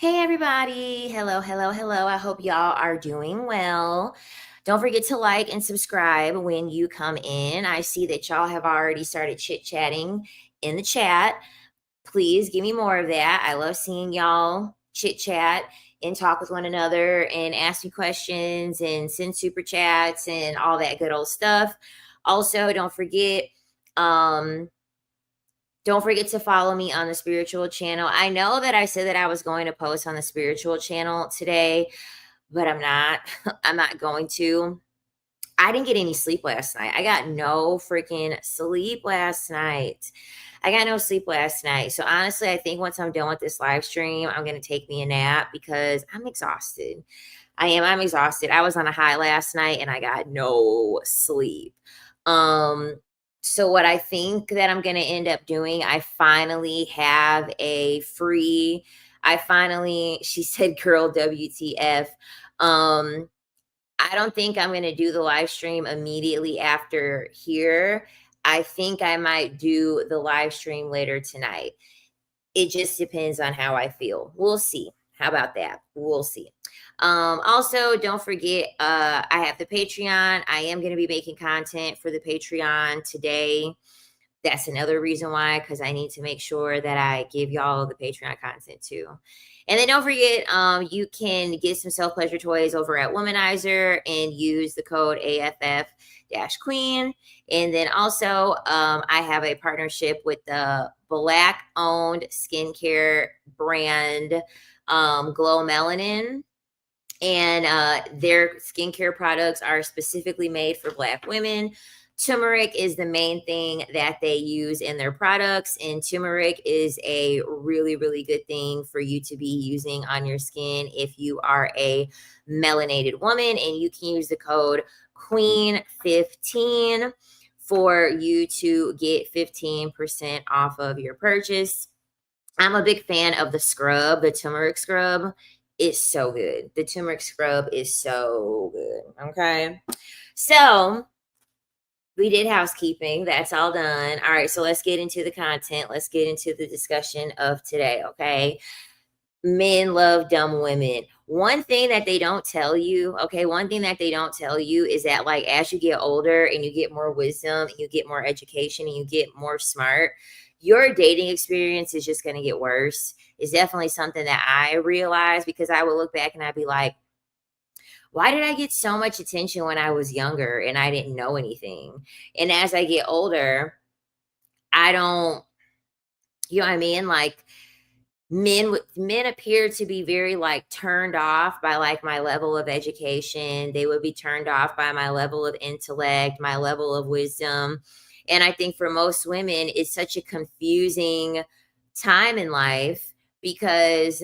Hey everybody. Hello, hello, hello. I hope y'all are doing well. Don't forget to like and subscribe when you come in. I see that y'all have already started chit-chatting in the chat. Please give me more of that. I love seeing y'all chit-chat and talk with one another and ask me questions and send super chats and all that good old stuff. Also, um don't forget to follow me on the spiritual channel. I know that I said that I was going to post on the spiritual channel today, but I'm not. I'm not going to. I didn't get any sleep last night. I got no freaking sleep last night. I got no sleep last night. So honestly, I think once I'm done with this live stream, I'm going to take me a nap because I'm exhausted. I'm exhausted. I was on a high last night and I got no sleep. Um so what I think that I'm going to end up doing, I finally have a free she said girl WTF. Um I don't think I'm going to do the live stream immediately after here. I think I might do the live stream later tonight. It just depends on how I feel. We'll see. How about that? We'll see. Also, don't forget, I have the Patreon. I am going to be making content for the Patreon today. That's another reason why, because I need to make sure that I give y'all the Patreon content too. And then don't forget, you can get some self pleasure toys over at Womanizer and use the code AFF-Queen. And then also, I have a partnership with the Black owned skincare brand, Glow Melanin. And their skincare products are specifically made for Black women. Turmeric is the main thing that they use in their products, and turmeric is a really, really good thing for you to be using on your skin if you are a melanated woman. And you can use the code QUEEN15 for you to get 15% off of your purchase. I'm a big fan of the scrub, the turmeric scrub. It's so good. The turmeric scrub is so good. Okay. So we did housekeeping. That's all done. All right. So let's get into the content. Let's get into the discussion of today. Okay. Men love dumb women. One thing that they don't tell you, okay, one thing that they don't tell you is that, like, as you get older and you get more wisdom and you get more education and you get more smart, your dating experience is just going to get worse. It's definitely something that I realized because I would look back and I'd be like, why did I get so much attention when I was younger and I didn't know anything? And as I get older, I don't, you know what I mean? Like, men appear to be very, like, turned off by, like, my level of education. They would be turned off by my level of intellect, my level of wisdom. And I think for most women, it's such a confusing time in life because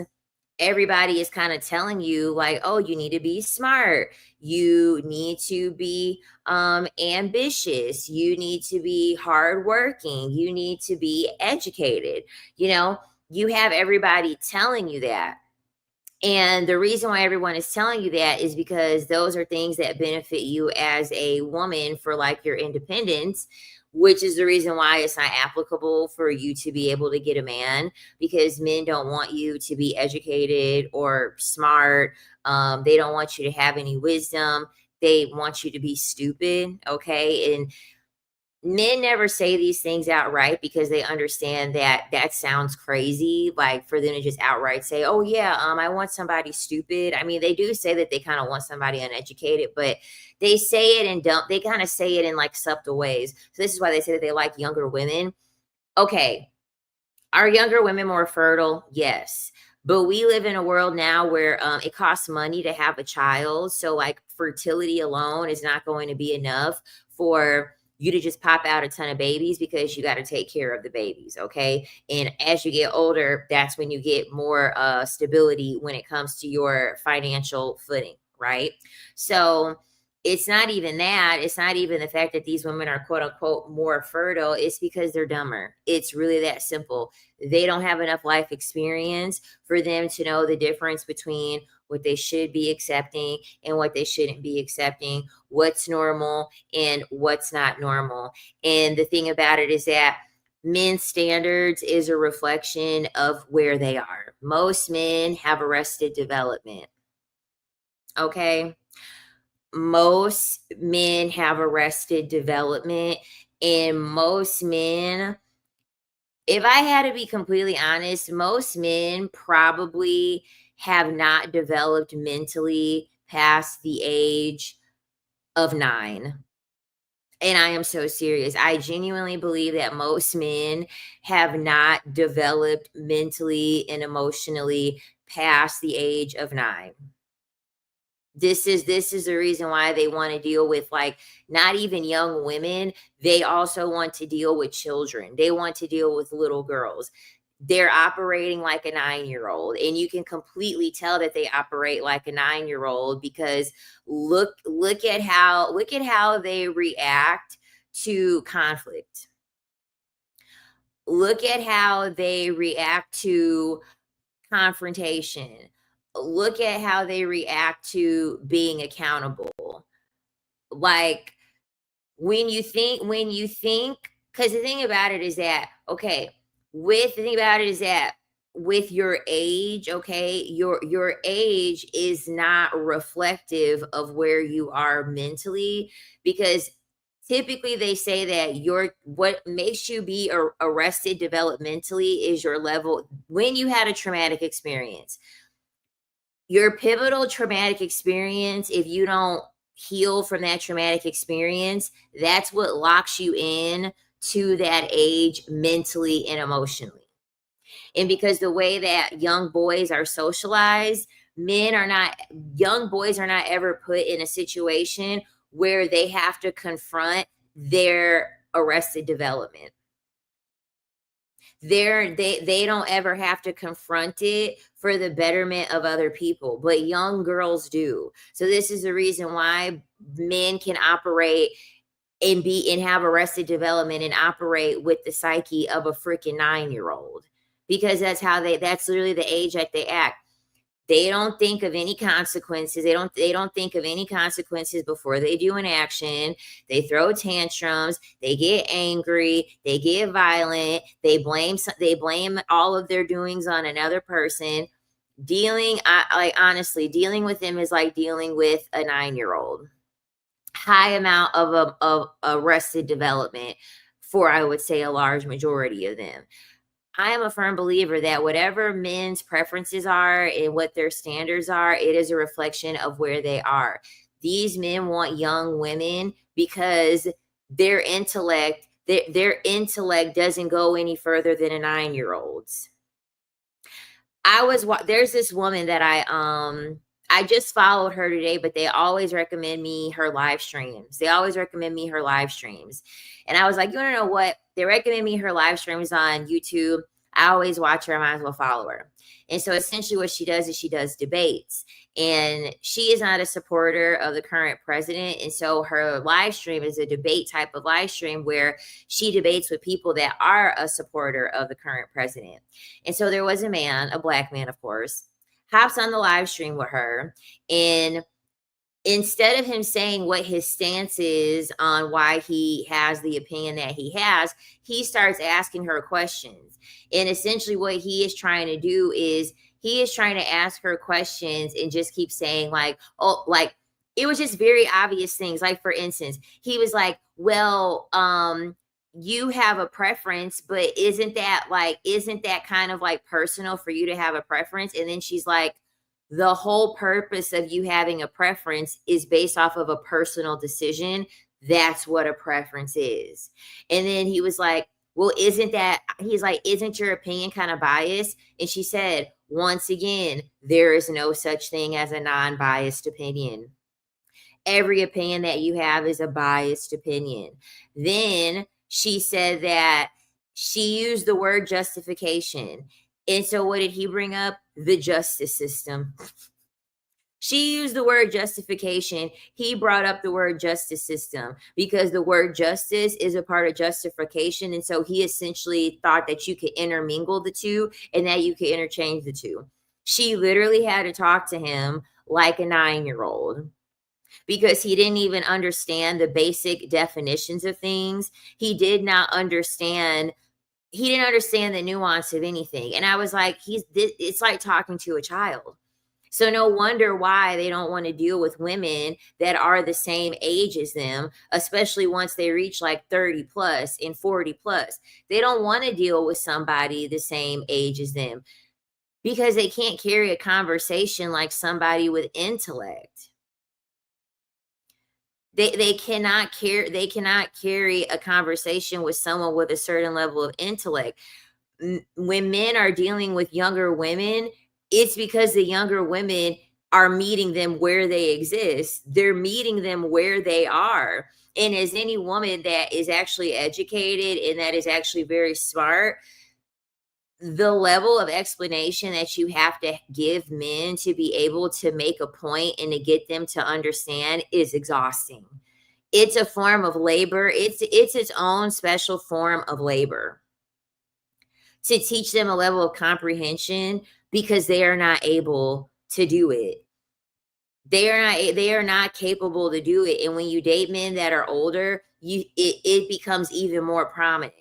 everybody is kind of telling you, like, oh, you need to be smart, you need to be ambitious, you need to be hardworking, you need to be educated. you know you have everybody telling you that. And the reason why everyone is telling you that is because those are things that benefit you as a woman for, like, your independence, which is the reason why it's not applicable for you to be able to get a man, because men don't want you to be educated or smart. They don't want you to have any wisdom. They want you to be stupid. Okay. And men never say these things outright because they understand that that sounds crazy, like, for them to just outright say, oh yeah, I want somebody stupid. I mean, they do say that they kind of want somebody uneducated, but they say it in dumb they kind of say it in, like, subtle ways. So this is why they say that they like younger women. Okay, are younger women more fertile? Yes. But we live in a world now where it costs money to have a child. So, like, fertility alone is not going to be enough for you to just pop out a ton of babies, because you got to take care of the babies. Okay. And as you get older, that's when you get more stability when it comes to your financial footing. Right. So, it's not even that. It's not even the fact that these women are quote unquote more fertile. It's because they're dumber. It's really that simple. They don't have enough life experience for them to know the difference between what they should be accepting and what they shouldn't be accepting, what's normal and what's not normal. And the thing about it is that men's standards is a reflection of where they are. Most men have arrested development. Okay. Most men have arrested development, and most men, if I had to be completely honest, most men probably have not developed mentally past the age of 9. And I am so serious. I genuinely believe that most men have not developed mentally and emotionally past the age of 9. This is the reason why they want to deal with, like, not even young women. They also want to deal with children. They want to deal with little girls. They're operating like a 9-year-old, and you can completely tell that they operate like a 9-year-old because look at how they react to conflict. Look at how they react to confrontation. Look at how they react to being accountable. Like, when you think, because the thing about it is that, okay, with your age, okay, your age is not reflective of where you are mentally, because typically they say that what makes you be arrested developmentally is your level when you had a traumatic experience. Your pivotal traumatic experience, if you don't heal from that traumatic experience, that's what locks you in to that age mentally and emotionally. And because the way that young boys are socialized, young boys are not ever put in a situation where they have to confront their arrested development. They don't ever have to confront it for the betterment of other people, but young girls do. So this is the reason why men can operate and have arrested development and operate with the psyche of a freaking 9-year-old, because that's literally the age that they act. They don't think of any consequences. They don't think of any consequences before they do an action. They throw tantrums, they get angry, they get violent, they blame all of their doings on another person. Honestly, dealing with them is like dealing with a 9-year-old. High amount of arrested development for, I would say, a large majority of them. I am a firm believer that whatever men's preferences are and what their standards are, it is a reflection of where they are. These men want young women because their intellect doesn't go any further than a 9-year-old's. There's this woman that I just followed her today, but they always recommend me her live streams. They always recommend me her live streams. And I was like, you want to know what? They recommend me her live streams on YouTube. I always watch her. I might as well follow her. And so essentially what she does is she does debates. And she is not a supporter of the current president. And so her live stream is a debate type of live stream where she debates with people that are a supporter of the current president. And so there was a man, a black man, of course, hops on the live stream with her, and instead of him saying what his stance is on why he has the opinion that he has, he starts asking her questions. And essentially what he is trying to do is he is trying to ask her questions and just keep saying, like, oh, like, it was just very obvious things. Like, for instance, he was like, well, you have a preference, but isn't that kind of like personal for you to have a preference? And then she's like, the whole purpose of you having a preference is based off of a personal decision. That's what a preference is. And then he was like, well, isn't your opinion kind of biased? And she said, once again, there is no such thing as a non-biased opinion. Every opinion that you have is a biased opinion. Then she said that she used the word justification. And so what did he bring up? The justice system. She used the word justification. He brought up the word justice system because the word justice is a part of justification. And so he essentially thought that you could intermingle the two and that you could interchange the two. She literally had to talk to him like a 9-year-old because he didn't even understand the basic definitions of things. He did not understand He didn't understand the nuance of anything. And I was like, it's like talking to a child. So no wonder why they don't want to deal with women that are the same age as them, especially once they reach like 30 plus and 40 plus. They don't want to deal with somebody the same age as them because they can't carry a conversation like somebody with intellect. They cannot carry a conversation with someone with a certain level of intellect. When men are dealing with younger women, it's because the younger women are meeting them where they exist. They're meeting them where they are. And as any woman that is actually educated and that is actually very smart, the level of explanation that you have to give men to be able to make a point and to get them to understand is exhausting. It's a form of labor. It's its own special form of labor to teach them a level of comprehension because they are not able to do it. They are not capable to do it. And when you date men that are older, it becomes even more prominent.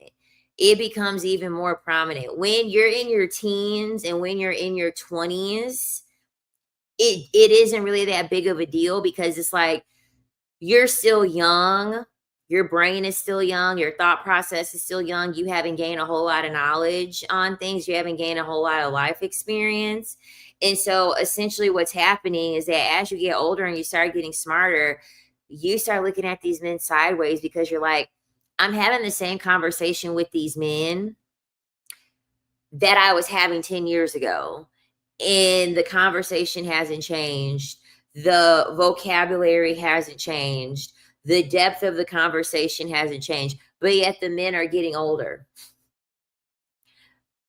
It becomes even more prominent. When you're in your teens and when you're in your 20s, it isn't really that big of a deal because it's like you're still young. Your brain is still young. Your thought process is still young. You haven't gained a whole lot of knowledge on things. You haven't gained a whole lot of life experience. And so essentially what's happening is that as you get older and you start getting smarter, you start looking at these men sideways because you're like, I'm having the same conversation with these men that I was having 10 years ago. And the conversation hasn't changed. The vocabulary hasn't changed. The depth of the conversation hasn't changed. But yet the men are getting older.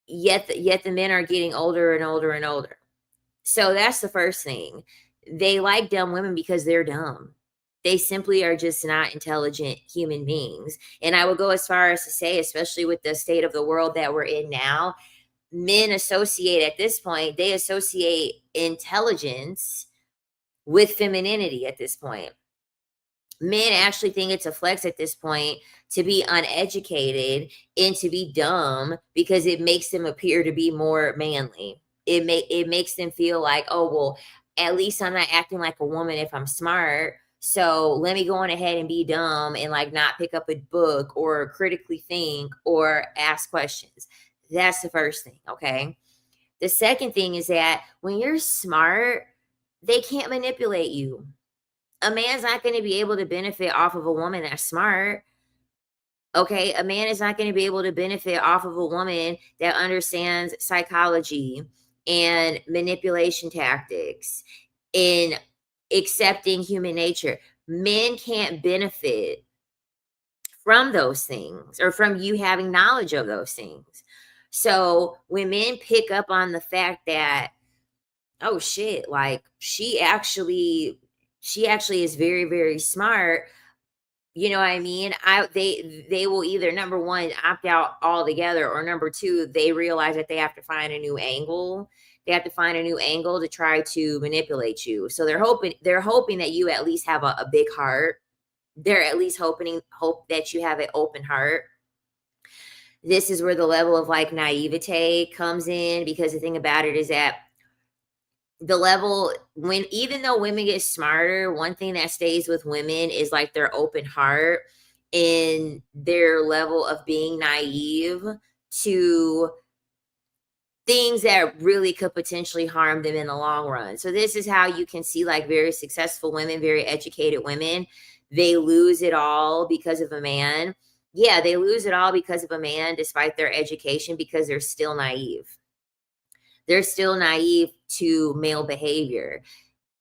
Yet the men are getting older and older and older. So that's the first thing. They like dumb women because they're dumb. They simply are just not intelligent human beings. And I would go as far as to say, especially with the state of the world that we're in now, men associate at this point, they associate intelligence with femininity at this point. Men actually think it's a flex at this point to be uneducated and to be dumb because it makes them appear to be more manly. It makes them feel like, oh well, at least I'm not acting like a woman if I'm smart. So let me go on ahead and be dumb and like not pick up a book or critically think or ask questions. That's the first thing, okay? The second thing is that when you're smart, they can't manipulate you. A man's not going to be able to benefit off of a woman that's smart. Okay, a man is not going to be able to benefit off of a woman that understands psychology and manipulation tactics and accepting human nature. Men can't benefit from those things or from you having knowledge of those things. So when men pick up on the fact that, oh shit, like she actually is very, very smart, you know what I mean? They will either number one opt out altogether, or number two, they realize that they have to find a new angle. They have to find a new angle to try to manipulate you. So they're hoping that you at least have a big heart. They're at least hope that you have an open heart. This is where the level of like naivete comes in, because the thing about it is that the level, when even though women get smarter, one thing that stays with women is like their open heart and their level of being naive to things that really could potentially harm them in the long run. So this is how you can see like very successful women, very educated women, they lose it all because of a man. Yeah, they lose it all because of a man despite their education, because they're still naive. They're still naive to male behavior.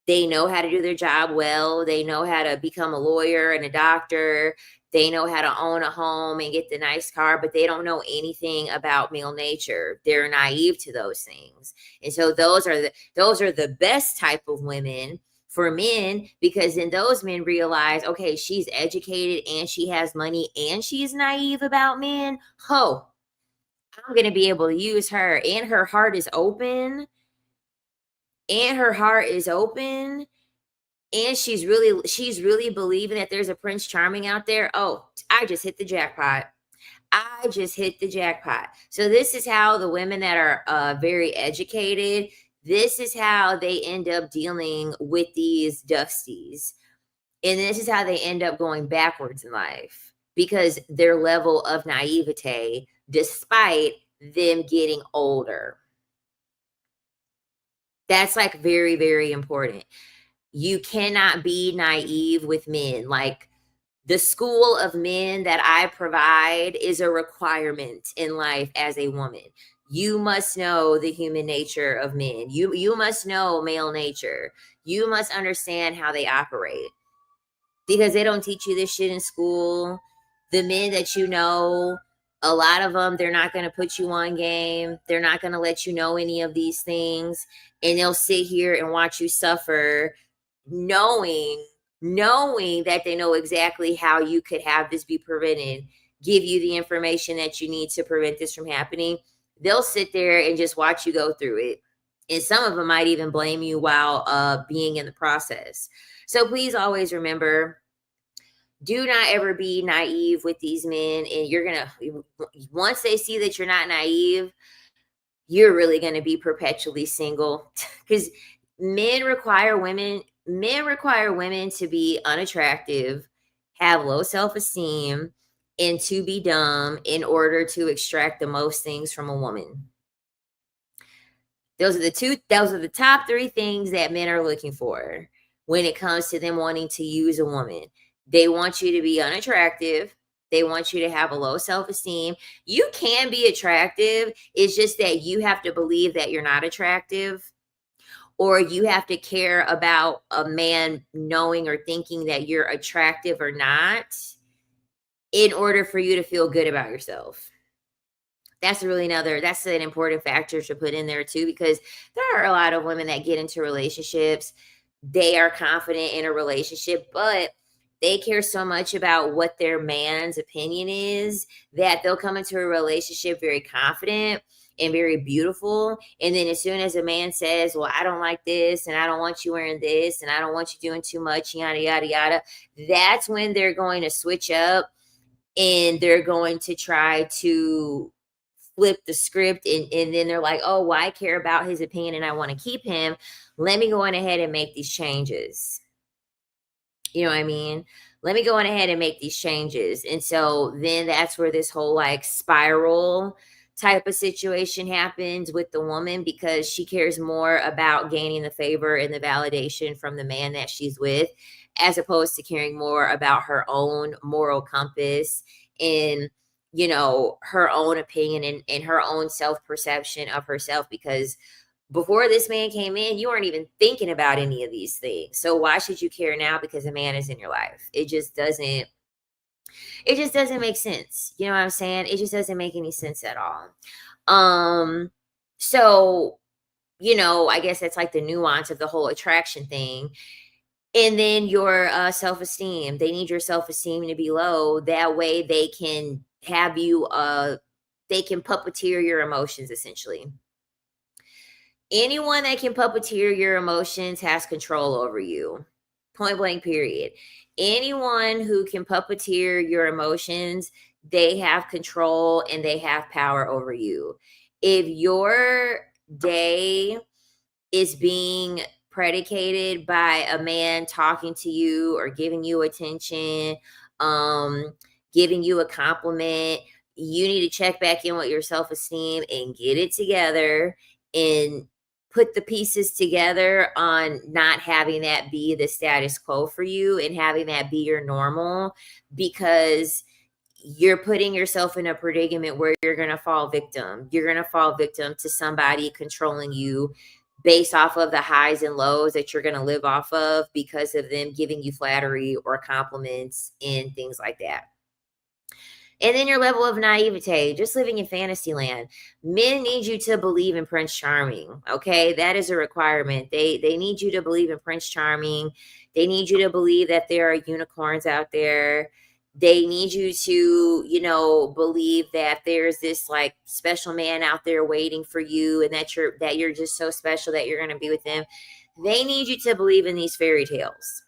They know how to do their job well. They know how to become a lawyer and a doctor. They know how to own a home and get the nice car, but they don't know anything about male nature. They're naive to those things. And so those are the best type of women for men, because then those men realize, okay, she's educated and she has money and she's naive about men. I'm going to be able to use her, and her heart is open, and she's really believing that there's a Prince Charming out there. Oh, I just hit the jackpot. I just hit the jackpot. So this is how the women that are very educated, this is how they end up dealing with these dusties. And this is how they end up going backwards in life because their level of naivete, despite them getting older. That's like very, very important. You cannot be naive with men. Like, the school of men that I provide is a requirement in life as a woman. You must know the human nature of men. You must know male nature. You must understand how they operate because they don't teach you this shit in school. The men that you know, a lot of them, they're not going to put you on game. They're not going to let you know any of these things. And they'll sit here and watch you suffer knowing that they know exactly how you could have this be prevented, give you the information that you need to prevent this from happening. They'll sit there and just watch you go through it. And some of them might even blame you while being in the process. So please always remember, do not ever be naive with these men. And you're going to, once they see that you're not naive, you're really going to be perpetually single because men require women to be unattractive, have low self-esteem, and to be dumb in order to extract the most things from a woman. Those are the top 3 things that men are looking for when it comes to them wanting to use a woman. They want you to be unattractive. They want you to have a low self-esteem. You can be attractive. It's just that you have to believe that you're not attractive, or you have to care about a man knowing or thinking that you're attractive or not in order for you to feel good about yourself. That's an important factor to put in there too, because there are a lot of women that get into relationships. They are confident in a relationship, but they care so much about what their man's opinion is that they'll come into a relationship very confident and very beautiful. And then as soon as a man says, well, I don't like this, and I don't want you wearing this, and I don't want you doing too much, yada, yada, yada, that's when they're going to switch up and they're going to try to flip the script. And then they're like, oh, well, I care about his opinion and I want to keep him. Let me go on ahead and make these changes. You know what I mean? Let me go on ahead and make these changes. And so then that's where this whole like spiral type of situation happens with the woman, because she cares more about gaining the favor and the validation from the man that she's with, as opposed to caring more about her own moral compass and, you know, her own opinion and her own self-perception of herself. Because before this man came in, you weren't even thinking about any of these things. So why should you care now because a man is in your life? It just doesn't make sense. You know what I'm saying? It just doesn't make any sense at all. So, you know, I guess that's like the nuance of the whole attraction thing. And then your self-esteem. They need your self-esteem to be low. That way they can have you they can puppeteer your emotions essentially. Anyone that can puppeteer your emotions has control over you. Point blank, period. Anyone who can puppeteer your emotions, they have control and they have power over you. If your day is being predicated by a man talking to you or giving you attention, giving you a compliment, you need to check back in with your self-esteem and get it together and put the pieces together on not having that be the status quo for you and having that be your normal, because you're putting yourself in a predicament where you're going to fall victim. You're going to fall victim to somebody controlling you based off of the highs and lows that you're going to live off of because of them giving you flattery or compliments and things like that. And then your level of naivete, just living in fantasy land. Men need you to believe in Prince Charming, okay? That is a requirement. They need you to believe in Prince Charming. They need you to believe that there are unicorns out there. They need you to, you know, believe that there's this like special man out there waiting for you, and that you're just so special that you're going to be with them. They need you to believe in these fairy tales.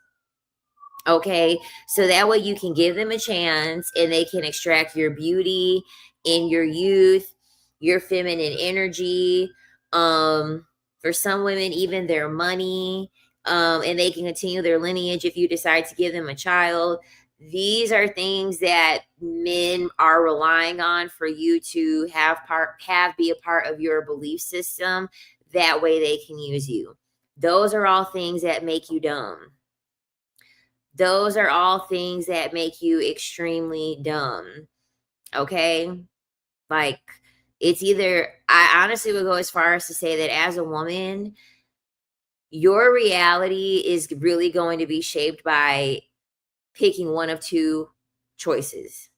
Okay, so that way you can give them a chance and they can extract your beauty in your youth, your feminine energy, for some women even their money, and they can continue their lineage if you decide to give them a child. These are things that men are relying on for you to have be a part of your belief system. That way they can use you. Those are all things that make you dumb. Those are all things that make you extremely dumb. Okay? Like, it's either, I honestly would go as far as to say that as a woman, your reality is really going to be shaped by picking one of two choices: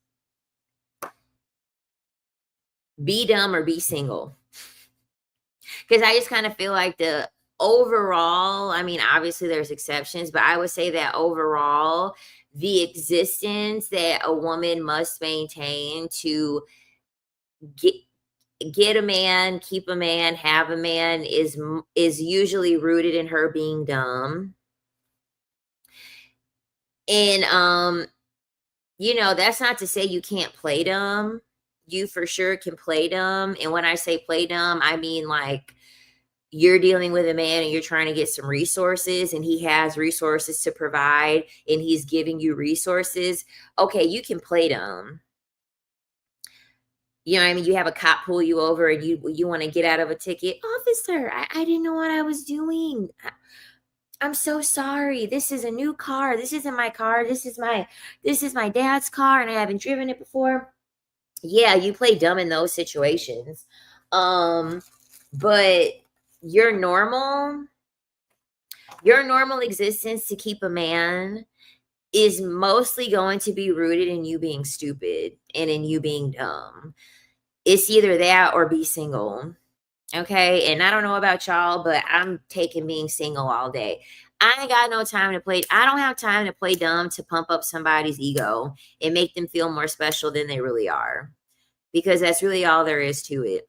be dumb or be single. Because I just kind of feel like the overall, I mean, obviously there's exceptions, but I would say that overall, the existence that a woman must maintain to get get a man, keep a man, have a man is usually rooted in her being dumb. And that's not to say you can't play dumb. You for sure can play dumb. And when I say play dumb, I mean like you're dealing with a man and you're trying to get some resources and he has resources to provide and he's giving you resources. Okay, you can play dumb. You know what I mean? You have a cop pull you over and you want to get out of a ticket. Officer, I didn't know what I was doing. I'm so sorry. This is a new car. This isn't my car. This is my dad's car and I haven't driven it before. Yeah, you play dumb in those situations. But your normal your normal existence to keep a man is mostly going to be rooted in you being stupid and in you being dumb. It's either that or be single. Okay. And I don't know about y'all, but I'm taking being single all day. I ain't got no time to play. I don't have time to play dumb to pump up somebody's ego and make them feel more special than they really are. Because that's really all there is to it.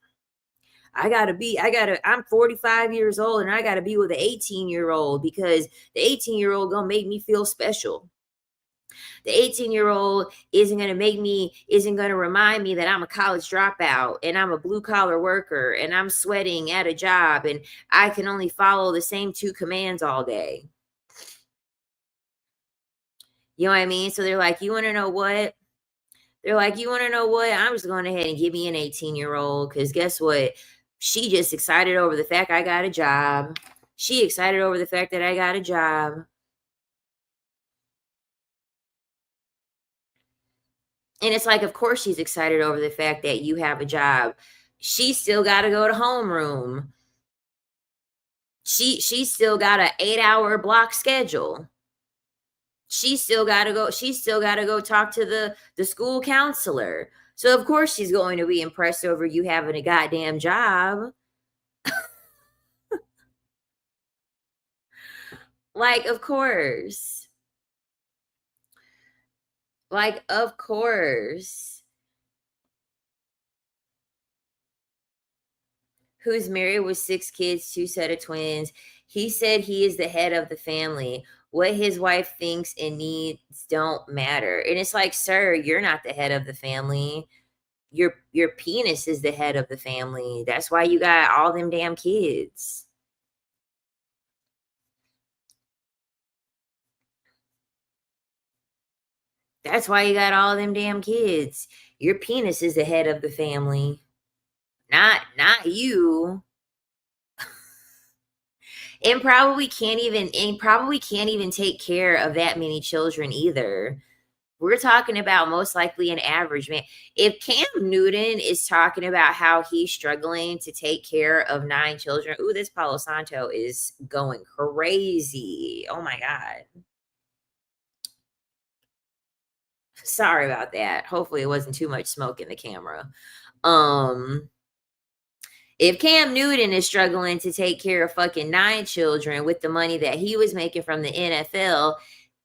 I'm 45 years old and I gotta be with an 18-year-old because the 18-year-old gonna make me feel special. The 18-year-old isn't going to remind me that I'm a college dropout and I'm a blue collar worker and I'm sweating at a job and I can only follow the same two commands all day. You know what I mean? So they're like, you want to know what? They're like, you want to know what? I'm just going ahead and give me an 18-year-old because guess what? She just excited over the fact I got a job. She excited over the fact that I got a job. And it's like, of course she's excited over the fact that you have a job. She still got to go to homeroom. She still got an 8-hour block schedule. She still got to go talk to the school counselor. So of course she's going to be impressed over you having a goddamn job. Like, of course. Like, of course. Who's married with 6 kids, 2 set of twins. He said he is the head of the family. What his wife thinks and needs don't matter. And it's like, sir, you're not the head of the family. Your penis is the head of the family. That's why you got all them damn kids. That's why you got all them damn kids. Your penis is the head of the family. Not you. And probably can't even take care of that many children either. We're talking about most likely an average man. If Cam Newton is talking about how he's struggling to take care of 9 children, ooh, this Palo Santo is going crazy. Oh my God. Sorry about that. Hopefully it wasn't too much smoke in the camera. Um, if Cam Newton is struggling to take care of fucking 9 children with the money that he was making from the NFL,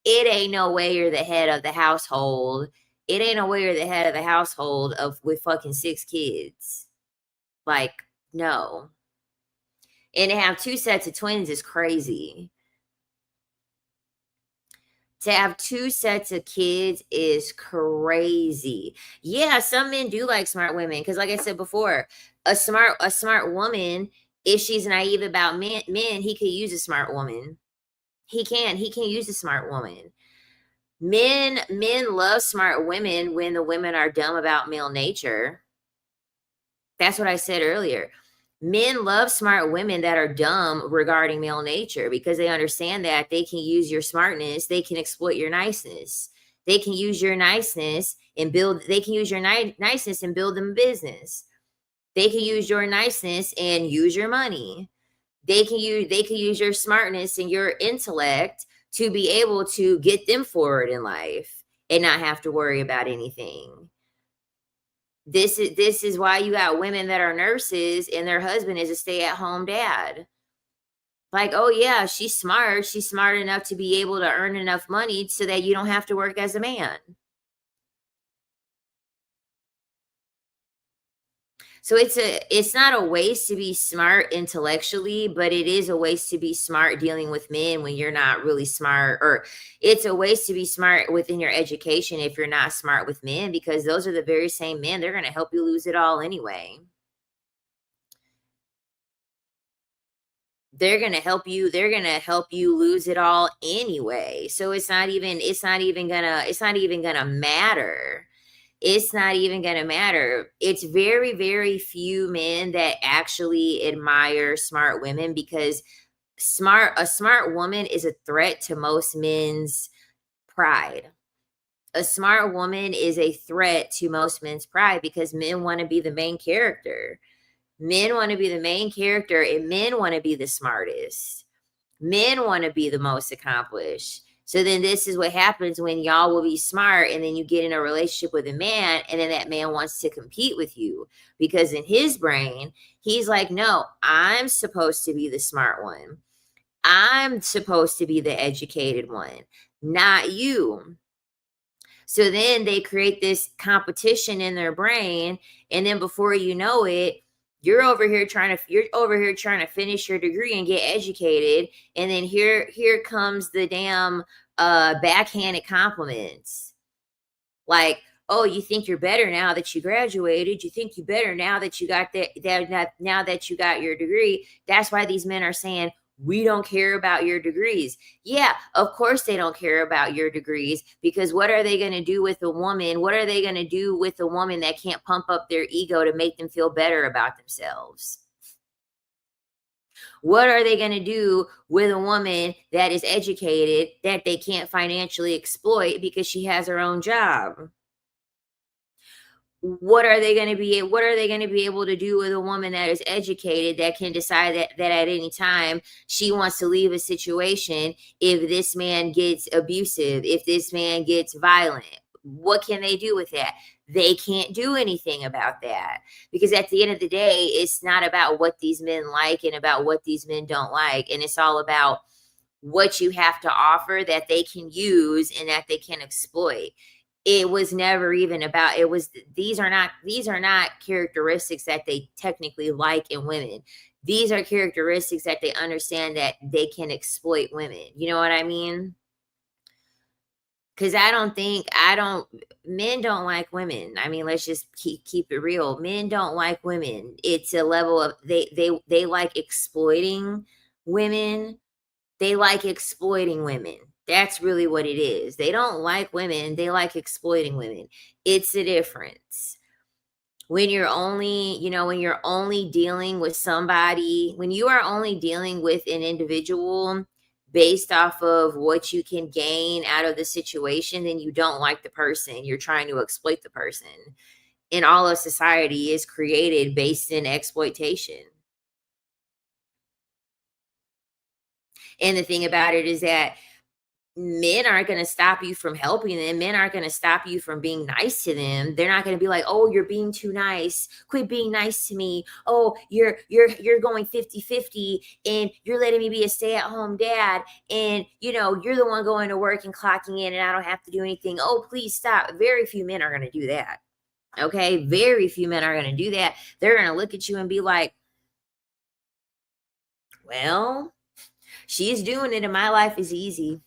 it ain't no way you're the head of the household. It ain't no way you're the head of the household of with fucking 6 kids. Like, no. And to have 2 sets of twins is crazy. To have 2 sets of kids is crazy. Yeah, some men do like smart women because, like I said before, a smart woman, if she's naive about men, he could use a smart woman. He can use a smart woman. Men love smart women when the women are dumb about male nature. That's what I said earlier. Men love smart women that are dumb regarding male nature because they understand that they can use your smartness, they can exploit your niceness. They can use your niceness and build they can use your niceness and build them a business. They can use your niceness and use your money. They can use your smartness and your intellect to be able to get them forward in life and not have to worry about anything. This is why you got women that are nurses and their husband is a stay-at-home dad. Like, oh yeah, she's smart. She's smart enough to be able to earn enough money so that you don't have to work as a man. So it's not a waste to be smart intellectually, but it is a waste to be smart dealing with men when you're not really smart, or it's a waste to be smart within your education if you're not smart with men, because those are the very same men, they're going to help you lose it all anyway. They're going to help you lose it all anyway. So it's not even gonna matter. It's not even gonna matter. It's very, very few men that actually admire smart women because a smart woman is a threat to most men's pride. A smart woman is a threat to most men's pride because men want to be the main character. Men want to be the main character and men want to be the smartest. Men want to be the most accomplished. So then this is what happens when y'all will be smart and then you get in a relationship with a man and then that man wants to compete with you because in his brain, he's like, "No, I'm supposed to be the smart one. I'm supposed to be the educated one, not you." So then they create this competition in their brain and then before you know it, you're over here trying to finish your degree and get educated and then here comes the damn backhanded compliments. Like, "Oh, you think you're better now that you graduated. You think you better now that you got now that you got your degree." That's why these men are saying, "We don't care about your degrees." Yeah, of course they don't care about your degrees because what are they going to do with a woman? What are they going to do with a woman that can't pump up their ego to make them feel better about themselves? What are they going to do with a woman that is educated that they can't financially exploit because she has her own job? What are they going to be able to do with a woman that is educated that can decide that at any time she wants to leave a situation if this man gets abusive, if this man gets violent? What can they do with that? They can't do anything about that because at the end of the day it's not about what these men like and about what these men don't like, and it's all about what you have to offer that they can use and that they can exploit. It was never even about it was these are not characteristics that they technically like in women. These are characteristics that they understand that they can exploit women. You know what I mean? Cuz I don't men don't like women. I mean, let's just keep it real. Men don't like women. It's a level of they like exploiting women. They like exploiting women. That's really what it is. They don't like women, they like exploiting women. It's a difference. When you're only dealing with somebody, when you are only dealing with an individual based off of what you can gain out of the situation, then you don't like the person. You're trying to exploit the person. And all of society is created based in exploitation. And the thing about it is that men aren't going to stop you from helping them. Men aren't going to stop you from being nice to them. They're not going to be like, "Oh, you're being too nice. Quit being nice to me. Oh, you're going 50-50 and you're letting me be a stay-at-home dad and you're the one going to work and clocking in and I don't have to do anything. Oh, please stop." Very few men are going to do that. Okay? Very few men are going to do that. They're going to look at you and be like, "Well, she's doing it and my life is easy."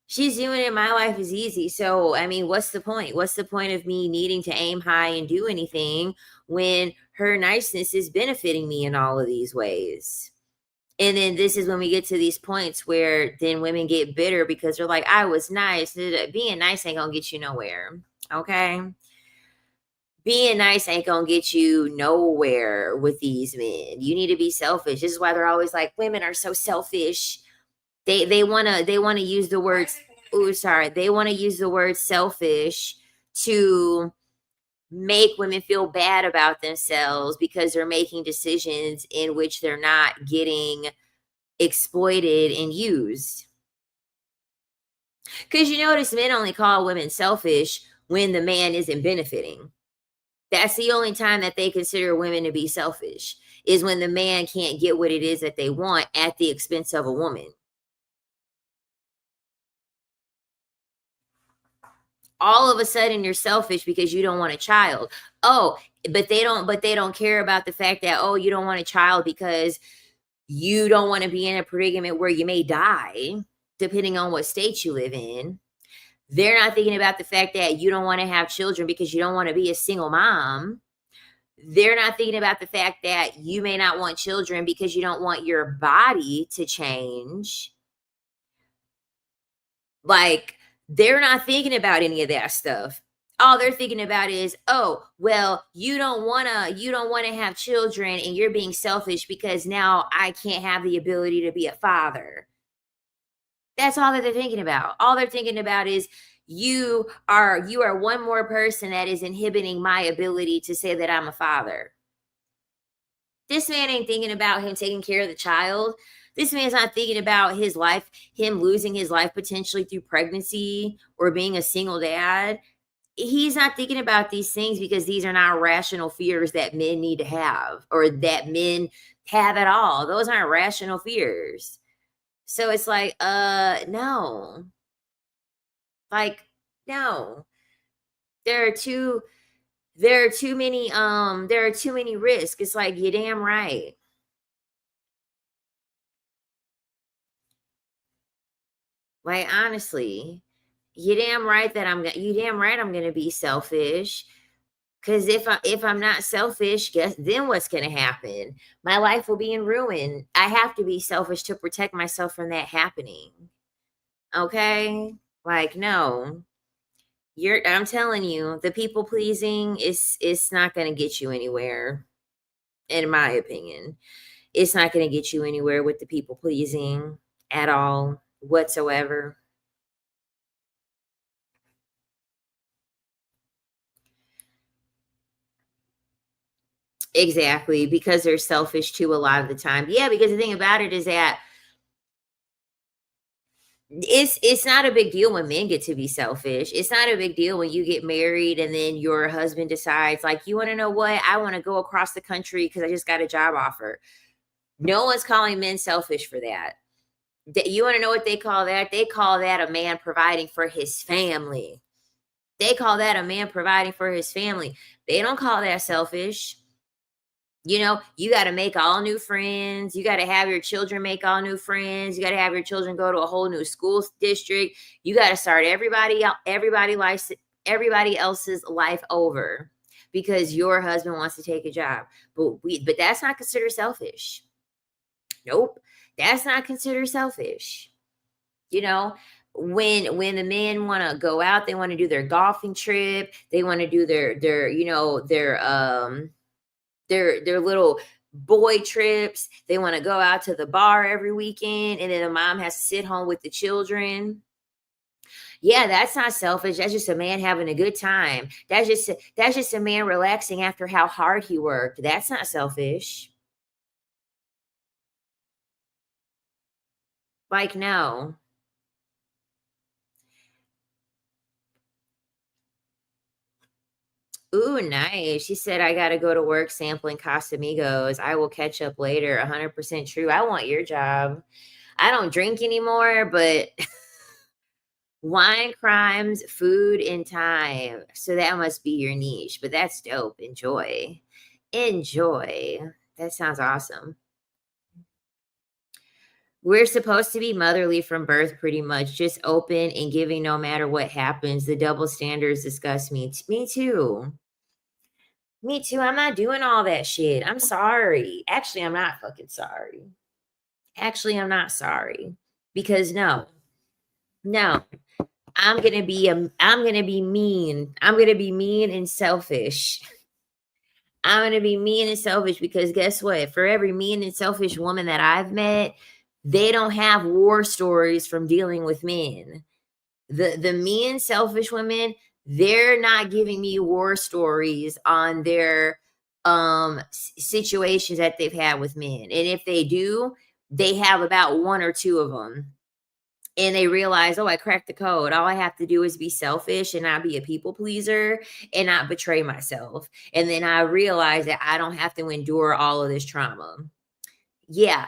She's doing it. My life is easy. So, I mean, what's the point? What's the point of me needing to aim high and do anything when her niceness is benefiting me in all of these ways? And then this is when we get to these points where then women get bitter because they're like, I was nice. Being nice ain't gonna get you nowhere. Okay. Being nice ain't gonna get you nowhere with these men. You need to be selfish. This is why they're always like, women are so selfish. They wanna use the words, oh sorry, they wanna use the word selfish to make women feel bad about themselves because they're making decisions in which they're not getting exploited and used. Because you notice men only call women selfish when the man isn't benefiting. That's the only time that they consider women to be selfish, is when the man can't get what it is that they want at the expense of a woman. All of a sudden you're selfish because you don't want a child. Oh, but they don't care about the fact that, oh, you don't want a child because you don't want to be in a predicament where you may die depending on what state you live in. They're not thinking about the fact that you don't want to have children because you don't want to be a single mom. They're not thinking about the fact that you may not want children because you don't want your body to change. Like, they're not thinking about any of that stuff. All they're thinking about is, oh, well, you don't wanna have children and you're being selfish because now I can't have the ability to be a father. That's all that they're thinking about. All they're thinking about is you are one more person that is inhibiting my ability to say that I'm a father. This man ain't thinking about him taking care of the child. This man's not thinking about his life, him losing his life potentially through pregnancy or being a single dad. He's not thinking about these things because these are not rational fears that men need to have or that men have at all. Those aren't rational fears. So it's like, no. Like, no. There are too there are too many risks. It's like, you're damn right. Like, honestly, you damn right I'm gonna be selfish. Cause if I'm not selfish, guess then what's gonna happen? My life will be in ruin. I have to be selfish to protect myself from that happening. Okay? Like, no. I'm telling you, the people pleasing is not gonna get you anywhere, in my opinion. It's not gonna get you anywhere with the people pleasing at all, whatsoever. Exactly, because they're selfish too a lot of the time. Yeah, because the thing about it is that it's not a big deal when men get to be selfish. It's not a big deal when you get married and then your husband decides, like, you want to know what? I want to go across the country because I just got a job offer. No one's calling men selfish for that. You want to know what they call that? They call that a man providing for his family. They call that a man providing for his family. They don't call that selfish. You got to make all new friends. You got to have your children make all new friends. You got to have your children go to a whole new school district. You got to start everybody else's life over because your husband wants to take a job. But that's not considered selfish. Nope. That's not considered selfish. You know, when the men want to go out, they want to do their golfing trip, they want to do their little boy trips. They want to go out to the bar every weekend, and then the mom has to sit home with the children. Yeah, that's not selfish. That's just a man having a good time. That's just a man relaxing after how hard he worked. That's not selfish. Like, no. Ooh, nice. She said, I got to go to work sampling Casamigos. I will catch up later. 100% true. I want your job. I don't drink anymore, but wine, crimes, food, and time. So that must be your niche, but that's dope. Enjoy. Enjoy. That sounds awesome. We're supposed to be motherly from birth pretty much, just open and giving no matter what happens. The double standards disgust me. Me too. Me too. I'm not doing all that shit. I'm sorry. Actually, I'm not fucking sorry. Actually, I'm not sorry. Because no. No. I'm going to be mean. I'm going to be mean and selfish. I'm going to be mean and selfish because guess what? For every mean and selfish woman that I've met, they don't have war stories from dealing with men. The mean, selfish women, they're not giving me war stories on their situations that they've had with men. And if they do, they have about one or two of them. And they realize, oh, I cracked the code. All I have to do is be selfish and not be a people pleaser and not betray myself. And then I realize that I don't have to endure all of this trauma. Yeah,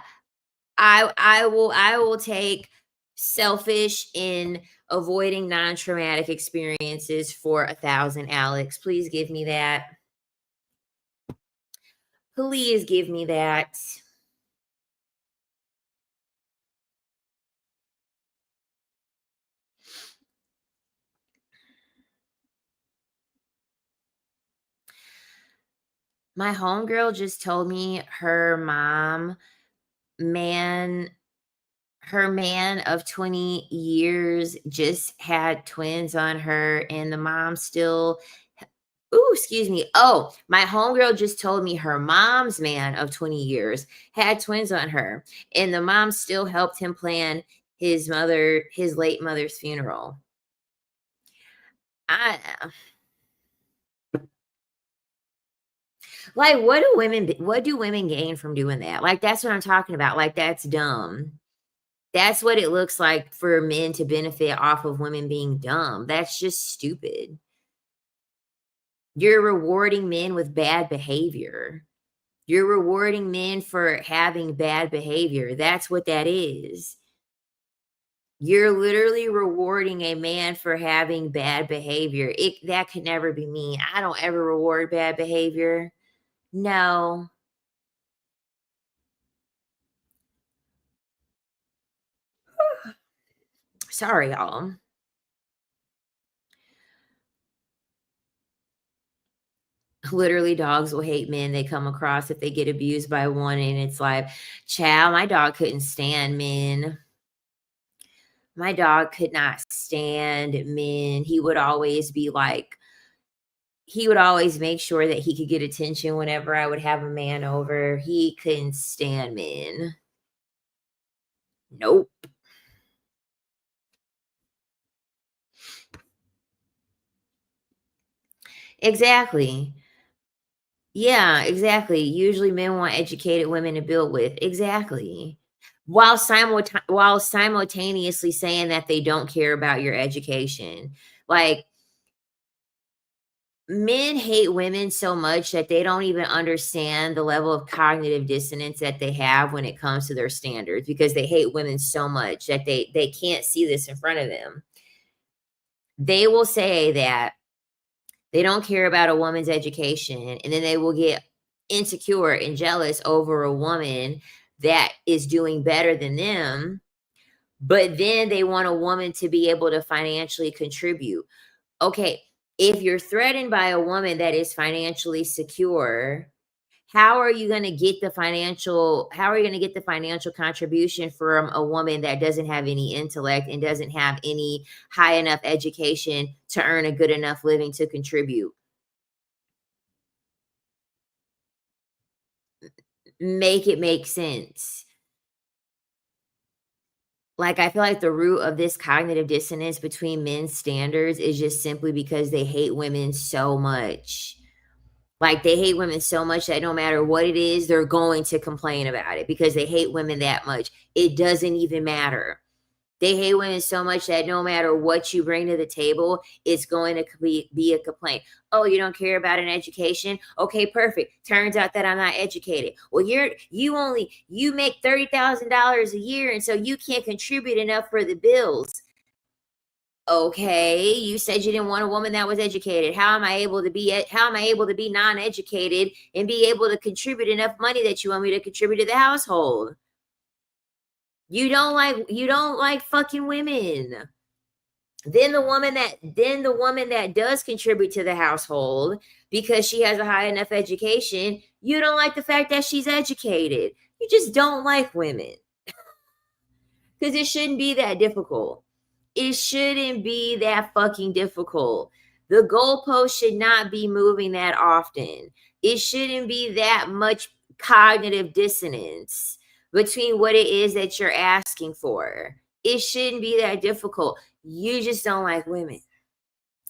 I will take selfish in avoiding non-traumatic experiences for 1,000, Alex. Please give me that. Please give me that. My homegirl just told me man her man of 20 years just had twins on her and the mom still ooh, excuse me. Oh, my homegirl just told me her mom's man of 20 years had twins on her and the mom still helped him plan his late mother's funeral. I like what do women gain from doing that? Like that's what I'm talking about. Like that's dumb. That's what it looks like for men to benefit off of women being dumb. That's just stupid. You're rewarding men with bad behavior. You're rewarding men for having bad behavior. That's what that is. You're literally rewarding a man for having bad behavior. That could never be me. I don't ever reward bad behavior. No. Sorry, y'all. Literally, dogs will hate men they come across if they get abused by one, and it's like, child, my dog couldn't stand men. My dog could not stand men. He would always make sure that he could get attention whenever I would have a man over. He couldn't stand men. Nope. Exactly. Yeah, exactly. Usually men want educated women to build with. Exactly. While simultaneously saying that they don't care about your education. Like men hate women so much that they don't even understand the level of cognitive dissonance that they have when it comes to their standards because they hate women so much that they can't see this in front of them. They will say that they don't care about a woman's education and then they will get insecure and jealous over a woman that is doing better than them, but then they want a woman to be able to financially contribute. Okay, if you're threatened by a woman that is financially secure, how are you going to get the financial contribution from a woman that doesn't have any intellect and doesn't have any high enough education to earn a good enough living to contribute? Make it make sense. Like, I feel like the root of this cognitive dissonance between men's standards is just simply because they hate women so much. Like, they hate women so much that no matter what it is, they're going to complain about it because they hate women that much. It doesn't even matter. They hate women so much that no matter what you bring to the table, it's going to be a complaint. Oh, you don't care about an education? Okay, perfect. Turns out that I'm not educated. Well, you make $30,000 a year, and so you can't contribute enough for the bills. Okay, you said you didn't want a woman that was educated. How am I able to be non-educated and be able to contribute enough money that you want me to contribute to the household? You don't like fucking women. Then the woman that does contribute to the household because she has a high enough education, you don't like the fact that she's educated. You just don't like women. Because it shouldn't be that difficult. It shouldn't be that fucking difficult. The goalpost should not be moving that often. It shouldn't be that much cognitive dissonance between what it is that you're asking for. It shouldn't be that difficult. You just don't like women.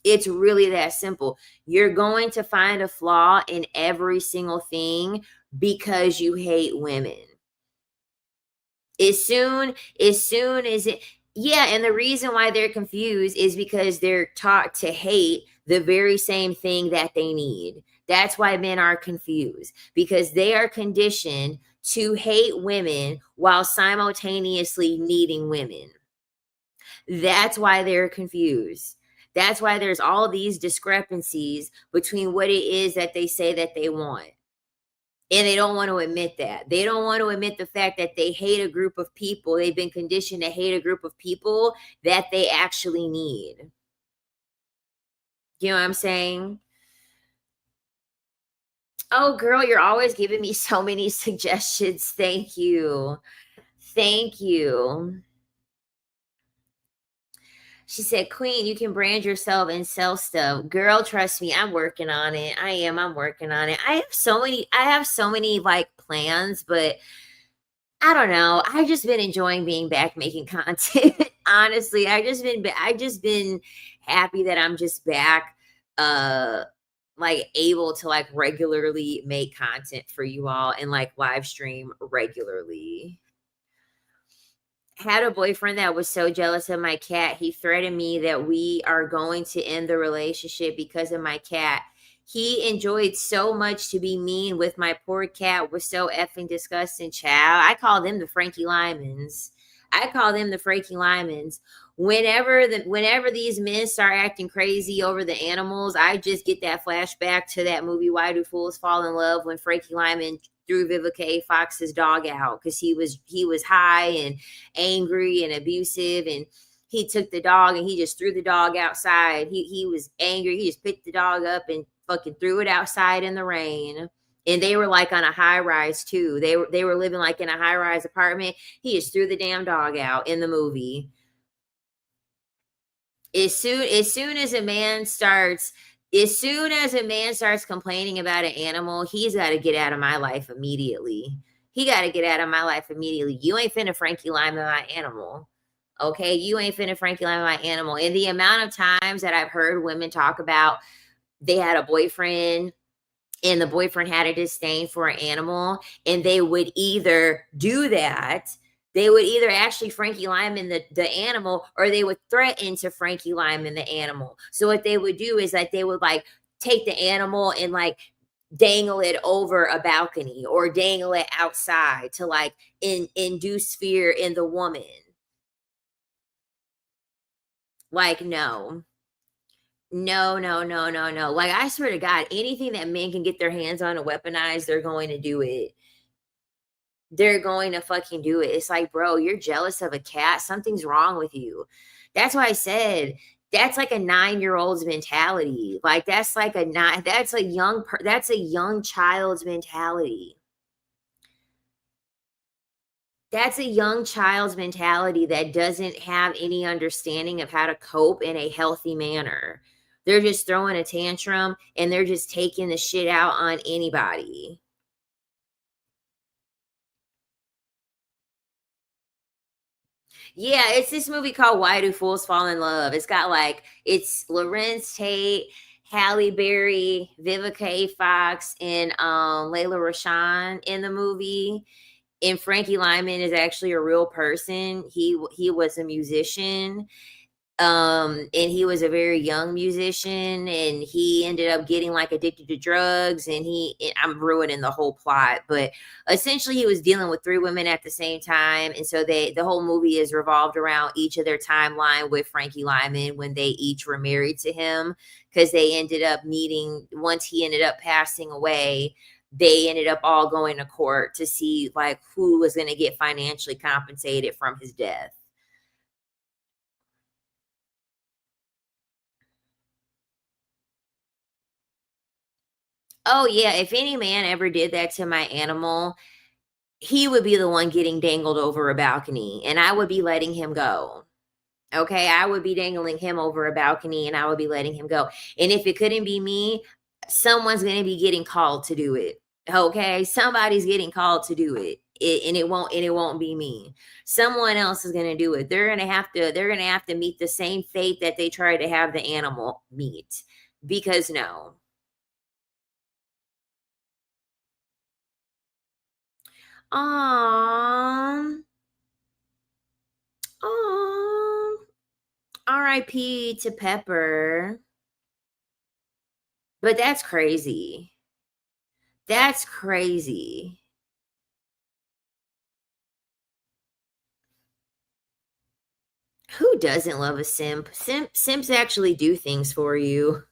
It's really that simple. You're going to find a flaw in every single thing because you hate women. As soon as it, yeah, and the reason why they're confused is because they're taught to hate the very same thing that they need. That's why men are confused, because they are conditioned to hate women while simultaneously needing women. That's why they're confused. That's why there's all these discrepancies between what it is that they say that they want. And they don't want to admit that. They don't want to admit the fact that they hate a group of people. They've been conditioned to hate a group of people that they actually need. You know what I'm saying? Oh, girl, you're always giving me so many suggestions. Thank you. Thank you. She said, Queen, you can brand yourself and sell stuff. Girl, trust me, I'm working on it. I'm working on it. I have so many like plans, but I don't know. I've just been enjoying being back making content. Honestly, I just been happy that I'm just back uh like able to like regularly make content for you all and like live stream regularly. Had a boyfriend that was so jealous of my cat. He threatened me that we are going to end the relationship because of my cat. He enjoyed so much to be mean with my poor cat was so effing disgusting, child. I call them the Frankie Lymans. I call them the Frankie Lymans. Whenever these men start acting crazy over the animals, I just get that flashback to that movie Why Do Fools Fall in Love, when Frankie Lyman threw Vivica A. Fox's dog out because he was high and angry and abusive, and he took the dog and he just threw the dog outside. He was angry. He just picked the dog up and fucking threw it outside in the rain. And they were like on a high rise too. They were living like in a high rise apartment. He just threw the damn dog out in the movie. As soon as a man starts complaining about an animal, he's got to get out of my life immediately. He got to get out of my life immediately. You ain't finna Frankie Lyman my animal. Okay, you ain't finna Frankie Lyman my animal. And the amount of times that I've heard women talk about they had a boyfriend and the boyfriend had a disdain for an animal, and they would either do that, they would either actually Frankie Lyman the animal, or they would threaten to Frankie Lyman the animal. So what they would do is that they would like take the animal and like dangle it over a balcony or dangle it outside to like induce fear in the woman. Like, no. No, no, no, no, no. Like, I swear to God, anything that men can get their hands on and weaponize, they're going to do it. They're going to fucking do it. It's like, bro, you're jealous of a cat. Something's wrong with you. That's why I said that's like a 9-year-old's mentality. Like that's like a nine. That's a young child's mentality. That's a young child's mentality that doesn't have any understanding of how to cope in a healthy manner. They're just throwing a tantrum and they're just taking the shit out on anybody. Yeah, it's this movie called Why Do Fools Fall in Love. It's Lorenz Tate, Halle Berry, Vivica A. Fox, and Layla Rashawn in the movie. And Frankie Lyman is actually a real person. He was a musician, and he was a very young musician, and he ended up getting like addicted to drugs, and I'm ruining the whole plot, but essentially he was dealing with 3 women at the same time, and so the whole movie is revolved around each of their timeline with Frankie Lyman when they each were married to him, because they ended up meeting once he ended up passing away. they ended up all going to court to see like who was going to get financially compensated from his death. Oh yeah, if any man ever did that to my animal, he would be the one getting dangled over a balcony and I would be letting him go. Okay, I would be dangling him over a balcony and I would be letting him go. And if it couldn't be me, someone's going to be getting called to do it. Okay, somebody's getting called to do it. And it won't be me. Someone else is going to do it. They're going to have to meet the same fate that they tried to have the animal meet. Because no. Um um RIP to Pepper. But that's crazy. That's crazy. Who doesn't love a simp? Simps actually do things for you.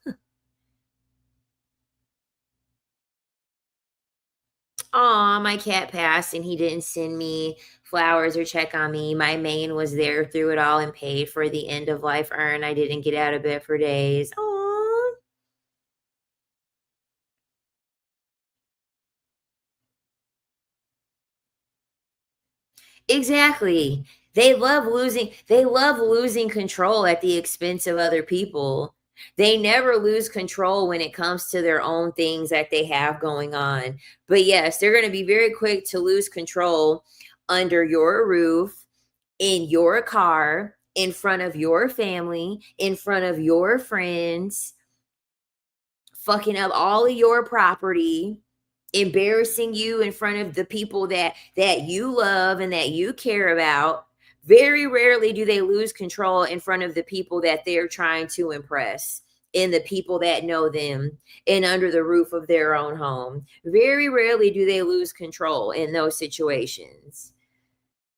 Aw, my cat passed and he didn't send me flowers or check on me. My main was there through it all and paid for the end of life urn. I didn't get out of bed for days. Aw. Exactly. They love losing control at the expense of other people. They never lose control when it comes to their own things that they have going on. But yes, they're going to be very quick to lose control under your roof, in your car, in front of your family, in front of your friends, fucking up all of your property, embarrassing you in front of the people that you love and that you care about. Very rarely do they lose control in front of the people that they're trying to impress and the people that know them and under the roof of their own home. Very rarely do they lose control in those situations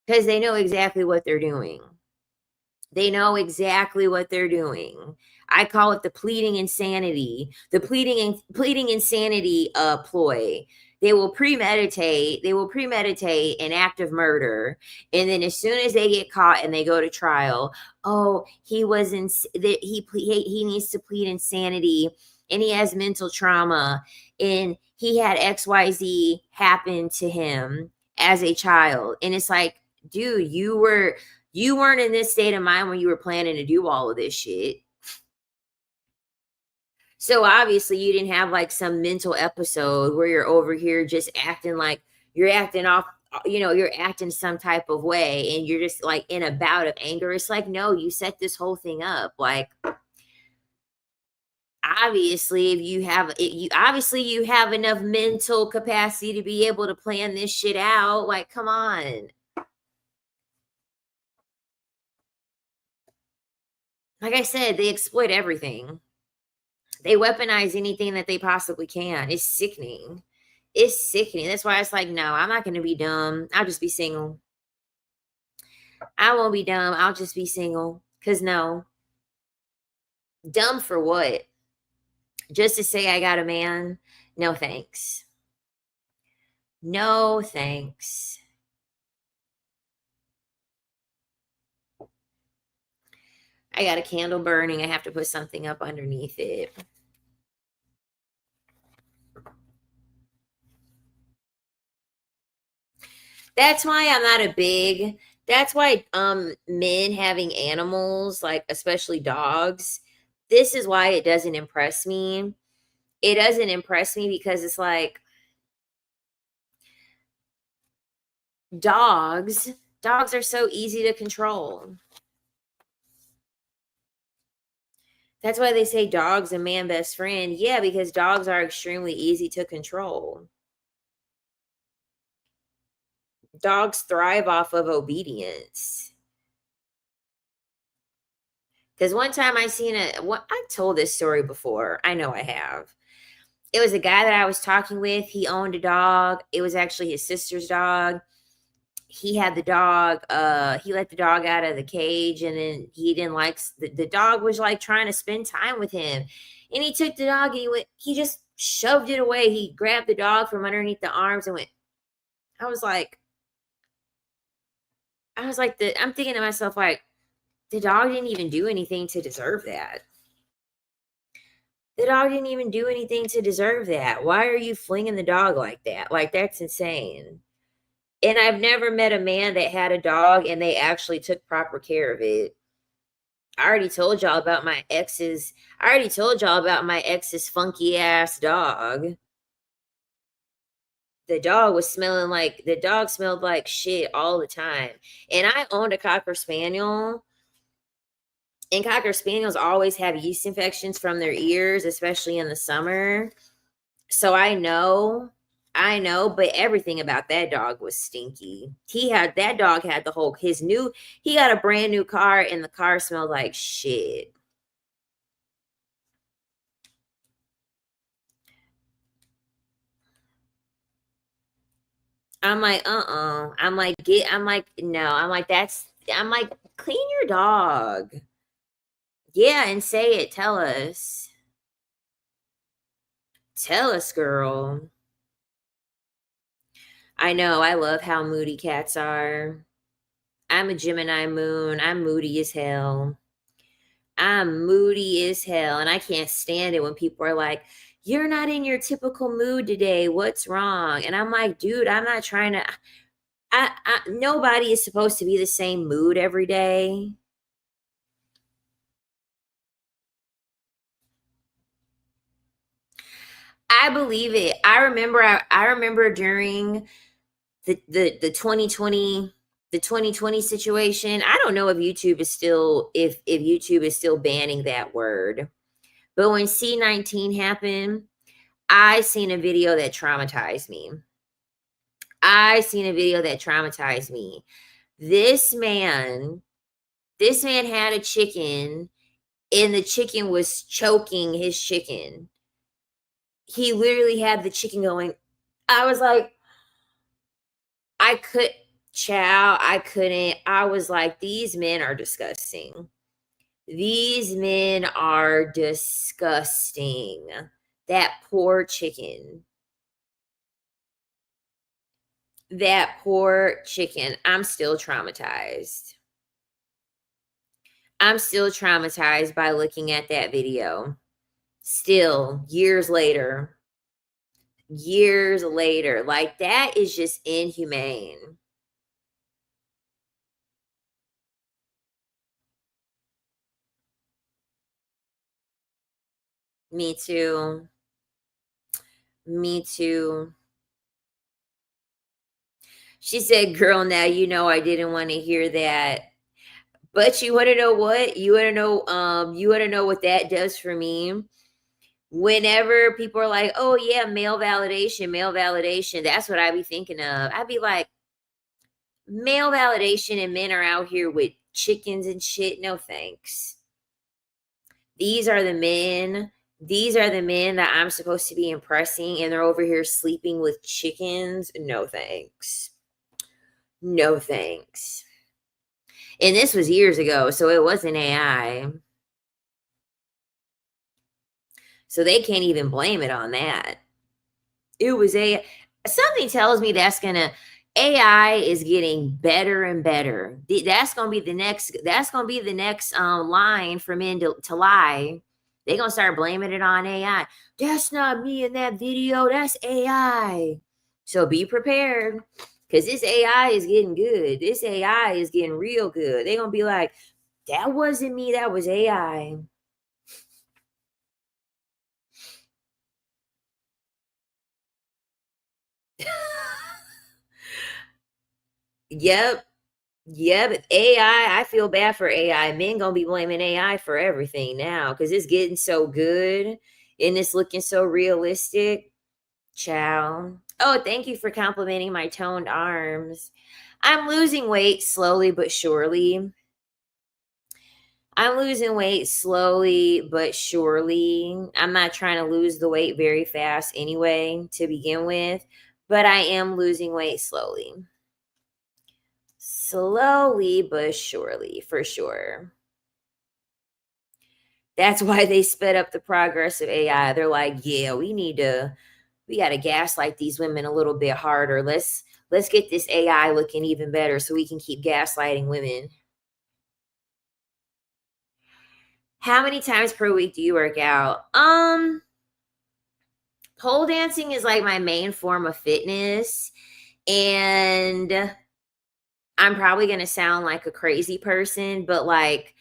because they know exactly what they're doing. They know exactly what they're doing. I call it the pleading insanity, the pleading insanity ploy. They will premeditate an act of murder, and then as soon as they get caught and they go to trial, oh, he was in he needs to plead insanity, and he has mental trauma, and he had XYZ happen to him as a child, and it's like, dude, you weren't in this state of mind when you were planning to do all of this shit. So obviously you didn't have like some mental episode where you're over here just acting like you're acting off, you're acting some type of way and you're just like in a bout of anger. It's like, no, you set this whole thing up. Like, obviously, you have enough mental capacity to be able to plan this shit out. Like, come on. Like I said, they exploit everything. They weaponize anything that they possibly can. It's sickening. It's sickening. That's why it's like, no, I'm not going to be dumb. I'll just be single. I won't be dumb. I'll just be single. Because no, dumb for what? Just to say I got a man? No, thanks. No, thanks. I got a candle burning. I have to put something up underneath it. That's why I'm not a big that's why men having animals, like especially dogs, this is why it doesn't impress me. It doesn't impress me because it's like dogs, dogs are so easy to control. That's why they say dogs a man best friend. Yeah, because dogs are extremely easy to control. Dogs thrive off of obedience. Because one time I seen I told this story before. I know I have. It was a guy that I was talking with. He owned a dog. It was actually his sister's dog. He had the dog. He let the dog out of the cage, and then he didn't like the dog was like trying to spend time with him, and he took the dog and he just shoved it away. He grabbed the dog from underneath the arms and went. I was like, I'm thinking to myself, like, the dog didn't even do anything to deserve that. The dog didn't even do anything to deserve that. Why are you flinging the dog like that? Like, that's insane. And I've never met a man that had a dog and they actually took proper care of it. I already told y'all about my ex's. I already told y'all about my ex's funky ass dog. The dog smelled like shit all the time. And I owned a Cocker Spaniel. And Cocker Spaniels always have yeast infections from their ears, especially in the summer. So I know, but everything about that dog was stinky. That dog had he got a brand new car and the car smelled like shit. I'm like, no. I'm like, clean your dog. Yeah, and say it. Tell us. Tell us, girl. I know. I love how moody cats are. I'm a Gemini moon. I'm moody as hell. I'm moody as hell. And I can't stand it when people are like, you're not in your typical mood today. What's wrong? And I'm like, dude, I'm not trying to. Nobody is supposed to be the same mood every day. I believe it. I remember during the 2020 situation. I don't know if YouTube is still if YouTube is still banning that word. But when C-19 happened, I seen a video that traumatized me. This man had a chicken and the chicken was choking his chicken. He literally had the chicken going. I was like, I couldn't. I was like, these men are disgusting. These men are disgusting. That poor chicken. I'm still traumatized. By looking at that video. Still, years later. Like, that is just inhumane. Me too. She said, girl, now you know I didn't want to hear that. But you want to know what? You want to know what that does for me? Whenever people are like, oh yeah, male validation, that's what I be thinking of. I'd be like, male validation and men are out here with chickens and shit. No thanks. These are the men that I'm supposed to be impressing, and they're over here sleeping with chickens. No thanks. No thanks. And this was years ago, so it wasn't AI. So they can't even blame it on that. It was something tells me AI is getting better and better. That's gonna be the next line for men to lie. They're gonna start blaming it on AI. That's not me in that video, that's AI. So be prepared. Because this AI is getting good. This AI is getting real good. They're gonna be like, that wasn't me, that was AI. Yep. But AI, I feel bad for AI. Men gonna be blaming AI for everything now because it's getting so good and it's looking so realistic. Ciao. Oh, thank you for complimenting my toned arms. I'm losing weight slowly but surely. I'm not trying to lose the weight very fast anyway to begin with, but I am losing weight slowly. Slowly but surely, for sure. That's why they sped up the progress of AI. They're like, yeah, we got to gaslight these women a little bit harder. Let's get this AI looking even better so we can keep gaslighting women. How many times per week do you work out? Pole dancing is like my main form of fitness, and I'm probably going to sound like a crazy person, but like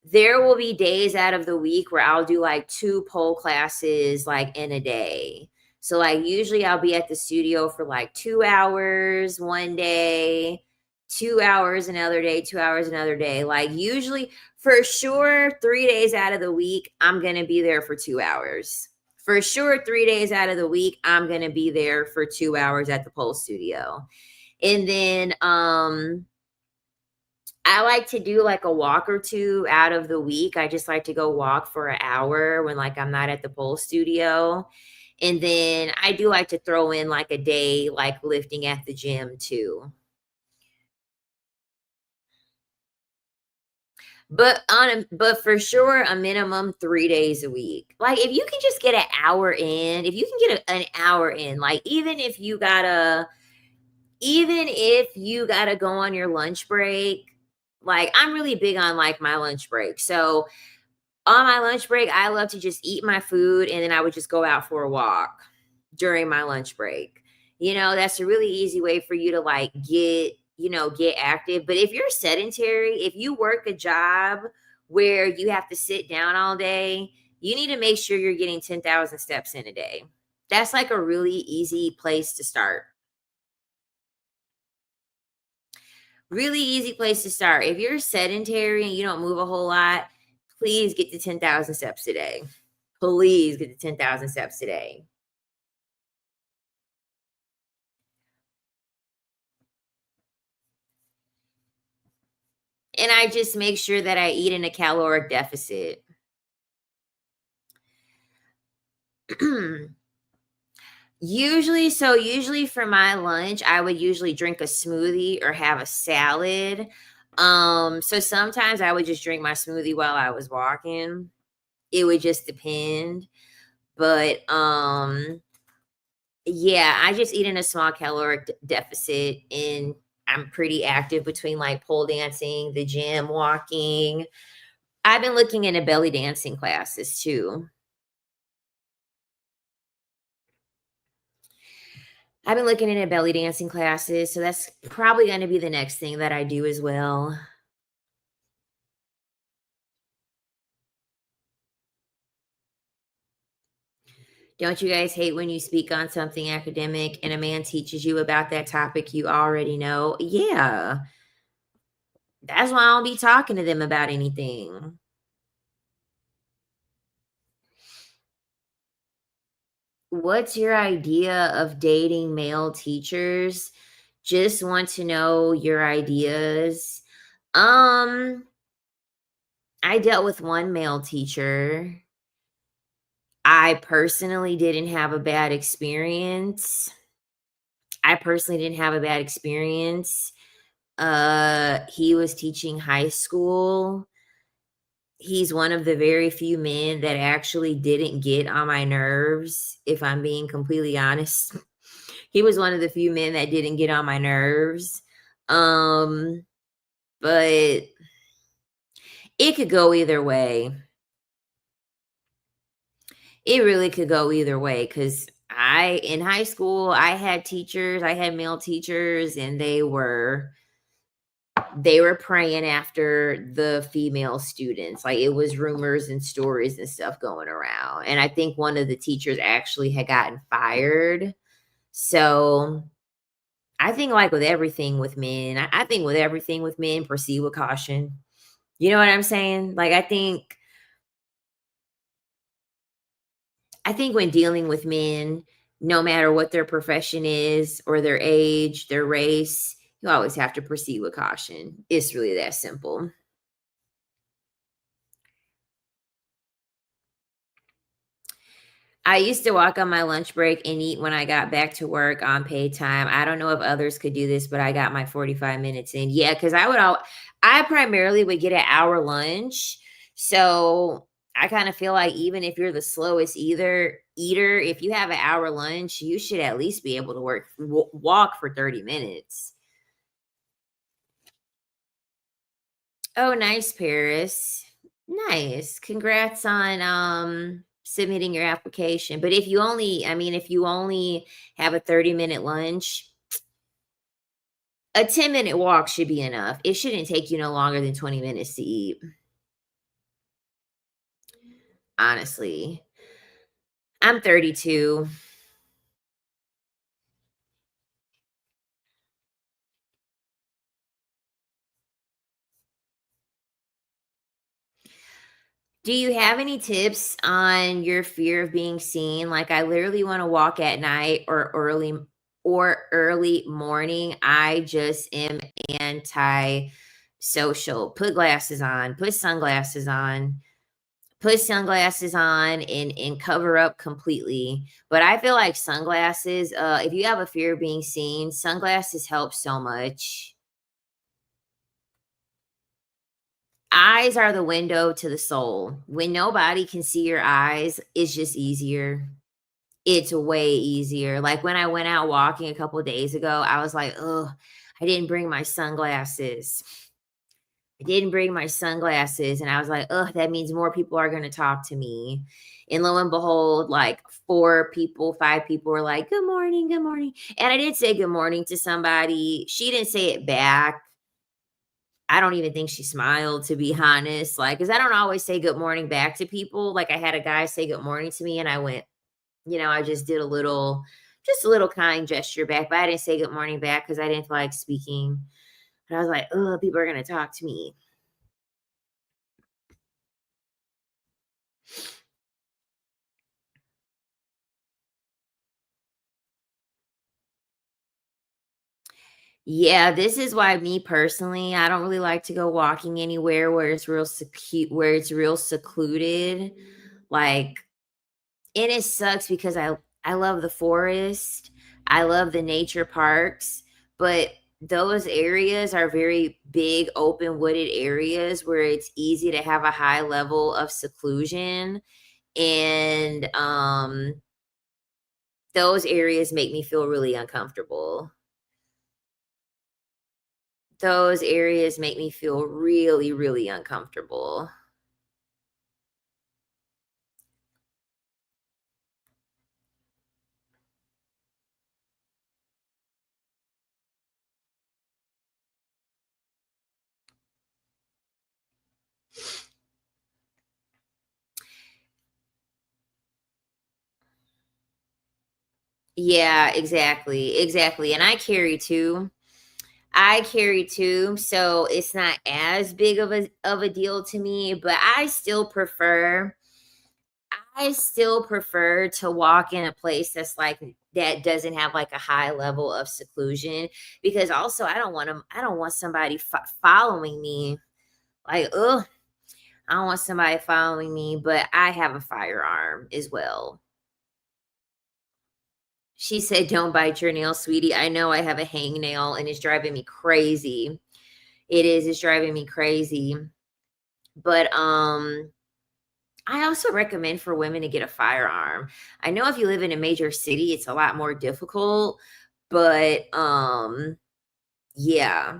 there will be days out of the week where I'll do like 2 pole classes like in a day. So like usually I'll be at the studio for like 2 hours one day, 2 hours another day, 2 hours another day. Like usually for sure 3 days out of the week I'm going to be there for 2 hours. For sure 3 days out of the week I'm going to be there for 2 hours at the pole studio. And then I like to do like a walk or 2 out of the week. I just like to go walk for an hour when like I'm not at the pole studio. And then I do like to throw in like a day like lifting at the gym too. But for sure a minimum 3 days a week. Like if you can just get an hour in, if you can get an hour in, like even if you gotta go on your lunch break, like I'm really big on like my lunch break. So on my lunch break, I love to just eat my food and then I would just go out for a walk during my lunch break. That's a really easy way for you to like get active. But if you're sedentary, if you work a job where you have to sit down all day, you need to make sure you're getting 10,000 steps in a day. That's like a really easy place to start. Really easy place to start. If you're sedentary and you don't move a whole lot, please get to 10,000 steps today. Please get to 10,000 steps today. And I just make sure that I eat in a caloric deficit. Usually for my lunch, I would usually drink a smoothie or have a salad. So sometimes I would just drink my smoothie while I was walking. It would just depend. But yeah, I just eat in a small caloric deficit and I'm pretty active between like pole dancing, the gym, walking. I've been looking into belly dancing classes too. I've been looking into belly dancing classes, so that's probably going to be the next thing that I do as well. Don't you guys hate when you speak on something academic and a man teaches you about that topic you already know? Yeah, that's why I don't be talking to them about anything. What's your idea of dating male teachers? Just want to know your ideas. Um, I dealt with one male teacher. I personally didn't have a bad experience. I personally didn't have a bad experience. He was teaching high school. He's one of the very few men that actually didn't get on my nerves, if I'm being completely honest. He was one of the few men that didn't get on my nerves. Um, but it could go either way. It really could go either way because in high school, I had male teachers, and they were praying after the female students. Like it was rumors and stories and stuff going around. And I think one of the teachers actually had gotten fired. So I think like with everything with men, I think with everything with men, proceed with caution. You know what I'm saying? Like I think when dealing with men, no matter what their profession is or their age, their race, you always have to proceed with caution. It's really that simple. I used to walk on my lunch break and eat when I got back to work on paid time. I don't know if others could do this, but I got my 45 minutes in. Yeah, because I primarily would get an hour lunch. So I kind of feel like even if you're the slowest eater, if you have an hour lunch, you should at least be able to walk for 30 minutes. Oh, nice, Paris. Nice. Congrats on submitting your application. But if you only have a 30-minute lunch, a 10-minute walk should be enough. It shouldn't take you no longer than 20 minutes to eat, honestly. I'm 32. Do you have any tips on your fear of being seen? Like, I literally want to walk at night or early morning. I just am anti social. Put sunglasses on and cover up completely. But I feel like sunglasses, if you have a fear of being seen, sunglasses help so much. Eyes are the window to the soul. When nobody can see your eyes, it's just easier. It's way easier. Like when I went out walking a couple of days ago, I was like, "Oh, I didn't bring my sunglasses. I didn't bring my sunglasses." And I was like, "Oh, that means more people are going to talk to me." And lo and behold, like 5 people were like, "Good morning, good morning." And I did say good morning to somebody. She didn't say it back. I don't even think she smiled, to be honest, like, cause I don't always say good morning back to people. Like, I had a guy say good morning to me, and I went, I just did just a little kind gesture back, but I didn't say good morning back because I didn't feel like speaking. And I was like, "Oh, people are gonna talk to me." Yeah, this is why me personally, I don't really like to go walking anywhere where it's where it's real secluded. Like, and it sucks because I love the forest. I love the nature parks, but those areas are very big open wooded areas where it's easy to have a high level of seclusion, and those areas make me feel really uncomfortable. Those areas make me feel really, really uncomfortable. Yeah, exactly, exactly, and I carry too, so it's not as big of a deal to me, but I still prefer to walk in a place that doesn't have like a high level of seclusion, because also I don't want somebody following me. Like, ugh, I don't want somebody following me, but I have a firearm as well. She said, "Don't bite your nail, sweetie. I know I have a hangnail and it's driving me crazy." It's driving me crazy. But I also recommend for women to get a firearm. I know if you live in a major city, it's a lot more difficult, but yeah.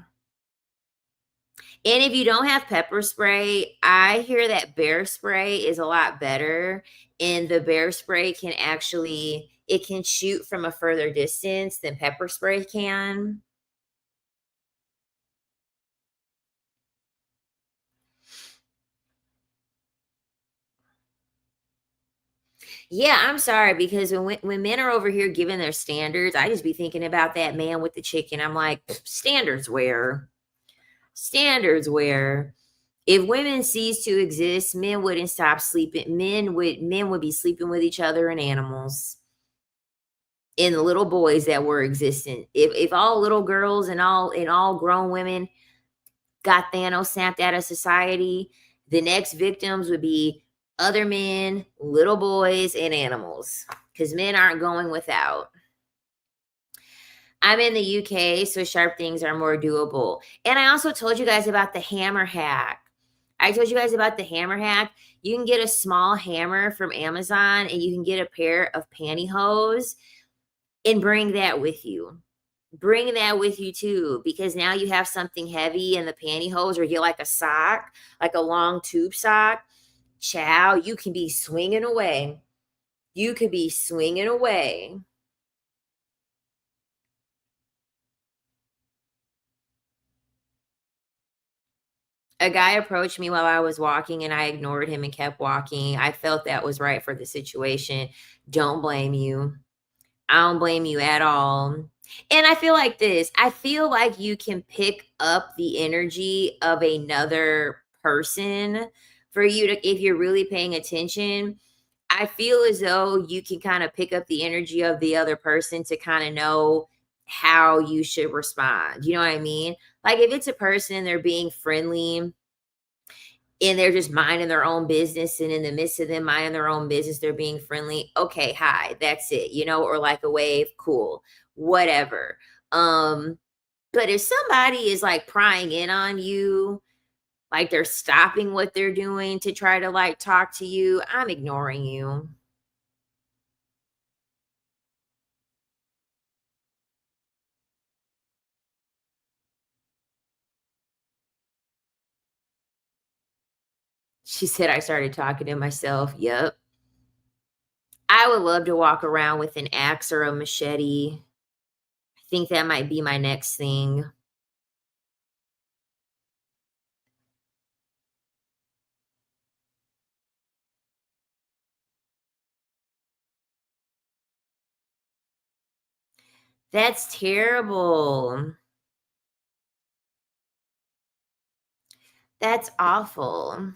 And if you don't have pepper spray, I hear that bear spray is a lot better, and the bear spray it can shoot from a further distance than pepper spray can. Yeah, I'm sorry because when men are over here giving their standards, I just be thinking about that man with the chicken. I'm like, standards where? Standards where? If women cease to exist, men wouldn't stop sleeping. Men would be sleeping with each other and animals and the little boys that were existent. If all little girls and all grown women got Thanos snapped out of society, the next victims would be other men, little boys, and animals. Because men aren't going without. I'm in the UK, so sharp things are more doable. And I also told you guys about the hammer hack. I told you guys about the hammer hack. You can get a small hammer from Amazon and you can get a pair of pantyhose and bring that with you. Bring that with you too, because now you have something heavy in the pantyhose, or you like a sock, like a long tube sock. Chow, you can be swinging away. You could be swinging away. A guy approached me while I was walking and I ignored him and kept walking. I felt that was right for the situation. Don't blame you. I don't blame you at all. And I feel like this. I feel like you can pick up the energy of another person for you to, if you're really paying attention. I feel as though you can kind of pick up the energy of the other person to kind of know how you should respond. You know what I mean? Like if it's a person and they're being friendly and they're just minding their own business, and in the midst of them minding their own business they're being friendly, okay, hi, that's it, or like a wave, cool, whatever. But if somebody is like prying in on you, like they're stopping what they're doing to try to like talk to you, I'm ignoring you. She said I started talking to myself. Yep. I would love to walk around with an axe or a machete. I think that might be my next thing. That's terrible. That's awful.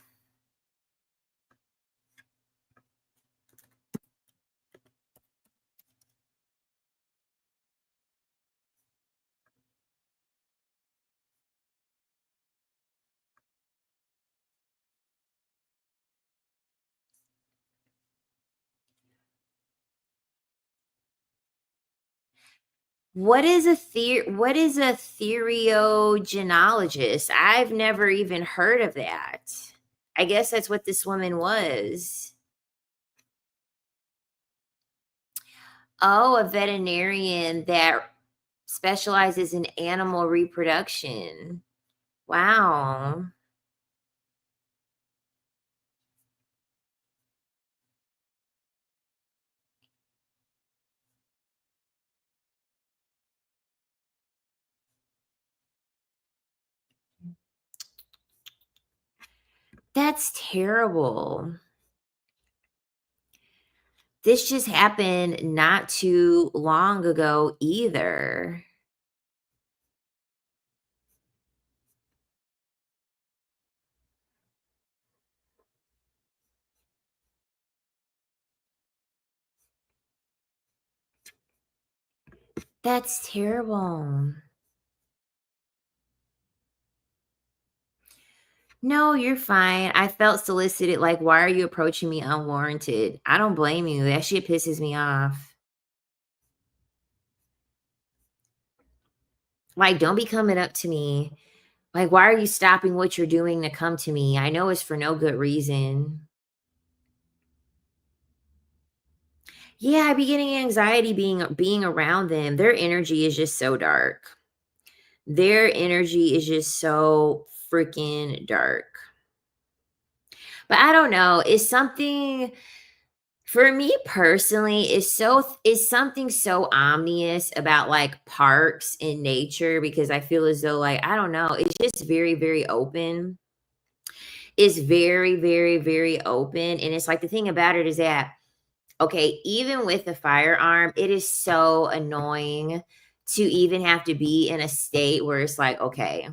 What is a theriogenologist? I've never even heard of that. I guess that's what this woman was. Oh, a veterinarian that specializes in animal reproduction. Wow. That's terrible. This just happened not too long ago either. That's terrible. No, you're fine. I felt solicited. Like, why are you approaching me unwarranted? I don't blame you. That shit pisses me off. Like, don't be coming up to me. Like, why are you stopping what you're doing to come to me? I know it's for no good reason. Yeah, I be getting anxiety being around them. Their energy is just so dark. Their energy is just so freaking dark. But I don't know. It's something for me personally, is something so omnious about like parks and nature, because I feel as though like I don't know, it's just very, very open. It's very, very, very open. And it's like the thing about it is that, okay, even with the firearm, it is so annoying to even have to be in a state where it's like, okay,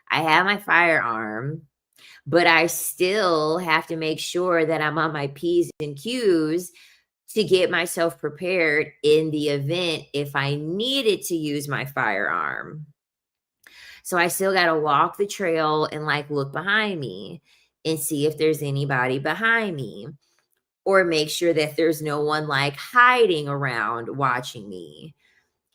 I have my firearm, but I still have to make sure that I'm on my P's and Q's to get myself prepared in the event if I needed to use my firearm. So I still got to walk the trail and like look behind me and see if there's anybody behind me, or make sure that there's no one like hiding around watching me.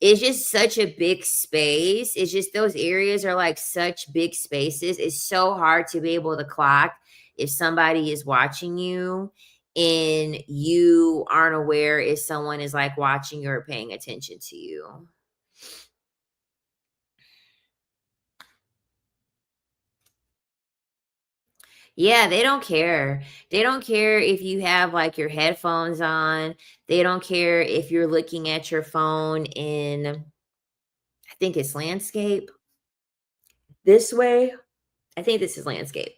It's just such a big space. It's just those areas are like such big spaces. It's so hard to be able to clock if somebody is watching you and you aren't aware if someone is like watching you or paying attention to you. Yeah, they don't care. They don't care if you have like your headphones on. They don't care if you're looking at your phone in, I think it's landscape this way. I think this is landscape.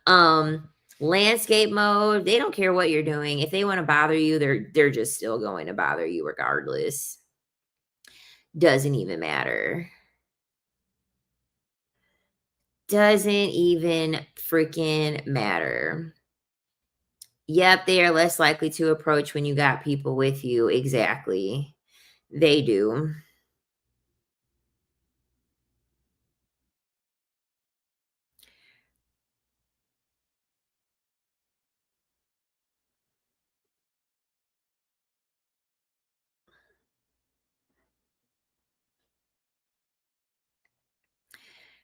Um, landscape mode, they don't care what you're doing. If they want to bother you, they're just still going to bother you regardless. Doesn't even matter. Doesn't even freaking matter. Yep, they are less likely to approach when you got people with you. Exactly. They do.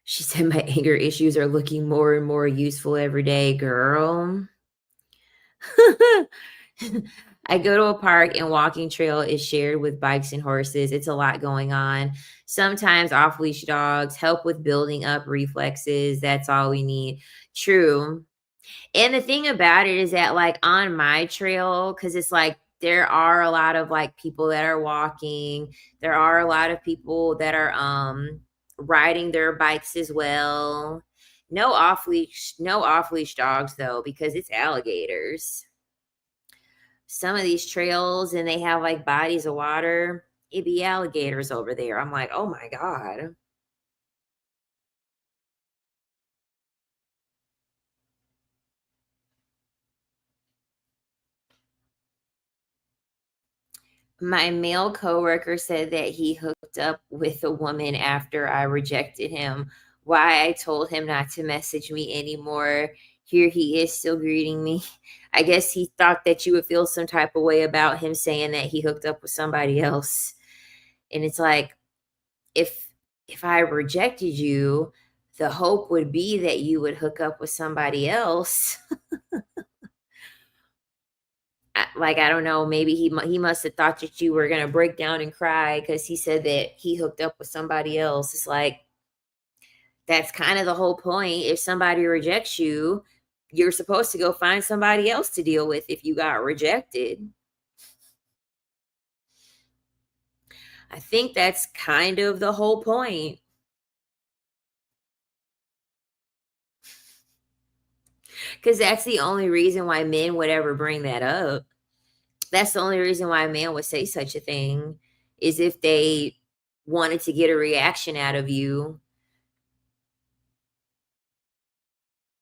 She said, "My anger issues are looking more and more useful every day, girl." I go to a park and walking trail is shared with bikes and horses. It's a lot going on. Sometimes off leash dogs help with building up reflexes. That's all we need. True. And the thing about it is that, like, on my trail, because it's like there are a lot of like people that are walking, there are a lot of people that are riding their bikes as well. No off leash dogs though, because it's alligators. Some of these trails and they have like bodies of water. It'd be alligators over there. I'm like, oh my God. My male coworker said that he hooked up with a woman after I rejected him. Why I told him not to message me anymore. Here he is still greeting me. I guess he thought that you would feel some type of way about him saying that he hooked up with somebody else. And it's like, if if I rejected you, the hope would be that you would hook up with somebody else. Like, I don't know, maybe he must have thought that you were gonna break down and cry because he said that he hooked up with somebody else. It's like, that's kind of the whole point. If somebody rejects you, you're supposed to go find somebody else to deal with if you got rejected. I think that's kind of the whole point. Because that's the only reason why men would ever bring that up. That's the only reason why a man would say such a thing, is if they wanted to get a reaction out of you,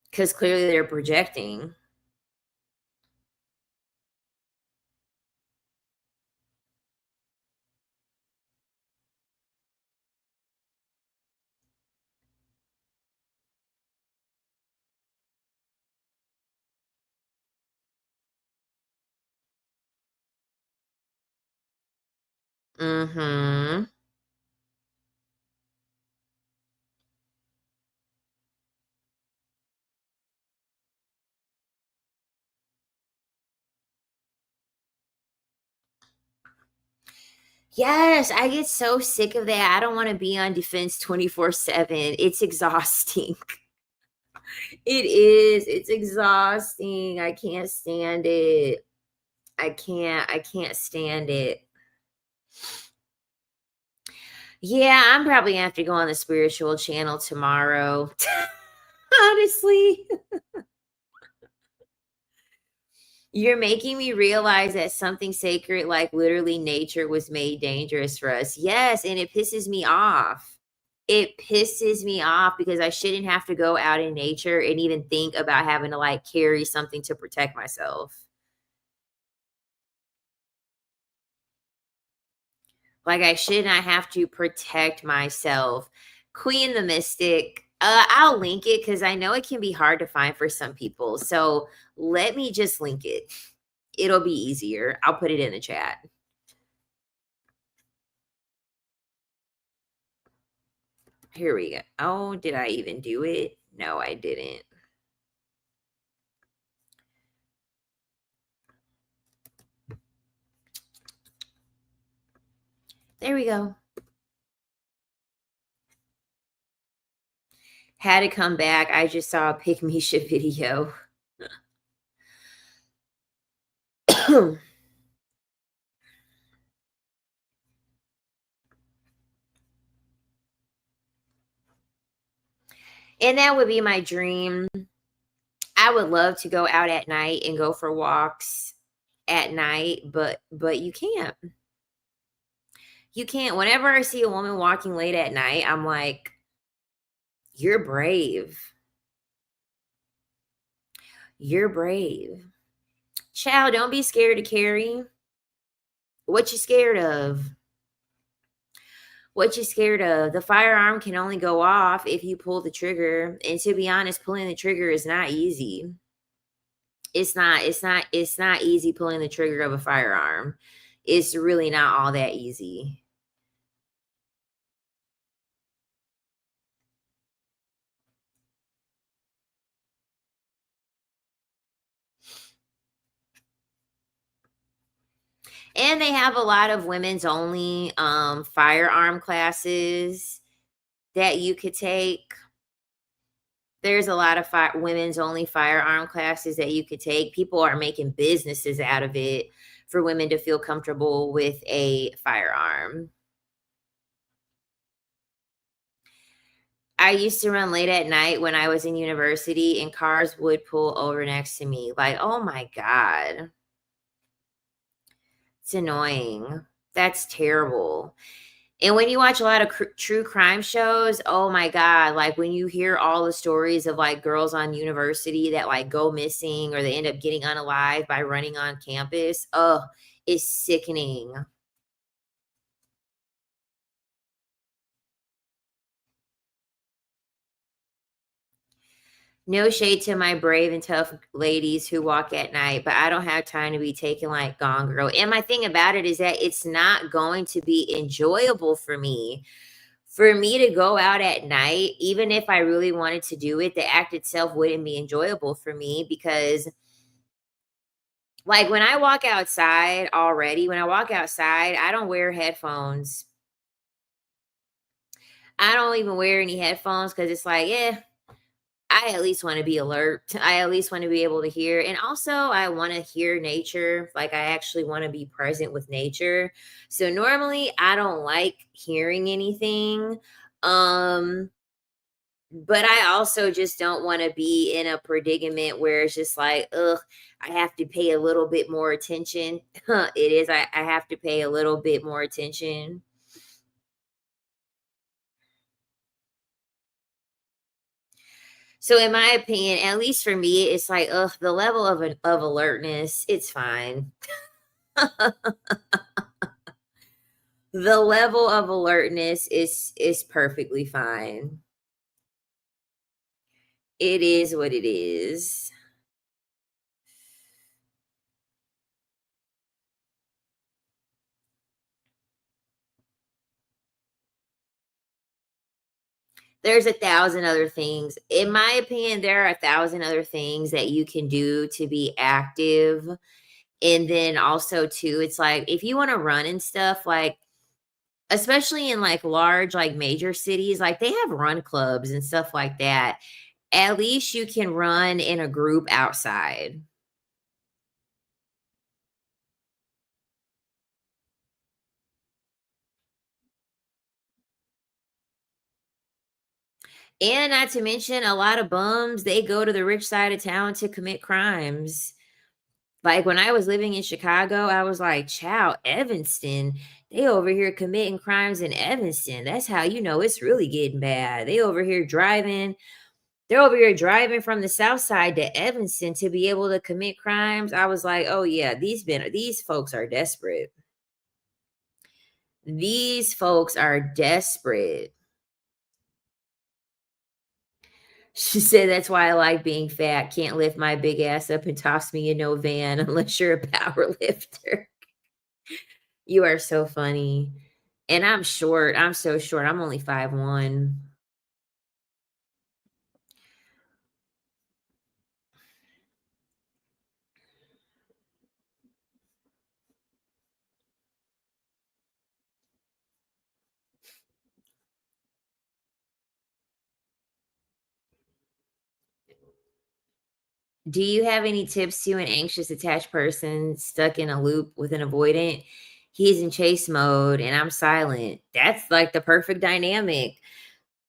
because clearly they're projecting. Mhm. Yes, I get so sick of that. I don't wanna be on defense 24/7. It's exhausting. It is. It's exhausting. I can't stand it. I can't stand it. Yeah, I'm probably gonna have to go on the spiritual channel tomorrow. Honestly. You're making me realize that something sacred, like literally nature, was made dangerous for us. Yes, and it pisses me off. It pisses me off because I shouldn't have to go out in nature and even think about having to like carry something to protect myself. Like, I should not have to protect myself. Queen the Mystic, I'll link it because I know it can be hard to find for some people. So let me just link it. It'll be easier. I'll put it in the chat. Here we go. Oh, did I even do it? No, I didn't. There we go. Had to come back. I just saw a Pick Misha video. And that would be my dream. I would love to go out at night and go for walks at night, but you can't. You can't. Whenever I see a woman walking late at night, I'm like, you're brave. You're brave. Child, don't be scared to carry. What you scared of? What you scared of? The firearm can only go off if you pull the trigger. And to be honest, pulling the trigger is not easy. It's not easy pulling the trigger of a firearm. It's really not all that easy. And they have a lot of women's only firearm classes that you could take. There's a lot of women's only firearm classes that you could take. People are making businesses out of it for women to feel comfortable with a firearm. I used to run late at night when I was in university, and cars would pull over next to me. Like, oh my God. It's annoying. That's terrible. And when you watch a lot of true crime shows, oh my God, like when you hear all the stories of like girls on university that like go missing or they end up getting unalived by running on campus, oh, it's sickening. No shade to my brave and tough ladies who walk at night, but I don't have time to be taken like Gone Girl. And my thing about it is that it's not going to be enjoyable for me. For me to go out at night, even if I really wanted to do it, the act itself wouldn't be enjoyable for me because, like, when I walk outside already, when I walk outside, I don't wear headphones. I don't even wear any headphones because it's like, yeah, I at least want to be alert. I at least want to be able to hear. And also, I want to hear nature. Like, I actually want to be present with nature. So, normally, I don't like hearing anything. Um, but I also just don't want to be in a predicament where it's just like, ugh, I have to pay a little bit more attention. It is, I have to pay a little bit more attention. So in my opinion, at least for me, it's like, ugh, the level of alertness, it's fine. The level of alertness is perfectly fine. It is what it is. There's a thousand other things. In my opinion, there are a thousand other things that you can do to be active. And then also too, it's like if you want to run and stuff, like especially in like large, like major cities, like they have run clubs and stuff like that. At least you can run in a group outside. And not to mention a lot of bums, they go to the rich side of town to commit crimes. Like when I was living in Chicago, I was like, "Chow, Evanston, they over here committing crimes in Evanston. That's how you know it's really getting bad. They're over here driving from the south side to Evanston to be able to commit crimes." I was like, "Oh yeah, these folks are desperate. These folks are desperate." She said, "That's why I like being fat. Can't lift my big ass up and toss me in no van unless you're a power lifter." You are so funny. And I'm short. I'm so short. I'm only 5'1". Do you have any tips to an anxious attached person stuck in a loop with an avoidant? He's in chase mode and I'm silent. That's like the perfect dynamic.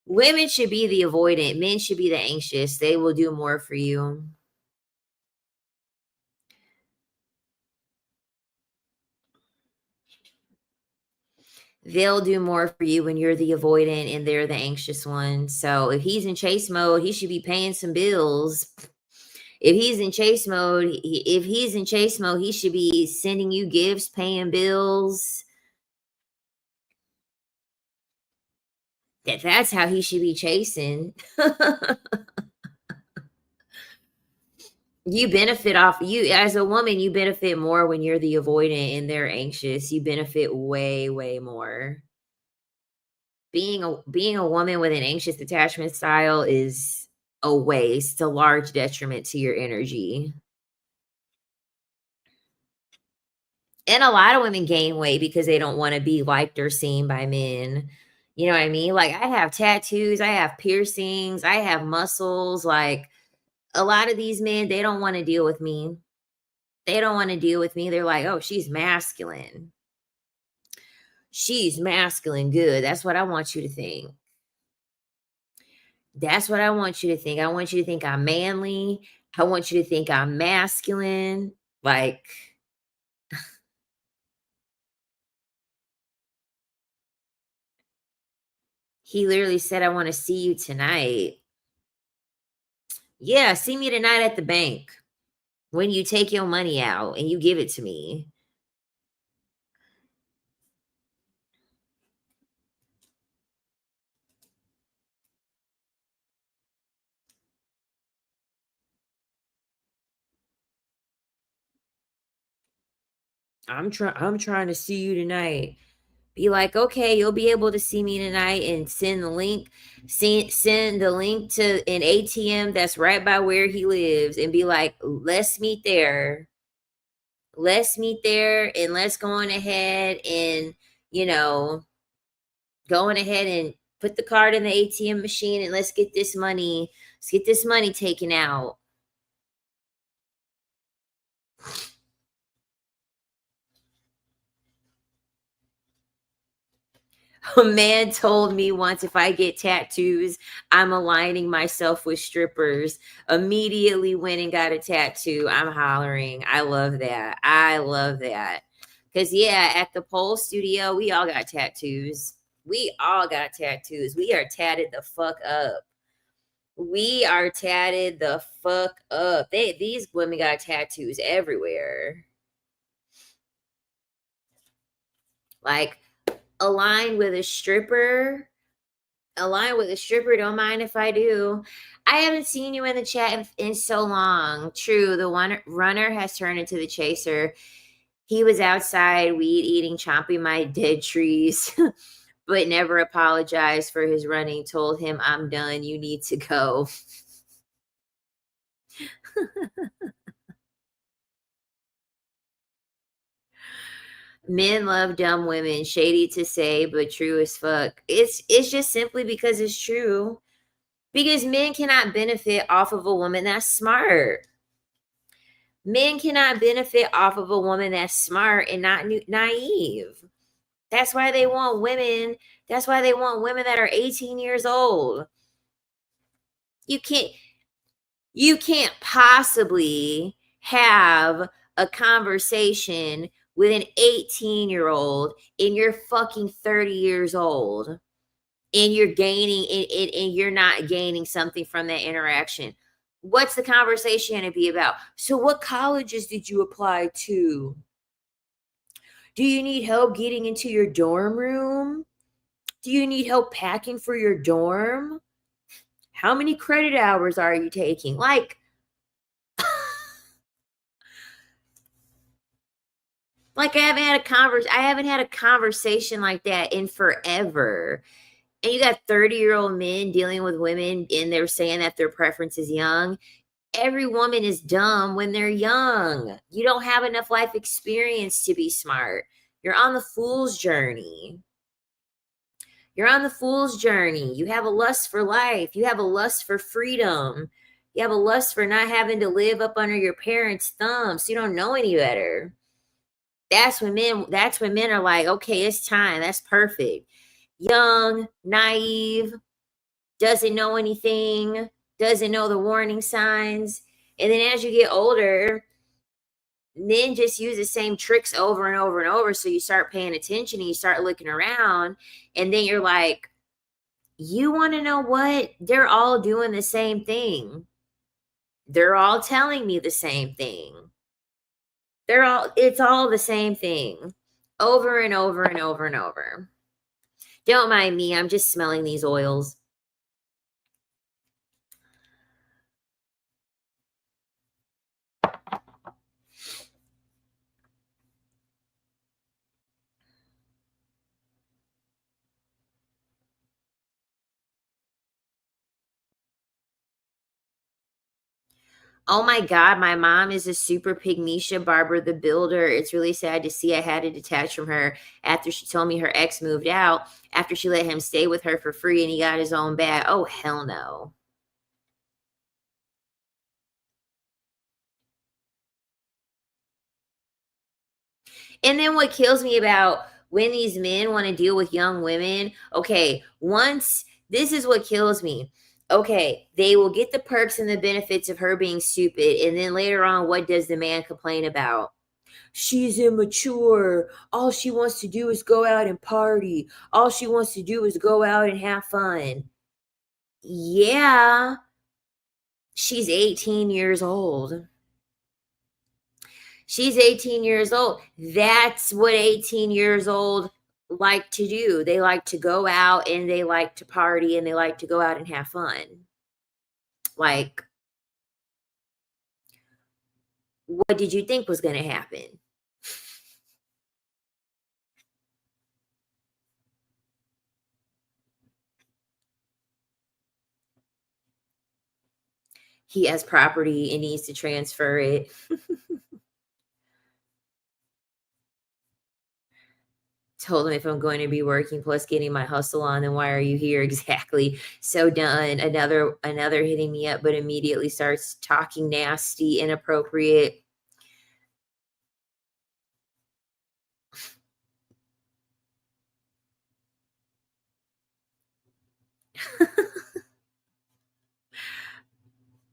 Women should be the avoidant, men should be the anxious. They will do more for you. They'll do more for you when you're the avoidant and they're the anxious one. So if he's in chase mode, he should be paying some bills. If he's in chase mode, he should be sending you gifts, paying bills. That's how he should be chasing. You benefit off you as a woman, you benefit more when you're the avoidant and they're anxious. You benefit way, way more. Being a woman with an anxious attachment style is a waste, a large detriment to your energy. And a lot of women gain weight because they don't want to be liked or seen by men. You know what I mean? Like I have tattoos, I have piercings, I have muscles. Like a lot of these men, they don't want to deal with me. They don't want to deal with me. They're like, oh, she's masculine. She's masculine. Good. That's what I want you to think. That's what I want you to think. I want you to think I'm manly. I want you to think I'm masculine. Like, he literally said, I want to see you tonight. Yeah, see me tonight at the bank when you take your money out and you give it to me. I'm trying to see you tonight. Be like, okay, you'll be able to see me tonight and send the link. Send the link to an ATM that's right by where he lives and be like, let's meet there. Let's meet there and let's go on ahead and, you know, going ahead and put the card in the ATM machine and let's get this money taken out. A man told me once if I get tattoos, I'm aligning myself with strippers. Immediately went and got a tattoo. I'm hollering. I love that. I love that. Because, yeah, at the pole studio, we all got tattoos. We all got tattoos. We are tatted the fuck up. We are tatted the fuck up. These women got tattoos everywhere. Like, align with a stripper don't mind if I do. I haven't seen you in the chat in so long. True, the one runner has turned into the chaser. He was outside weed eating, chomping my dead trees, but never apologized for his running. Told him, I'm done, you need to go. Men love dumb women. Shady to say, but true as fuck. It's just simply because it's true. Because men cannot benefit off of a woman that's smart. Men cannot benefit off of a woman that's smart and not naive. That's why they want women. That's why they want women that are 18 years old. You can't you can't possibly have a conversation with an 18-year-old and you're fucking 30 years old and you're gaining and you're not gaining something from that interaction. What's the conversation going to be about? So what colleges did you apply to? Do you need help getting into your dorm room? Do you need help packing for your dorm? How many credit hours are you taking? Like I haven't had a conversation like that in forever. And you got 30-year-old men dealing with women and they're saying that their preference is young. Every woman is dumb when they're young. You don't have enough life experience to be smart. You're on the fool's journey. You're on the fool's journey. You have a lust for life. You have a lust for freedom. You have a lust for not having to live up under your parents' thumbs. So you don't know any better. That's when men are like, okay, it's time. That's perfect. Young, naive, doesn't know anything, doesn't know the warning signs. And then as you get older, men just use the same tricks over and over and over. So you start paying attention and you start looking around, and then you're like, you want to know what? They're all doing the same thing. They're all telling me the same thing. It's all the same thing over and over and over and over. Don't mind me. I'm just smelling these oils. Oh my God, my mom is a super pygmisha Barbara the Builder. It's really sad to see I had to detach from her after she told me her ex moved out after she let him stay with her for free and he got his own bag. Oh, hell no. And then what kills me about when these men want to deal with young women, okay, once this is what kills me. Okay, they will get the perks and the benefits of her being stupid. And then later on, what does the man complain about? She's immature. All she wants to do is go out and party. All she wants to do is go out and have fun. Yeah, she's 18 years old. She's 18 years old. That's what 18 years old like to do. They like to go out and they like to party and they like to go out and have fun. Like, what did you think was going to happen? He has property and needs to transfer it. Told him if I'm going to be working plus getting my hustle on, then why are you here? Exactly. So done. Another hitting me up, but immediately starts talking nasty, inappropriate.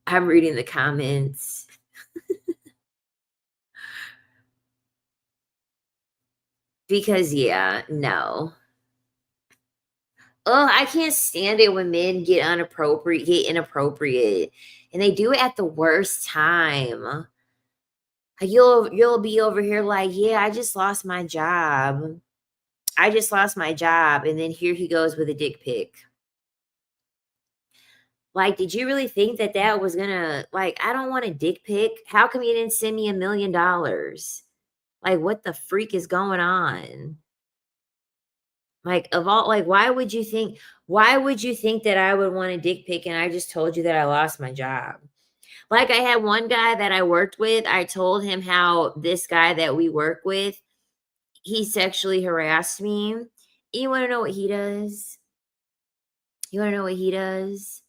I'm reading the comments. Because yeah, no. Oh, I can't stand it when men get inappropriate, and they do it at the worst time. Like, you'll be over here like, "Yeah, I just lost my job. I just lost my job," and then here he goes with a dick pic. Like, did you really think that that was gonna like, I don't want a dick pic. How come you didn't send me $1,000,000? Like, what the freak is going on? Like, of all like, why would you think that I would want a dick pic and I just told you that I lost my job? Like, I had one guy that I worked with, I told him how this guy that we work with, he sexually harassed me. You wanna know what he does? You wanna know what he does?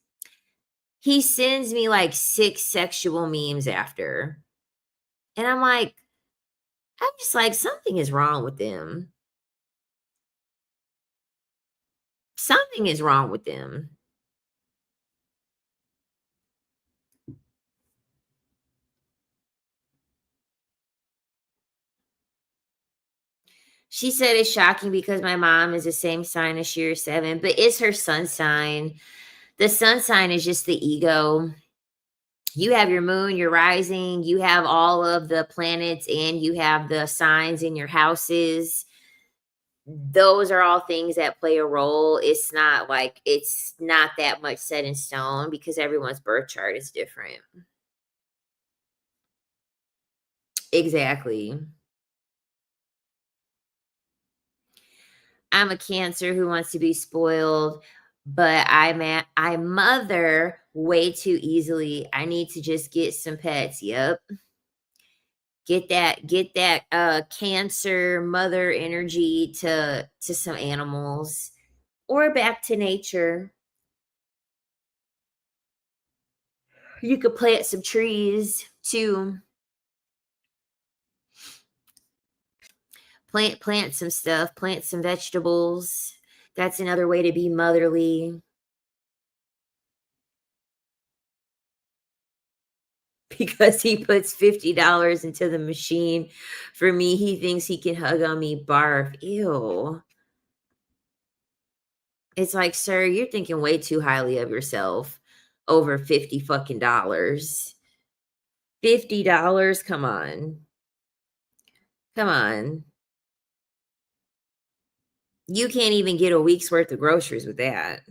He sends me, like, 6 sexual memes after, and I'm just like, "Something is wrong with them. Something is wrong with them." She said it's shocking because my mom is the same sign as she is 7, but it's her sun sign. The sun sign is just the ego. You have your moon, your rising, you have all of the planets, and you have the signs in your houses. Those are all things that play a role. It's not that much set in stone because everyone's birth chart is different. Exactly. I'm a Cancer who wants to be spoiled, but I mother way too easily. I need to just get some pets. Yep. Get that Cancer mother energy to some animals or back to nature. You could plant some trees too. Plant some stuff, plant some vegetables. That's another way to be motherly because he puts $50 into the machine. For me, he thinks he can hug on me, barf. Ew. It's like, sir, you're thinking way too highly of yourself over 50 fucking dollars. $50? Come on. Come on. You can't even get a week's worth of groceries with that.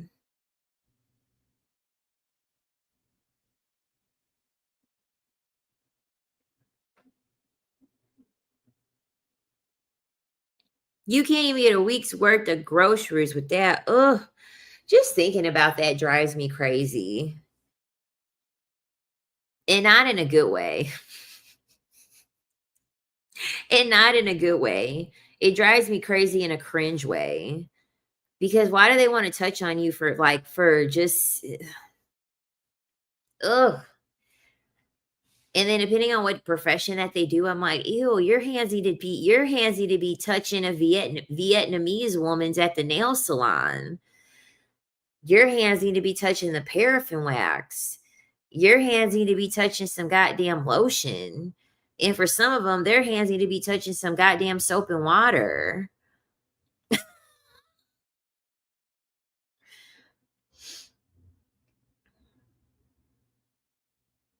You can't even get a week's worth of groceries with that. Ugh. Just thinking about that drives me crazy. And not in a good way. And not in a good way. It drives me crazy in a cringe way. Because why do they want to touch on you for like for just ugh. And then depending on what profession that they do, I'm like, ew, your hands need to be touching a Vietnamese woman's at the nail salon. Your hands need to be touching the paraffin wax. Your hands need to be touching some goddamn lotion. And for some of them, their hands need to be touching some goddamn soap and water.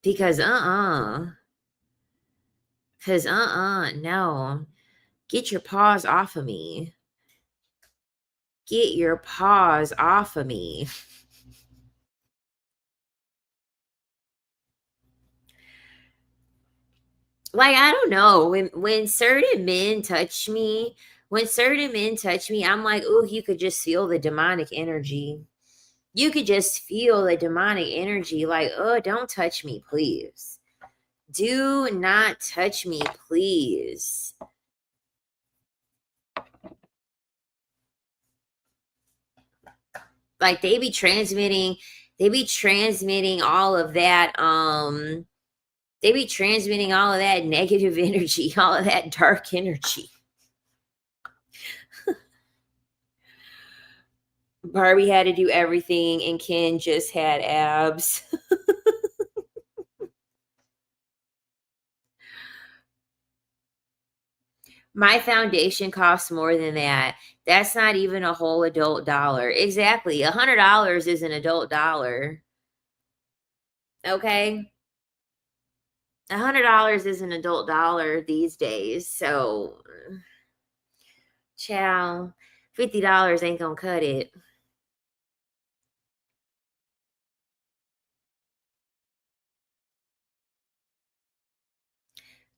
Because Because no. Get your paws off of me. Get your paws off of me. Like, I don't know. When certain men touch me, I'm like, "Ooh, you could just feel the demonic energy." You could just feel the demonic energy like, "Oh, don't touch me, please. Do not touch me, please." Like they be transmitting all of that they be transmitting all of that negative energy, all of that dark energy. Barbie had to do everything and Ken just had abs. My foundation costs more than that. That's not even a whole adult dollar. Exactly. $100 is an adult dollar. Okay. $100 is an adult dollar these days. So, chow, $50 ain't gonna cut it.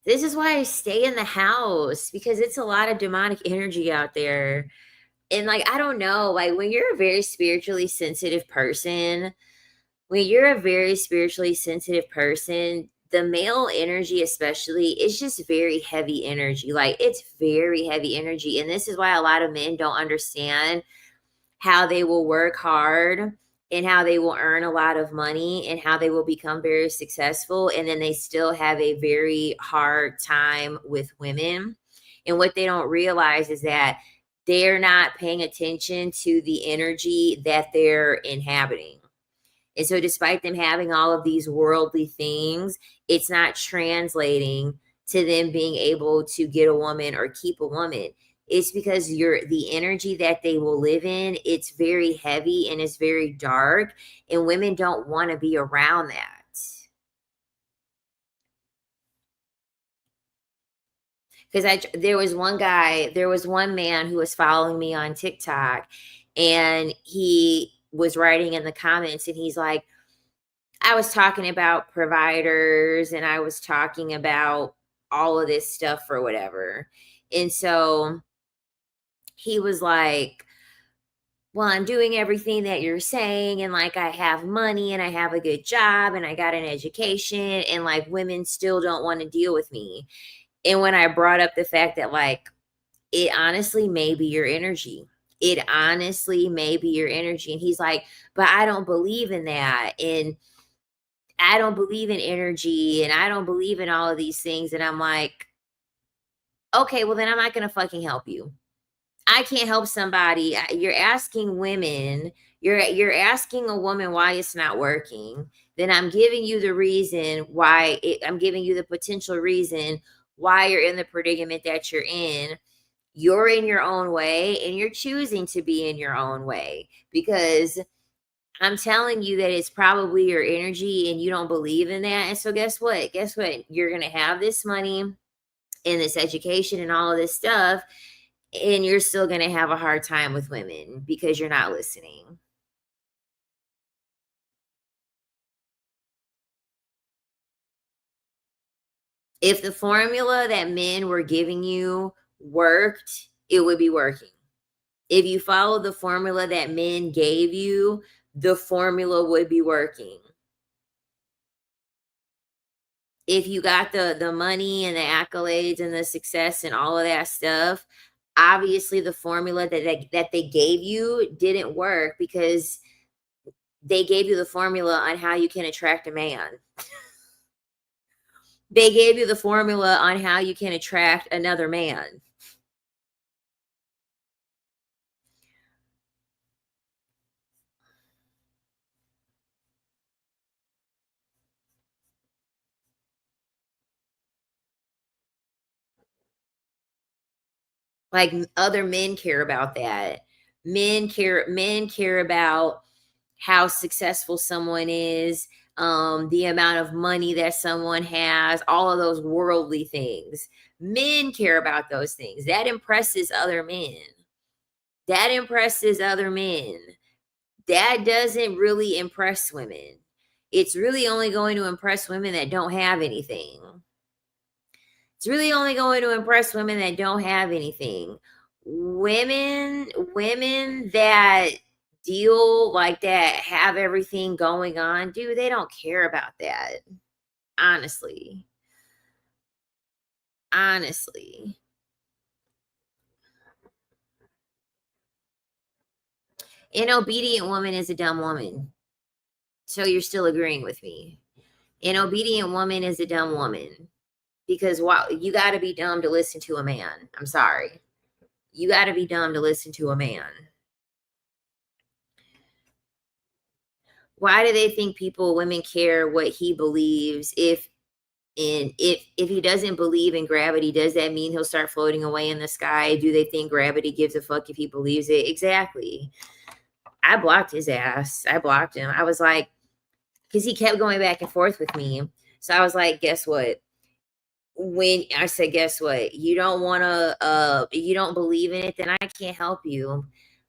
This is why I stay in the house because it's a lot of demonic energy out there. And like, I don't know, like when you're a very spiritually sensitive person, the male energy, especially, is just very heavy energy. Like, it's very heavy energy. And this is why a lot of men don't understand how they will work hard and how they will earn a lot of money and how they will become very successful. And then they still have a very hard time with women. And what they don't realize is that they're not paying attention to the energy that they're inhabiting. And so, despite them having all of these worldly things, it's not translating to them being able to get a woman or keep a woman. It's because the energy that they will live in, it's very heavy and it's very dark, and women don't want to be around that. Because there was one man who was following me on TikTok, and he was writing in the comments, and he's like, I was talking about providers and I was talking about all of this stuff or whatever. And so he was like, well, I'm doing everything that you're saying. And like, I have money and I have a good job and I got an education. And like, women still don't want to deal with me. And when I brought up the fact that, like, it honestly may be your energy. It honestly may be your energy. And he's like, but I don't believe in that. And I don't believe in energy and I don't believe in all of these things. And I'm like, okay, well, then I'm not going to fucking help you. I can't help somebody. You're asking women, you're asking a woman why it's not working. Then I'm giving you the reason why I'm giving you the potential reason why you're in the predicament that you're in. You're in your own way and you're choosing to be in your own way because I'm telling you that it's probably your energy and you don't believe in that. And so guess what? Guess what? You're going to have this money and this education and all of this stuff, and you're still going to have a hard time with women because you're not listening. If the formula that men were giving you worked, it would be working. If you follow the formula that men gave you, the formula would be working. If you got the money and the accolades and the success and all of that stuff, obviously the formula that they gave you didn't work because they gave you the formula on how you can attract a man. They gave you the formula on how you can attract another man. Like other men care about that. Men care about how successful someone is, the amount of money that someone has, all of those worldly things. Men care about those things. That impresses other men. That impresses other men. That doesn't really impress women. It's really only going to impress women that don't have anything. It's really only going to impress women that don't have anything. Women that deal like that, have everything going on, dude, they don't care about that. Honestly. Honestly. An obedient woman is a dumb woman. So you're still agreeing with me. An obedient woman is a dumb woman. Because wow, you got to be dumb to listen to a man. I'm sorry. You got to be dumb to listen to a man. Why do they think women care what he believes? If he doesn't believe in gravity, does that mean he'll start floating away in the sky? Do they think gravity gives a fuck if he believes it? Exactly. I blocked his ass. I blocked him. I was like, because he kept going back and forth with me. So I was like, guess what? When I said, guess what? You don't want to, you don't believe in it, then I can't help you.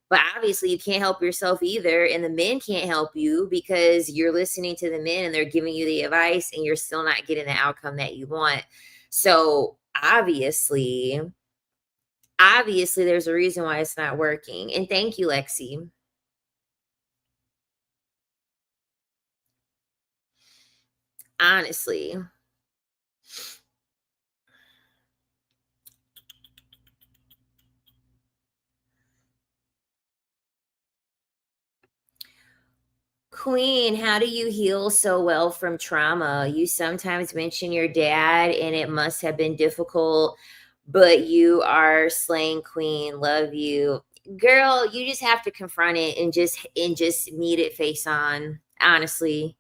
But obviously, you can't help yourself either. And the men can't help you because you're listening to the men and they're giving you the advice and you're still not getting the outcome that you want. So obviously, there's a reason why it's not working. And thank you, Lexi. Honestly. Queen, how do you heal so well from trauma? You sometimes mention your dad, and it must have been difficult, but you are slaying queen. Love you. Girl, you just have to confront it and just meet it face on, honestly.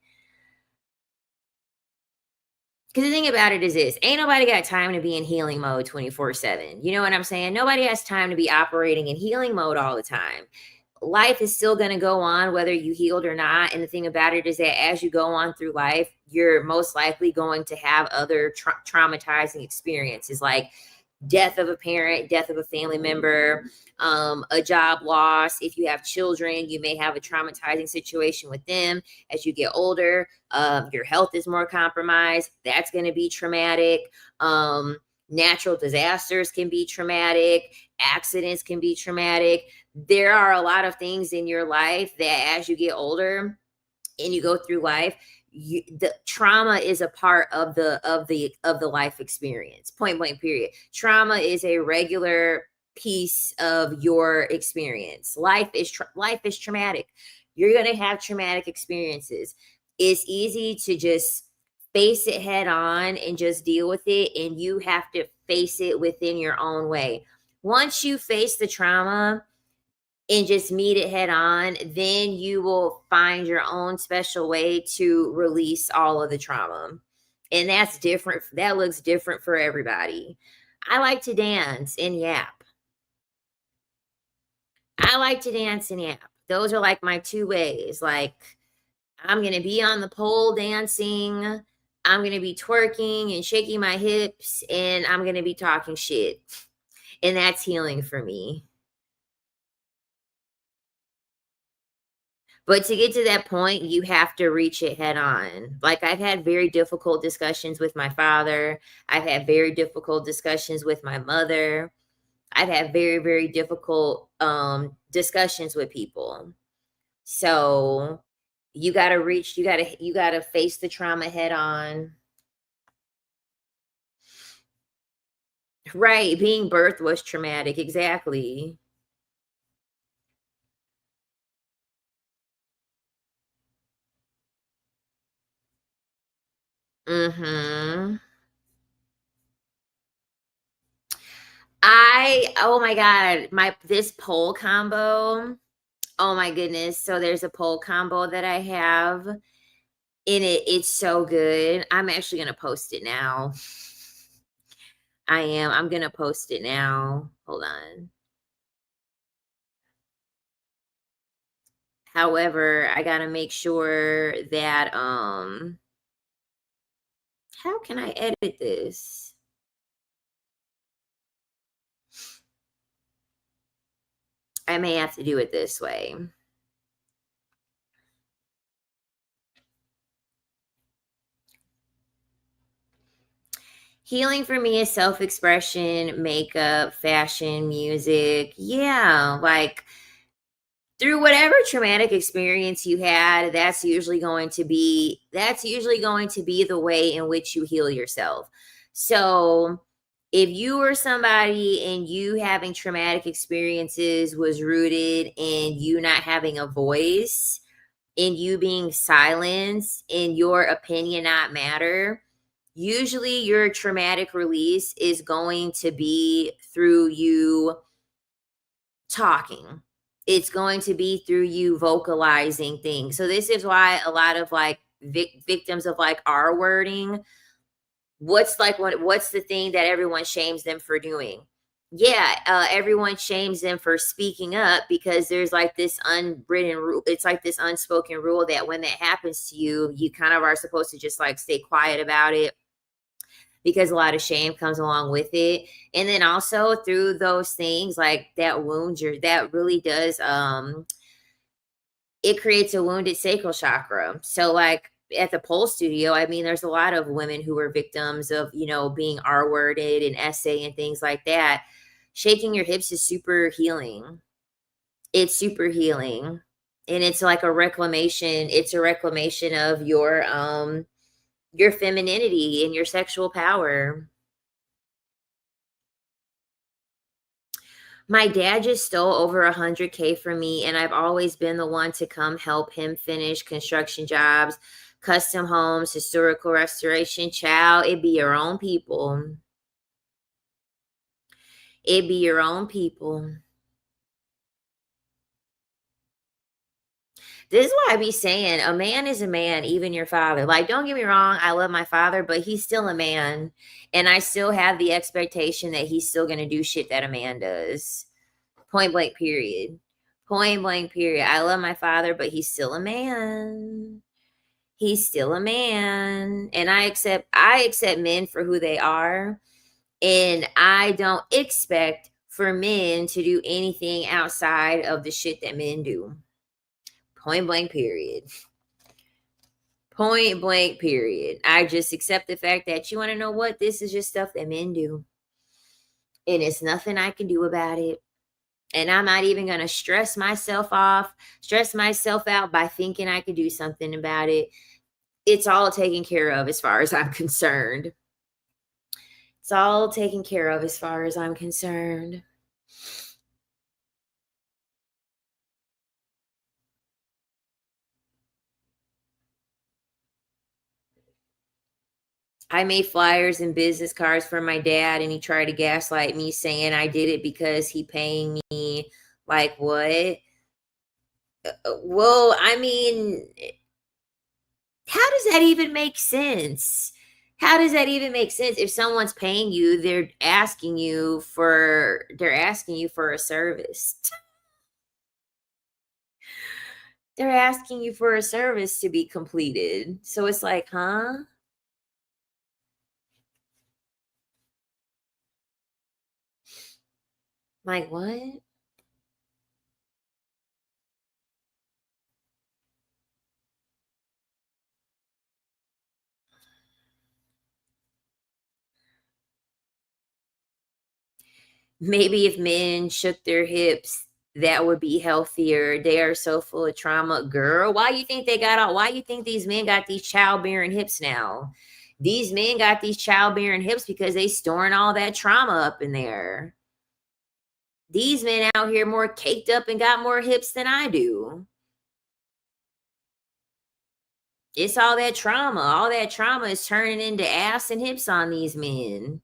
Because the thing about it is this, ain't nobody got time to be in healing mode 24/7. You know what I'm saying? Nobody has time to be operating in healing mode all the time. Life is still going to go on whether you healed or not. And the thing about it is that as you go on through life, you're most likely going to have other traumatizing experiences like death of a parent, death of a family member, a job loss. If you have children, you may have a traumatizing situation with them. As you get older, your health is more compromised. That's going to be traumatic. Natural disasters can be traumatic. Accidents can be traumatic. There are a lot of things in your life that as you get older and you go through life, the trauma is a part of the life experience. Point blank. Period. Trauma is a regular piece of your experience. Life is traumatic. You're gonna have traumatic experiences. It's easy to just face it head on and just deal with it, and you have to face it within your own way. Once you face the trauma and just meet it head on, then you will find your own special way to release all of the trauma. And that's different. That looks different for everybody. I like to dance and yap. I like to dance and yap. Those are like my two ways. Like, I'm going to be on the pole dancing. I'm going to be twerking and shaking my hips, and I'm going to be talking shit. And that's healing for me. But to get to that point, you have to reach it head on. Like, I've had very difficult discussions with my father. I've had very difficult discussions with my mother. I've had very, very difficult discussions with people. So you gotta face the trauma head on. Right. Being birthed was traumatic. Exactly. Mhm. Oh my God, my this pole combo. Oh my goodness. So there's a pole combo that I have in it. It's so good. I'm actually gonna post it now. I am. I'm gonna post it now. Hold on. However, I gotta make sure that how can I edit this? I may have to do it this way. Healing for me is self-expression, makeup, fashion, music. Yeah, like through whatever traumatic experience you had, that's usually going to be the way in which you heal yourself. So, if you were somebody and you having traumatic experiences was rooted in you not having a voice, in you being silenced, in your opinion not matter, usually your traumatic release is going to be through you talking. It's going to be through you vocalizing things. So this is why a lot of like victims of like R wording, what's the thing that everyone shames them for doing? Yeah, everyone shames them for speaking up because there's like this unwritten rule. It's like this unspoken rule that when that happens to you, you kind of are supposed to just like stay quiet about it because a lot of shame comes along with it. And then also through those things, like that really does it creates a wounded sacral chakra. So like at the pole studio, I mean, there's a lot of women who were victims of, being R-worded and essay and things like that. Shaking your hips is super healing. It's super healing. And it's like it's a reclamation of your femininity and your sexual power. My dad just stole over 100K from me, and I've always been the one to come help him finish construction jobs, custom homes, historical restoration. Child, it be your own people. It be your own people. This is why I be saying a man is a man, even your father. Like, don't get me wrong, I love my father, but he's still a man. And I still have the expectation that he's still going to do shit that a man does. Point blank, period. Point blank, period. I love my father, but he's still a man. He's still a man. And I accept men for who they are. And I don't expect for men to do anything outside of the shit that men do. Point blank, period. Point blank, period. I just accept the fact that you want to know what? This is just stuff that men do. And it's nothing I can do about it. And I'm not even going to stress myself out by thinking I could do something about it. It's all taken care of as far as I'm concerned. It's all taken care of as far as I'm concerned. I made flyers and business cards for my dad, and he tried to gaslight me saying I did it because he paying me. Like, what? Well, I mean, how does that even make sense? How does that even make sense? If someone's paying you, they're asking you for a service. They're asking you for a service to be completed. So it's like, huh? Like, what? Maybe if men shook their hips, that would be healthier. They are so full of trauma. Girl, why you think these men got these childbearing hips now? These men got these childbearing hips because they storing all that trauma up in there. These men out here more caked up and got more hips than I do. It's all that trauma. All that trauma is turning into ass and hips on these men.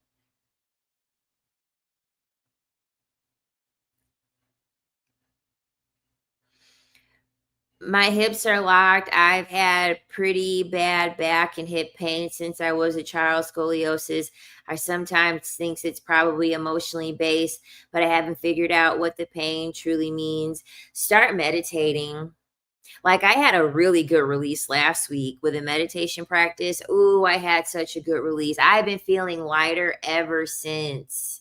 My hips are locked. I've had pretty bad back and hip pain since I was a child, scoliosis. I sometimes think it's probably emotionally based, but I haven't figured out what the pain truly means. Start meditating. Like, I had a really good release last week with a meditation practice. Ooh, I had such a good release. I've been feeling lighter ever since.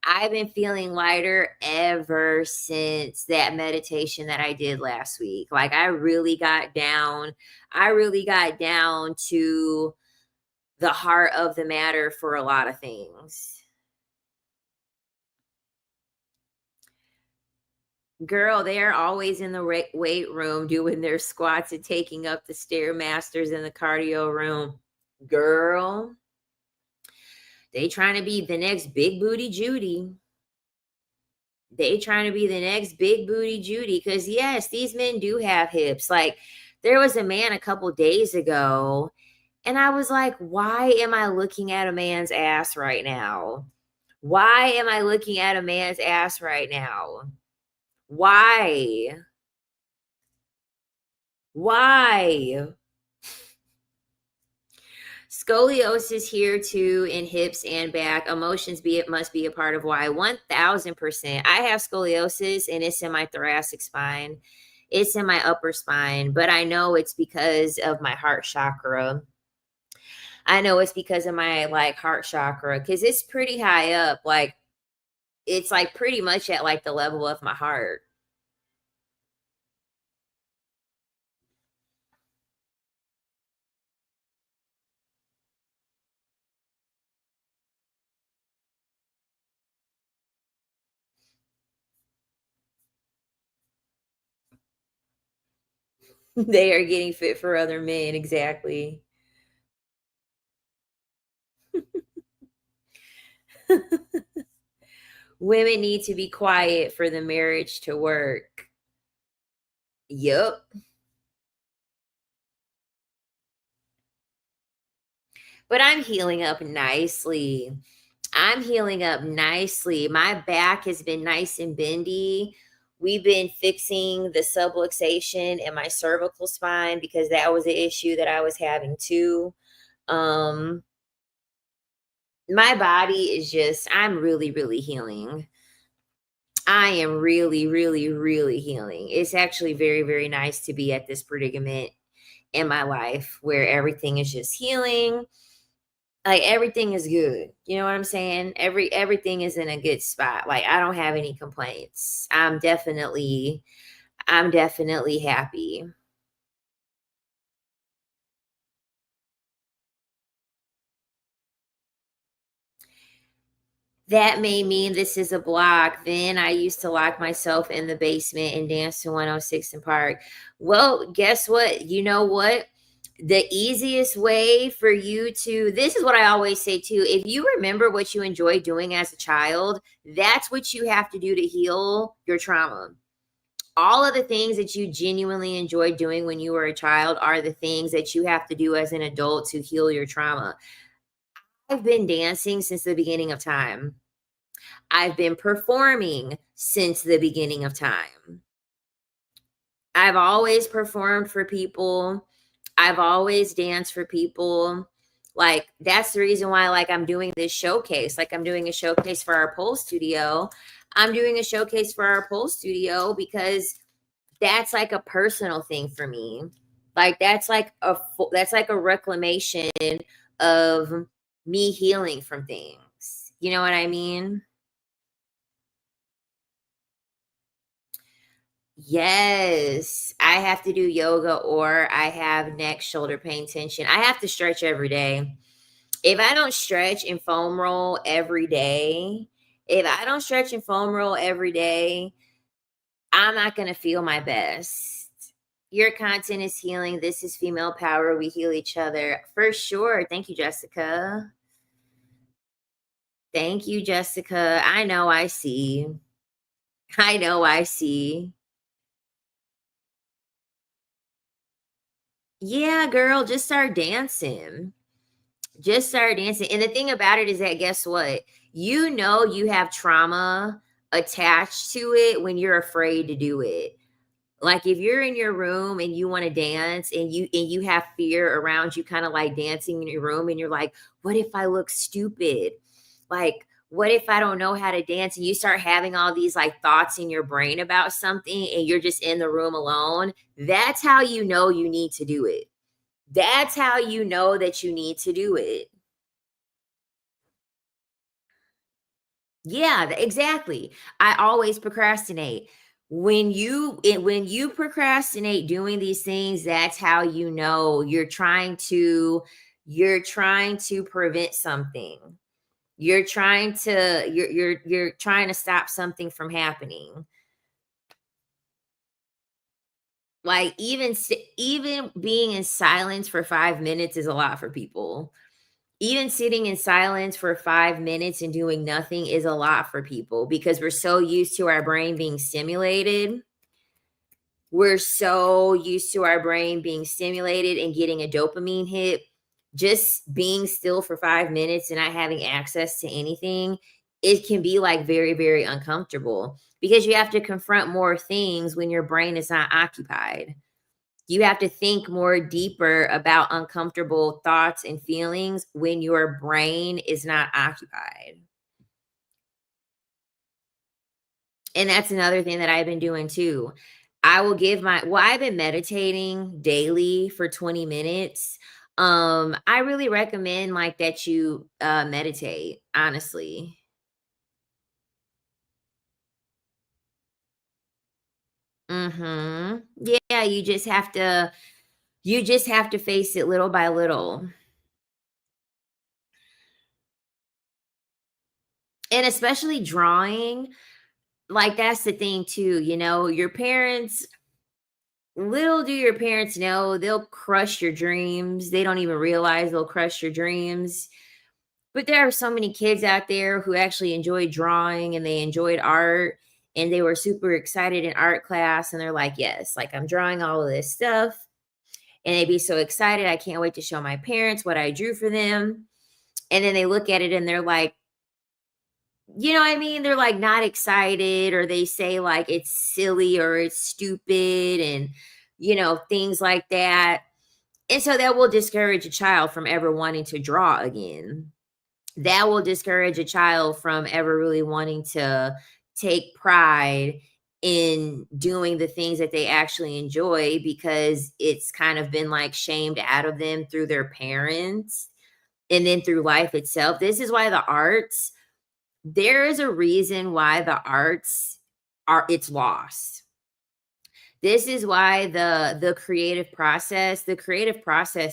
I've been feeling lighter ever since that meditation that I did last week. Like, I really got down to the heart of the matter for a lot of things. Girl, they're always in the weight room doing their squats and taking up the stairmasters in the cardio room. Girl, they trying to be the next big booty Judy. They trying to be the next big booty Judy. Because yes, these men do have hips. Like, there was a man a couple days ago, and I was like, why am I looking at a man's ass right now? Why am I looking at a man's ass right now? Why? Why? Scoliosis here too in hips and back. Emotions be it must be a part of why. 1000%. I have scoliosis and it's in my thoracic spine. It's in my upper spine, but I know it's because of my heart chakra. I know it's because of my like heart chakra cuz it's pretty high up. Like, it's like pretty much at like the level of my heart. They are getting fit for other men, exactly. Women need to be quiet for the marriage to work. Yup. But I'm healing up nicely. I'm healing up nicely. My back has been nice and bendy. We've been fixing the subluxation in my cervical spine because that was an issue that I was having too. Um, my body is just, I'm really, really healing. I am really, really, really healing. It's actually very, very nice to be at this predicament in my life where everything is just healing. Like, everything is good. You know what I'm saying? Everything is in a good spot. Like, I don't have any complaints. I'm definitely happy. That may mean this is a block. Then I used to lock myself in the basement and dance to 106 in Park. Well, guess what? You know what? The easiest way for you to, this is what I always say too. If you remember what you enjoyed doing as a child, that's what you have to do to heal your trauma. All of the things that you genuinely enjoyed doing when you were a child are the things that you have to do as an adult to heal your trauma. I've been dancing since the beginning of time. I've been performing since the beginning of time. I've always performed for people. I've always danced for people. Like, that's the reason why, like, I'm doing this showcase. Like, I'm doing a showcase for our pole studio. I'm doing a showcase for our pole studio because that's like a personal thing for me. Like, that's like a reclamation of me healing from things. You know what I mean? Yes, I have to do yoga or I have neck, shoulder pain, tension. I have to stretch every day. If I don't stretch and foam roll every day, if I don't stretch and foam roll every day, I'm not going to feel my best. Your content is healing. This is female power. We heal each other for sure. Thank you, Jessica. Thank you, Jessica. I know I see. I know I see. Yeah, girl, just start dancing. Just start dancing. And the thing about it is that guess what? You know you have trauma attached to it when you're afraid to do it. Like if you're in your room and you want to dance and you have fear around you kind of like dancing in your room and you're like, what if I look stupid? Like what if I don't know how to dance? And you start having all these like thoughts in your brain about something and you're just in the room alone. That's how you know you need to do it. That's how you know that you need to do it. Yeah, exactly. I always procrastinate. When you procrastinate doing these things, that's how you know you're trying to prevent something. You're trying to stop something from happening. Like even being in silence for 5 minutes is a lot for people. Even sitting in silence for 5 minutes and doing nothing is a lot for people because we're so used to our brain being stimulated. We're so used to our brain being stimulated and getting a dopamine hit. Just being still for 5 minutes and not having access to anything, it can be like very, very uncomfortable because you have to confront more things when your brain is not occupied. You have to think more deeper about uncomfortable thoughts and feelings when your brain is not occupied. And that's another thing that I've been doing too. I've been meditating daily for 20 minutes. I really recommend like that you meditate, honestly. Mhm. Yeah, you just have to face it little by little. And especially drawing, like that's the thing too, your parents, little do your parents know, they'll crush your dreams. They don't even realize they'll crush your dreams. But there are so many kids out there who actually enjoyed drawing and they enjoyed art and they were super excited in art class and they're like, "Yes, like I'm drawing all of this stuff." And they'd be so excited, "I can't wait to show my parents what I drew for them." And then they look at it and they're like, you know what I mean? They're like not excited or they say like it's silly or it's stupid and things like that. And so that will discourage a child from ever wanting to draw again. That will discourage a child from ever really wanting to take pride in doing the things that they actually enjoy because it's kind of been like shamed out of them through their parents and then through life itself. This is why the arts, there is a reason why the arts are it's lost. This is why the creative process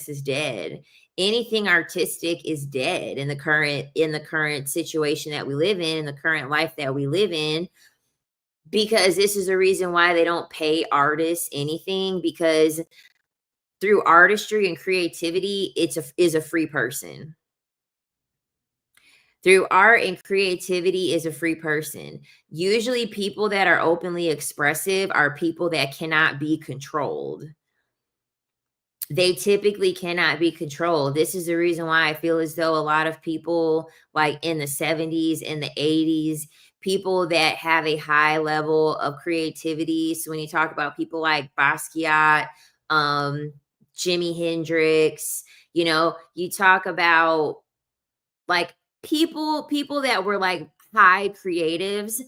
is dead. Anything artistic is dead in the current situation that we live in the current life that we live in, because this is the reason why they don't pay artists anything, because through artistry and creativity, is a free person. Through art and creativity is a free person. Usually people that are openly expressive are people that cannot be controlled. they typically cannot be controlled. This is the reason why I feel as though a lot of people, like in the 70s and the 80s, people that have a high level of creativity. So when you talk about people like Basquiat, um, Jimi Hendrix, you talk about like people that were like high creatives,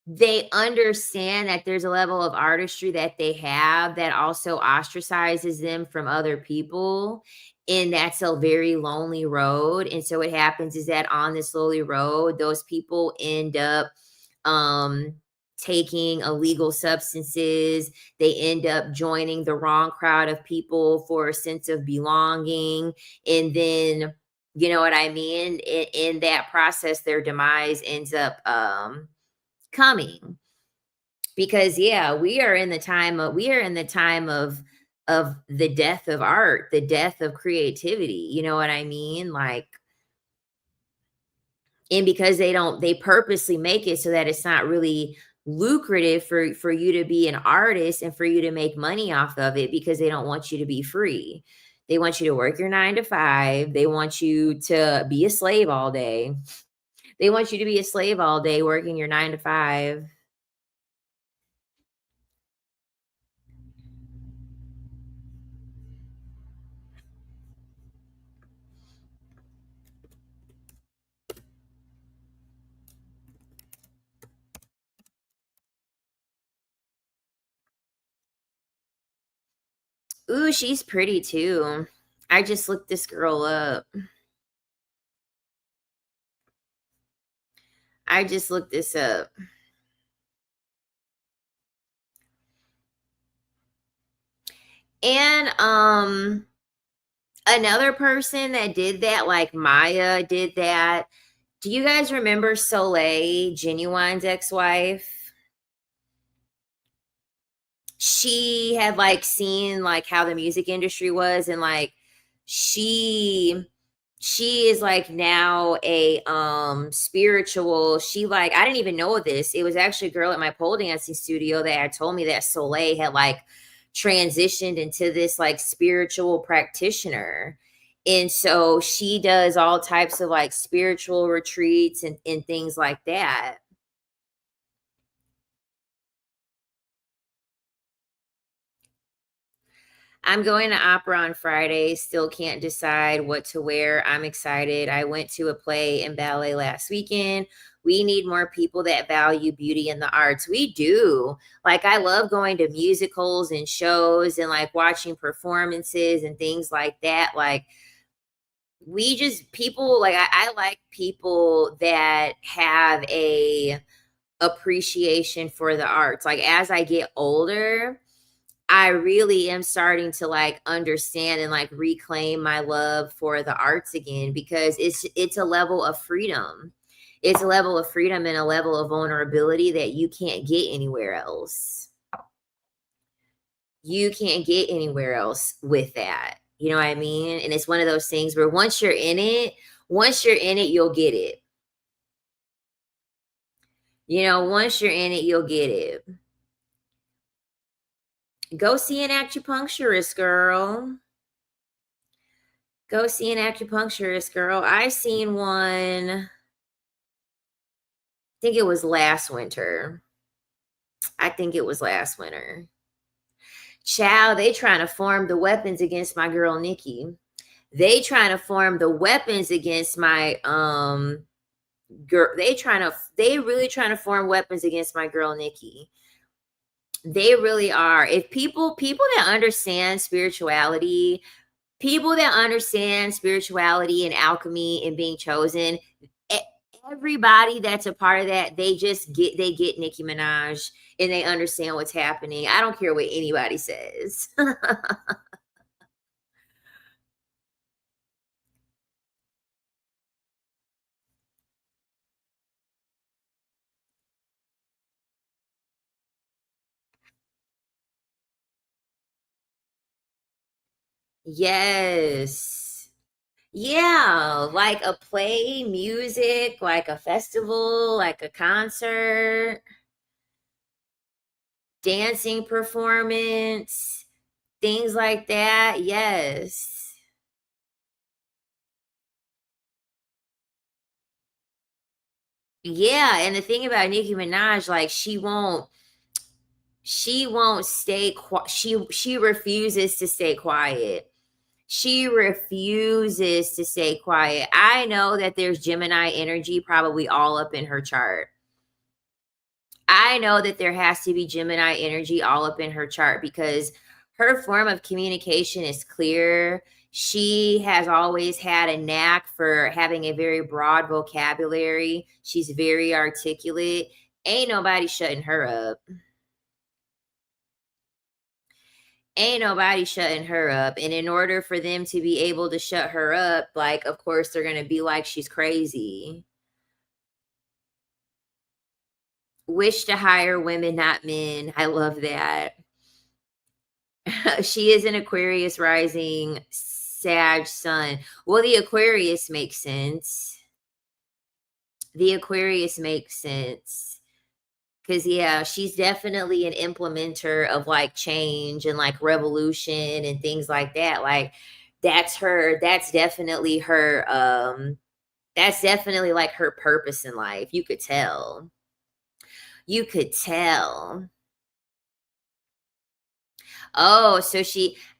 they understand that there's a level of artistry that they have that also ostracizes them from other people, and that's a very lonely road. And so what happens is that on this lonely road, those people end up um taking illegal substances. They end up joining the wrong crowd of people for a sense of belonging, and then you know what I mean, in that process their demise ends up coming. Because yeah, we are in the time of the death of art, the death of creativity, you know what I mean? Like, and because they purposely make it so that it's not really lucrative for you to be an artist and for you to make money off of it, because they don't want you to be free. They want you to work your 9 to 5. They want you to be a slave all day. They want you to be a slave all day working your 9 to 5. Ooh, she's pretty too. I just looked this girl up. I just looked this up. And another person that did that, like Maya did that. Do you guys remember Soleil, Genuine's ex-wife? She had like seen like how the music industry was, and like she she is like now a spiritual. She like, I didn't even know this. It was actually a girl at my pole dancing studio that had told me that Soleil had like transitioned into this like spiritual practitioner. And so she does all types of like spiritual retreats and things like that. I'm going to opera on Friday. Still can't decide what to wear. I'm excited. I went to a play and ballet last weekend. We need more people that value beauty in the arts. We do. Like, I love going to musicals and shows and like watching performances and things like that. Like, we just, people, like, I like people that have a appreciation for the arts. Like, as I get older, I really am starting to like understand and like reclaim my love for the arts again, because it's a level of freedom. It's a level of freedom and a level of vulnerability that you can't get anywhere else. You can't get anywhere else with that. You know what I mean? And it's one of those things where once you're in it, you'll get it. Once you're in it, you'll get it. Go see an acupuncturist, girl. Go see an acupuncturist, girl. I seen one, I think it was last winter. I think it was last winter. Child, they trying to form the weapons against my girl Nikki. They trying to form the weapons against my girl. They really trying to form weapons against my girl Nikki. They really are. If people that understand spirituality, people that understand spirituality and alchemy and being chosen, e- everybody that's a part of that, they get Nicki Minaj and they understand what's happening. I don't care what anybody says. Yes. Yeah, like a play, music, like a festival, like a concert, dancing performance. Things like that, yes. Yeah, and the thing about Nicki Minaj, like, she won't stay qui she refuses to stay quiet. She refuses to stay quiet. I know that there's Gemini energy probably all up in her chart. I know that there has to be Gemini energy all up in her chart because her form of communication is clear. She has always had a knack for having a very broad vocabulary. She's very articulate. Ain't nobody shutting her up. Ain't nobody shutting her up. And in order for them to be able to shut her up, like, of course, they're going to be like, she's crazy. Wish to hire women, not men. I love that. She is an Aquarius rising Sag sun. Well, the Aquarius makes sense. The Aquarius makes sense. Cause yeah, she's definitely an implementer of like change and like revolution and things like that. Like that's definitely like her purpose in life. You could tell. You could tell. Oh, so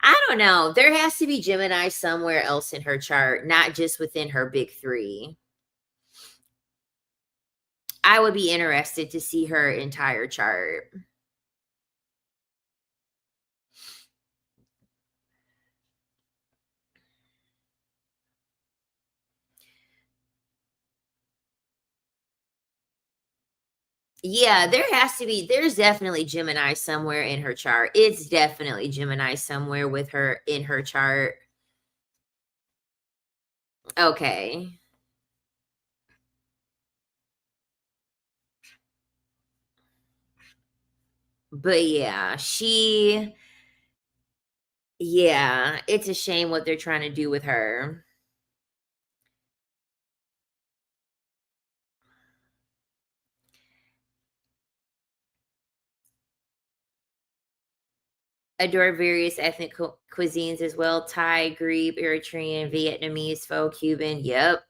I don't know. There has to be Gemini somewhere else in her chart, not just within her big three. I would be interested to see her entire chart. Yeah, there's definitely Gemini somewhere in her chart. It's definitely Gemini somewhere with her in her chart. Okay. But yeah, it's a shame what they're trying to do with her. Adore various ethnic cuisines as well: Thai, Greek, Eritrean, Vietnamese, Pho, Cuban. Yep.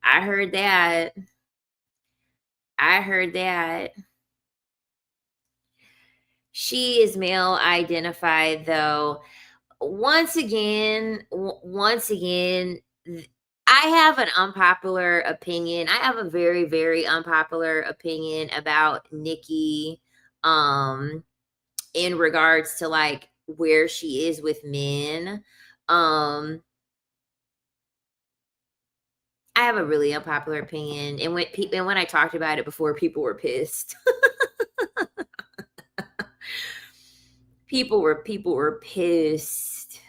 I heard that. I heard that. She is male identified though. Once again, I have an unpopular opinion. I have a very, very unpopular opinion about Nikki, um, in regards to like where she is with men. Um, I have a really unpopular opinion, and when I talked about it before, people were pissed. People were pissed.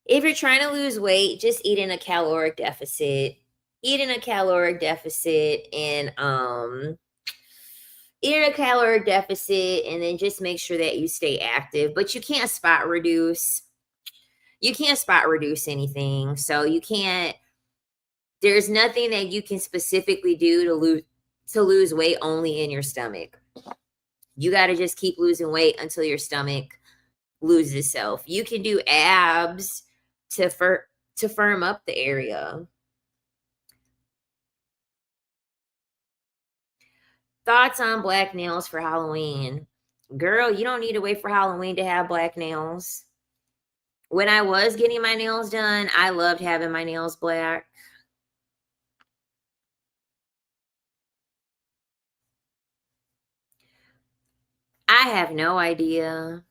If you're trying to lose weight, just eat in a caloric deficit. Eat in a caloric deficit and eat in a caloric deficit and then just make sure that you stay active. But you can't spot reduce. You can't spot reduce anything. So you can't there's nothing that you can specifically do to lose weight only in your stomach. You got to just keep losing weight until your stomach loses itself. You can do abs to firm up the area. Thoughts on black nails for Halloween? Girl, you don't need to wait for Halloween to have black nails. When I was getting my nails done, I loved having my nails black. I have no idea.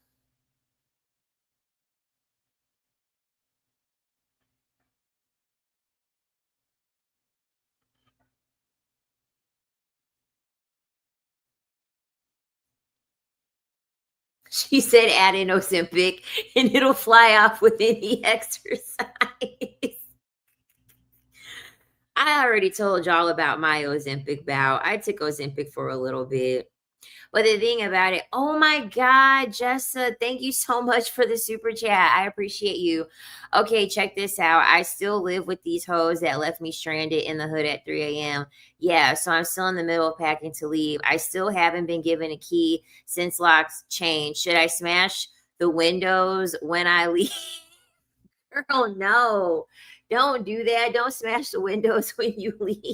She said add in Ozempic and it'll fly off with any exercise. I already told y'all about my Ozempic bout. I took Ozempic for a little bit. But the thing about it, oh my God, Jessa, thank you so much for the super chat. I appreciate you. Okay, check this out. I still live with these hoes that left me stranded in the hood at 3 a.m. Yeah, so I'm still in the middle of packing to leave. I still haven't been given a key since locks changed. Should I smash the windows when I leave? Girl, no. Don't do that. Don't smash the windows when you leave.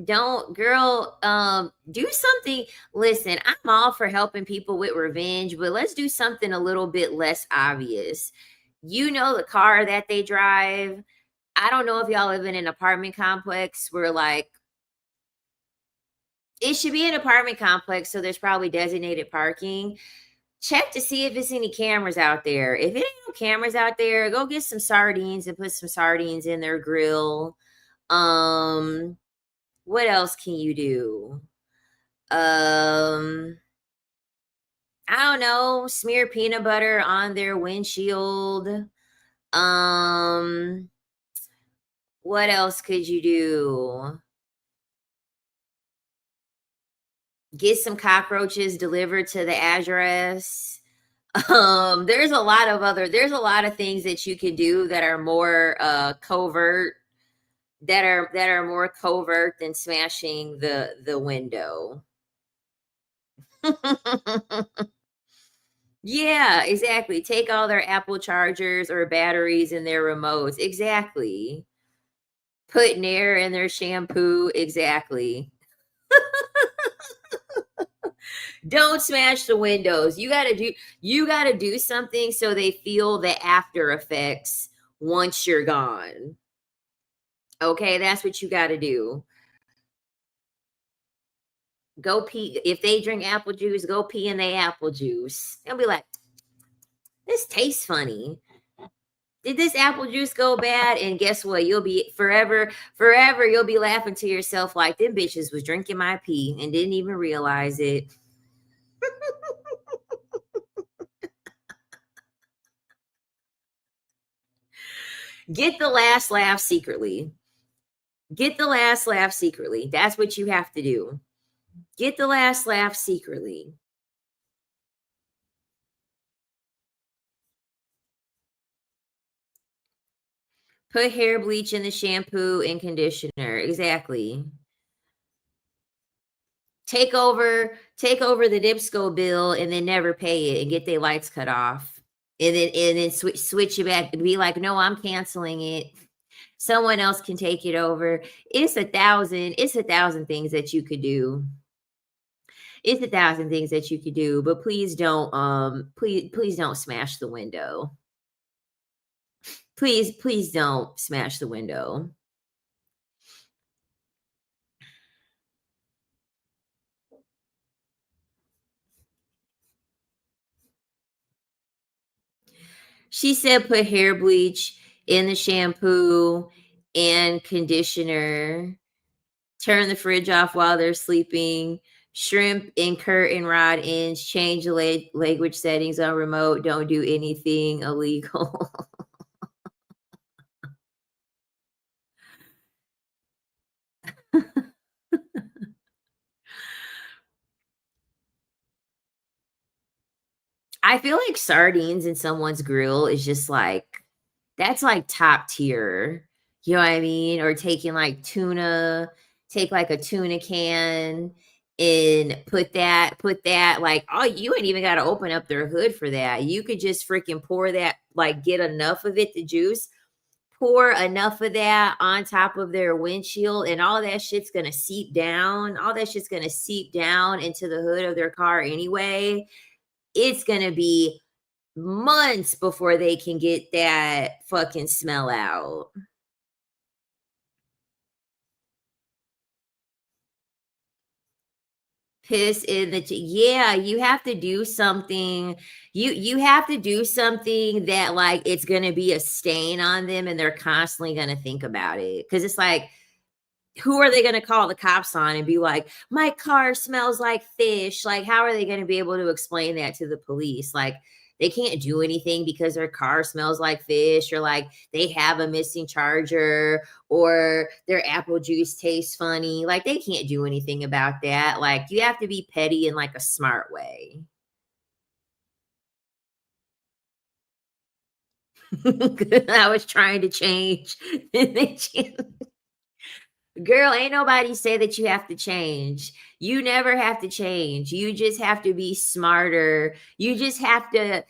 Don't, girl, do something. Listen, I'm all for helping people with revenge, but let's do something a little bit less obvious. You know the car that they drive. I don't know if y'all live in an apartment complex where like it should be an apartment complex, so there's probably designated parking. Check to see if it's any cameras out there. If it ain't no cameras out there, go get some sardines and put some sardines in their grill. What else can you do? I don't know, smear peanut butter on their windshield. Um, what else could you do? Get some cockroaches delivered to the address. There's a lot of things that you can do that are more covert, that are more covert than smashing the window. Yeah, exactly. Take all their Apple chargers or batteries and their remotes. Exactly. Put Nair in their shampoo. Exactly. Don't smash the windows. You got to do something so they feel the after effects once you're gone. Okay, that's what you got to do. Go pee. If they drink apple juice, go pee in their apple juice. They'll be like, this tastes funny. Did this apple juice go bad? And guess what? You'll be forever, you'll be laughing to yourself like them bitches was drinking my pee and didn't even realize it. Get the last laugh secretly. Get the last laugh secretly. That's what you have to do. Get the last laugh secretly. Put hair bleach in the shampoo and conditioner. Exactly. Take over the Dipsco bill and then never pay it and get their lights cut off. And then switch it back and be like, no, I'm canceling it. Someone else can take it over. It's a thousand things that you could do. It's a thousand things that you could do, but please don't smash the window. Please don't smash the window. She said put hair bleach in the shampoo and conditioner. Turn the fridge off while they're sleeping. Shrimp and curtain rod ends. Change the language settings on remote. Don't do anything illegal. I feel like sardines in someone's grill is just like that's like top tier. You know what I mean? Or taking like tuna, take like a tuna can and put that like, oh, you ain't even got to open up their hood for that. You could just freaking pour that, like get enough of it, the juice, pour enough of that on top of their windshield, and all that shit's gonna seep down. All that shit's gonna seep down into the hood of their car anyway. It's gonna be months before they can get that fucking smell out. Piss in the yeah, you have to do something. You have to do something that like it's gonna be a stain on them and they're constantly gonna think about it. Cause it's like, who are they gonna call the cops on and be like, my car smells like fish? Like, how are they gonna be able to explain that to the police? Like, They can't do anything because their car smells like fish, or like they have a missing charger, or their apple juice tastes funny. Like they can't do anything about that. Like you have to be petty in like a smart way. I was trying to change. Girl, ain't nobody say that you have to change. You never have to change. You just have to be smarter. You just have to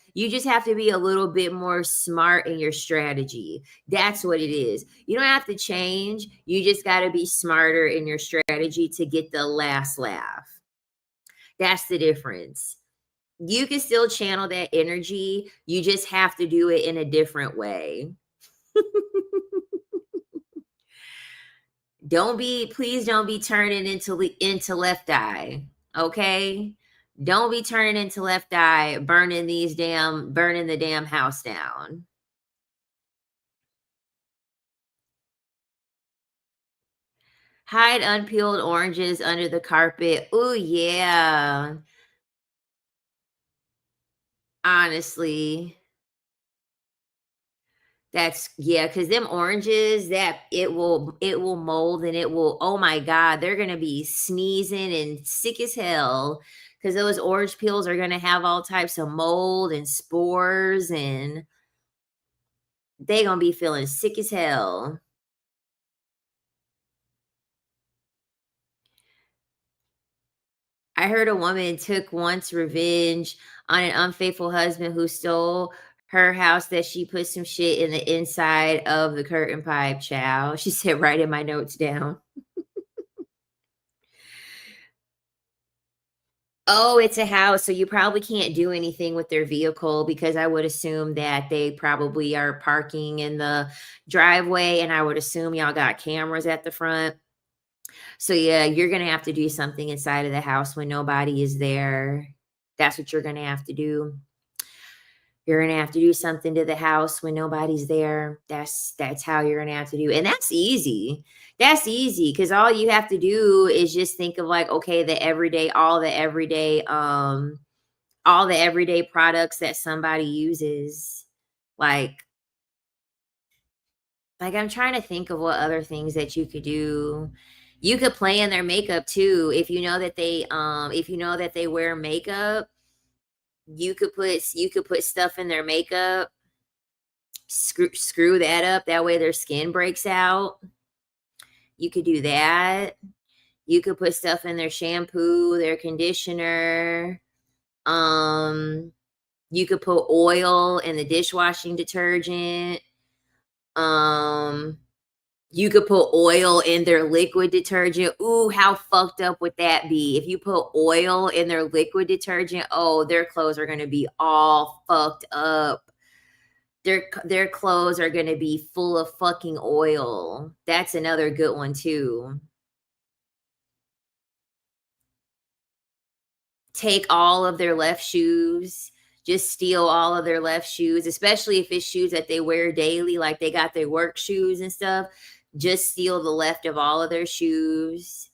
be a little bit more smart in your strategy. That's what it is. You don't have to change. You just got to be smarter in your strategy to get the last laugh. That's the difference. You can still channel that energy. You just have to do it in a different way. Please don't be turning into left eye. Okay? Don't be turning into left eye, burning the damn house down. Hide unpeeled oranges under the carpet. Oh yeah. Honestly. That's yeah, because them oranges, that it will mold, and it will, oh my God, they're gonna be sneezing and sick as hell. Because those orange peels are gonna have all types of mold and spores, and they gonna be feeling sick as hell. I heard a woman took once revenge on an unfaithful husband who stole her house, that she put some shit in the inside of the curtain pipe, child. She said, writing my notes down. Oh, it's a house, so you probably can't do anything with their vehicle, because I would assume that they probably are parking in the driveway, and I would assume y'all got cameras at the front. So yeah, you're gonna have to do something inside of the house when nobody is there. That's what you're gonna have to do. You're gonna have to do something to the house when nobody's there. That's how you're gonna have to do, and that's easy. That's easy, because all you have to do is just think of like, okay, all the everyday products that somebody uses. Like I'm trying to think of what other things that you could do. You could play in their makeup too. If you know that they wear makeup, you could put stuff in their makeup, screw that up, that way their skin breaks out. You could do that. You could put stuff in their shampoo, their conditioner. Um you could put oil in the dishwashing detergent. Um you could put oil in their liquid detergent. Ooh, how fucked up would that be? If you put oil in their liquid detergent, oh, their clothes are going to be all fucked up. Their clothes are going to be full of fucking oil. That's another good one too. Take all of their left shoes. Just steal all of their left shoes, especially if it's shoes that they wear daily, like they got their work shoes and stuff. Just steal the left of all of their shoes.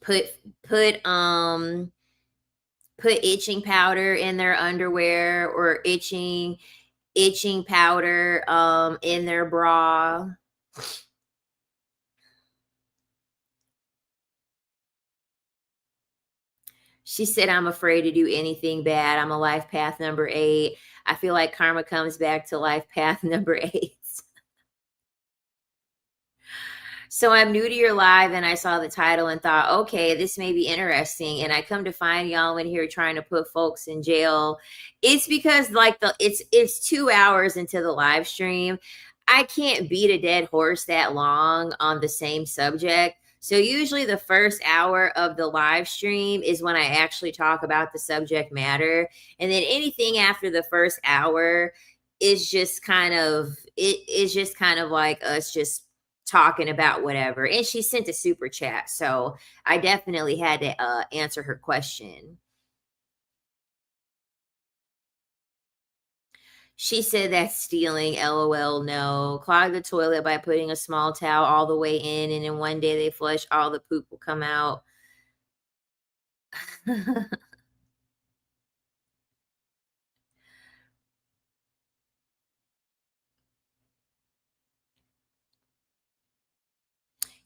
Put put put itching powder in their underwear, or itching powder in their bra. She said, I'm afraid to do anything bad. I'm a life path number 8. I feel like karma comes back to life path number 8. So I'm new to your live, and I saw the title and thought, okay, this may be interesting. And I come to find y'all in here trying to put folks in jail. It's because like it's 2 hours into the live stream. I can't beat a dead horse that long on the same subject. So usually the first hour of the live stream is when I actually talk about the subject matter. And then anything after the first hour is just kind of like us just talking about whatever. And she sent a super chat, so I definitely had to answer her question. She said that's stealing. LOL. No. Clog the toilet by putting a small towel all the way in, and then one day they flush, all the poop will come out.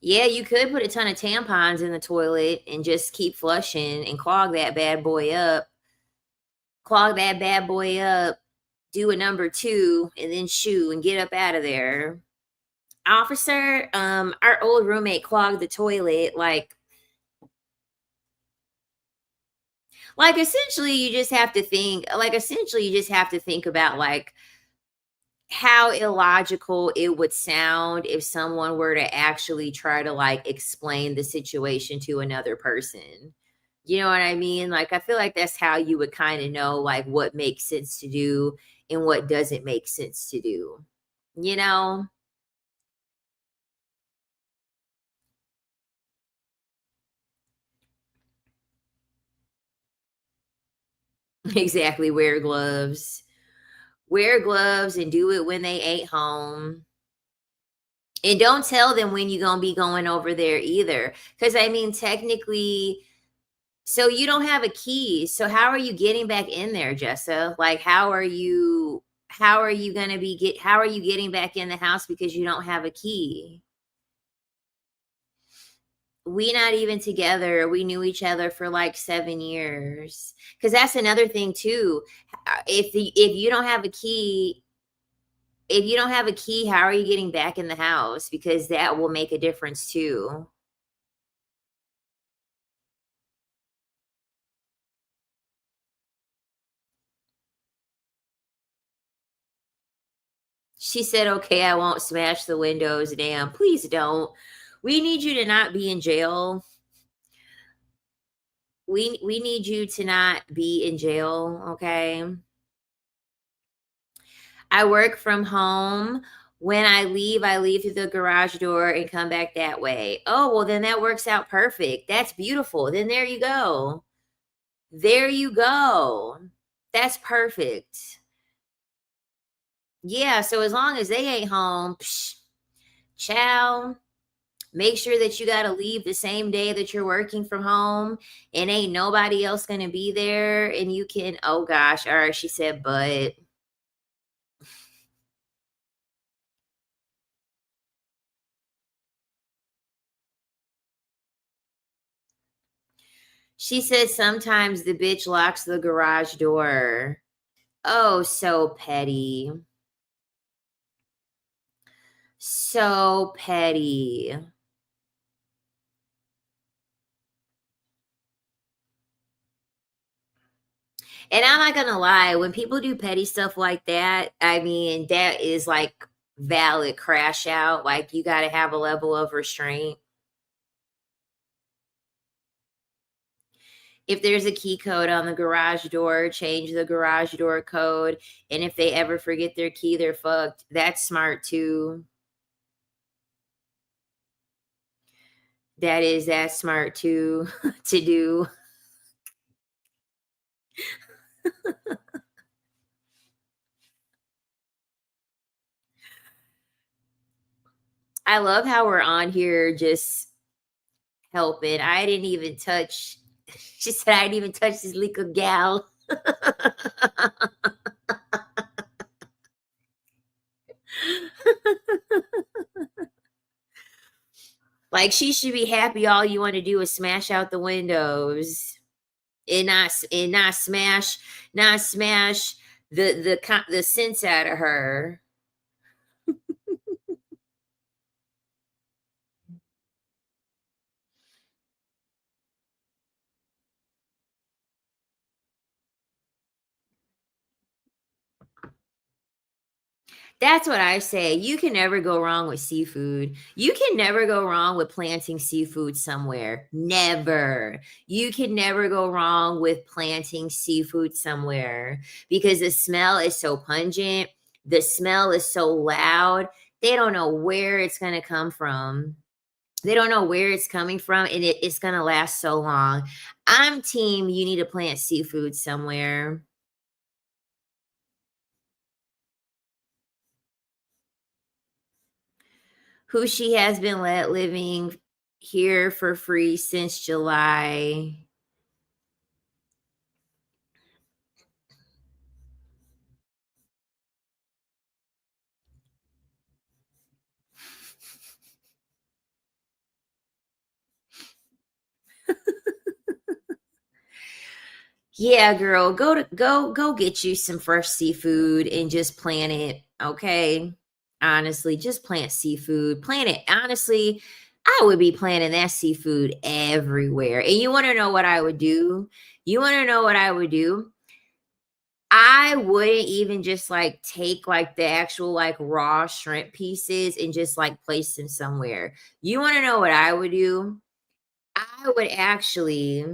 Yeah, you could put a ton of tampons in the toilet and just keep flushing and clog that bad boy up, do a number 2, and then shoo and get up out of there. Officer, our old roommate clogged the toilet, essentially you just have to think about, how illogical it would sound if someone were to actually try to, explain the situation to another person. You know what I mean? Like, I feel like that's how you would kinda know, what makes sense to do and what doesn't make sense to do, you know? Exactly, wear gloves. Wear gloves and do it when they ain't home. And don't tell them when you gonna be going over there either. Because I mean, technically, so you don't have a key. So how are you getting back in there, Jessa? Like, how are you getting back in the house because you don't have a key? We not even together. We knew each other for like 7 years. Because that's another thing too. If you don't have a key, how are you getting back in the house? Because that will make a difference too. She said, "Okay, I won't smash the windows. Damn, please don't. We need you to not be in jail. We need you to not be in jail, okay? I work from home. When I leave through the garage door and come back that way." Oh, well, then that works out perfect. That's beautiful. Then there you go. There you go. That's perfect. Yeah, so as long as they ain't home, psh, ciao. Make sure that you gotta leave the same day that you're working from home and ain't nobody else gonna be there and you can, oh gosh, all right, she said, but she said sometimes the bitch locks the garage door. Oh, so petty. So petty. And I'm not gonna lie, when people do petty stuff like that, I mean, that is like valid crash out. Like, you gotta have a level of restraint. If there's a key code on the garage door, change the garage door code. And if they ever forget their key, they're fucked. That's smart too. That's smart too to do. I love how we're on here just helping. I didn't even touch, she said, I didn't even touch this little gal. Like, she should be happy all you want to do is smash out the windows and not smash the sense out of her. That's what I say. You can never go wrong with seafood. You can never go wrong with planting seafood somewhere. Never. You can never go wrong with planting seafood somewhere because the smell is so pungent. The smell is so loud. They don't know where it's going to come from. They don't know where it's coming from, and it's going to last so long. I'm team, you need to plant seafood somewhere. Who she has been living here for free since July. Yeah, girl, go get you some fresh seafood and just plant it, okay? Honestly, just plant seafood. Plant it. Honestly, I would be planting that seafood everywhere. And you want to know what I would do? You want to know what I would do? I wouldn't even just like take like the actual like raw shrimp pieces and just like place them somewhere. You want to know what I would do? I would actually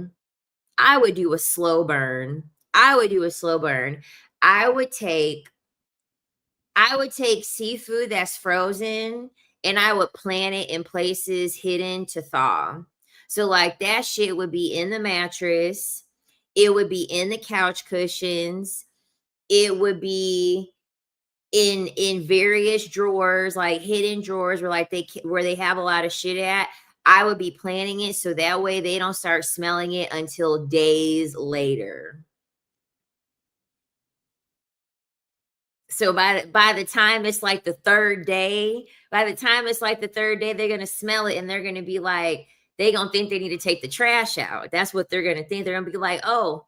I would do a slow burn. I would do a slow burn. I would take I would take seafood that's frozen and I would plant it in places hidden to thaw. So like that shit would be in the mattress. It would be in the couch cushions. It would be in various drawers, like hidden drawers where like where they have a lot of shit at. I would be planting it so that way they don't start smelling it until days later. So by the time it's like the third day, by the time it's like the third day, they're gonna smell it and they're gonna be like, they gonna think they need to take the trash out. That's what they're gonna think. They're gonna be like, oh,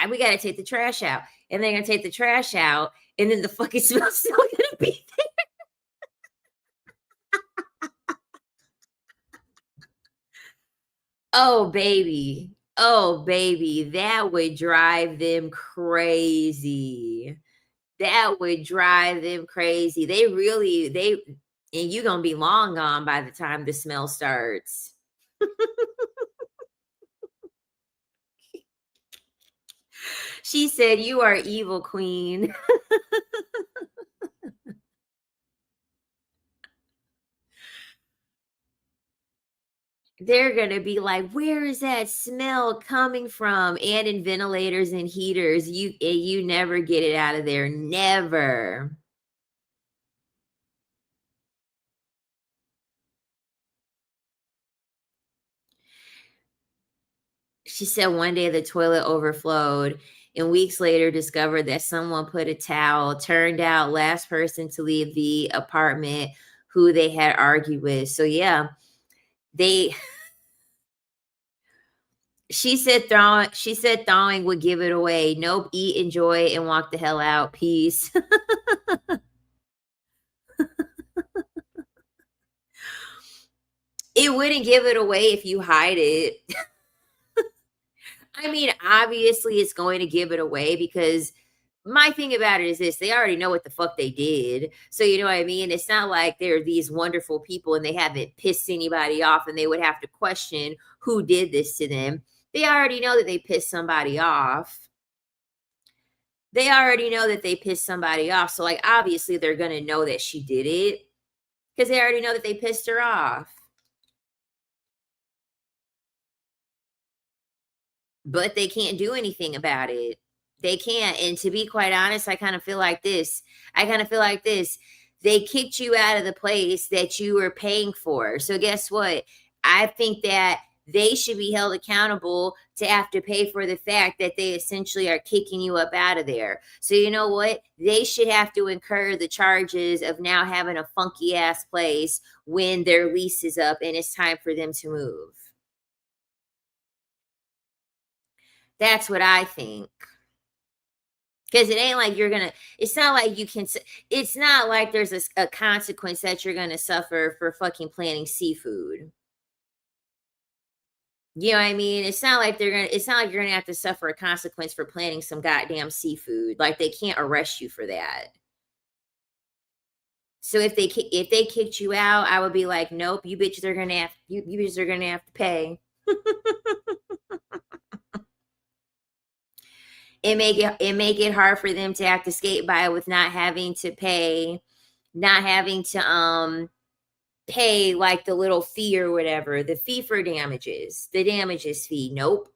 we gotta take the trash out, and they're gonna take the trash out, and then the fucking smell's still gonna be there. Oh baby, oh baby, that would drive them crazy. That would drive them crazy. They and you gonna be long gone by the time the smell starts. She said, "You are evil, queen." They're gonna be like, "Where is that smell coming from?" And in ventilators and heaters, you never get it out of there, never. She said one day the toilet overflowed and weeks later discovered that someone put a towel. Turned out last person to leave the apartment who they had argued with. So yeah, they she said thawing would give it away. Nope, eat, enjoy, and walk the hell out. Peace. It wouldn't give it away if you hide it. I mean, obviously it's going to give it away because my thing about it is this, they already know what the fuck they did. So you know what I mean? It's not like they're these wonderful people and they haven't pissed anybody off and they would have to question who did this to them. They already know that they pissed somebody off. They already know that they pissed somebody off. So like obviously they're going to know that she did it because they already know that they pissed her off. But they can't do anything about it. They can't. And to be quite honest, I kind of feel like this. I kind of feel like this. They kicked you out of the place that you were paying for. So guess what? I think that they should be held accountable to have to pay for the fact that they essentially are kicking you up out of there. So you know what? They should have to incur the charges of now having a funky ass place when their lease is up and it's time for them to move. That's what I think. Because it ain't like you're gonna, it's not like you can, it's not like there's a consequence that you're gonna suffer for fucking planting seafood. You know what I mean? It's not like you're gonna have to suffer a consequence for planting some goddamn seafood. Like they can't arrest you for that. So if they kicked you out, I would be like, nope, you bitches are gonna have to pay. Make it hard for them to have to skate by with not having to pay, not having to pay like the little fee or whatever, the fee for damages, the damages fee. Nope.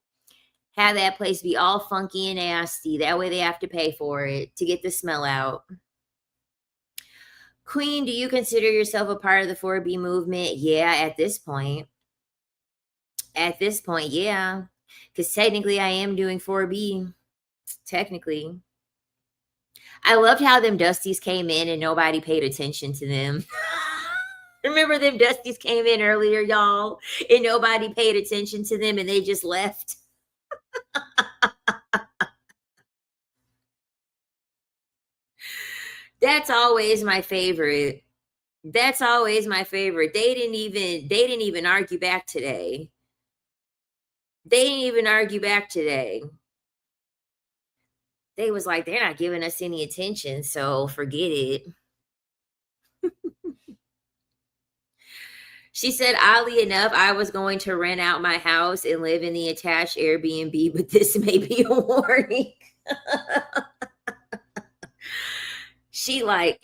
Have that place be all funky and nasty. That way they have to pay for it to get the smell out. Queen, do you consider yourself a part of the 4B movement? Yeah, at this point. At this point, yeah. Because technically I am doing 4B. Technically. I loved how them Dusties came in and nobody paid attention to them. Remember them Dusties came in earlier, y'all, and nobody paid attention to them and they just left. That's always my favorite. That's always my favorite. They didn't even argue back today. They didn't even argue back today. They was like, they're not giving us any attention, so forget it. She said, oddly enough, I was going to rent out my house and live in the attached Airbnb, but this may be a warning. She like,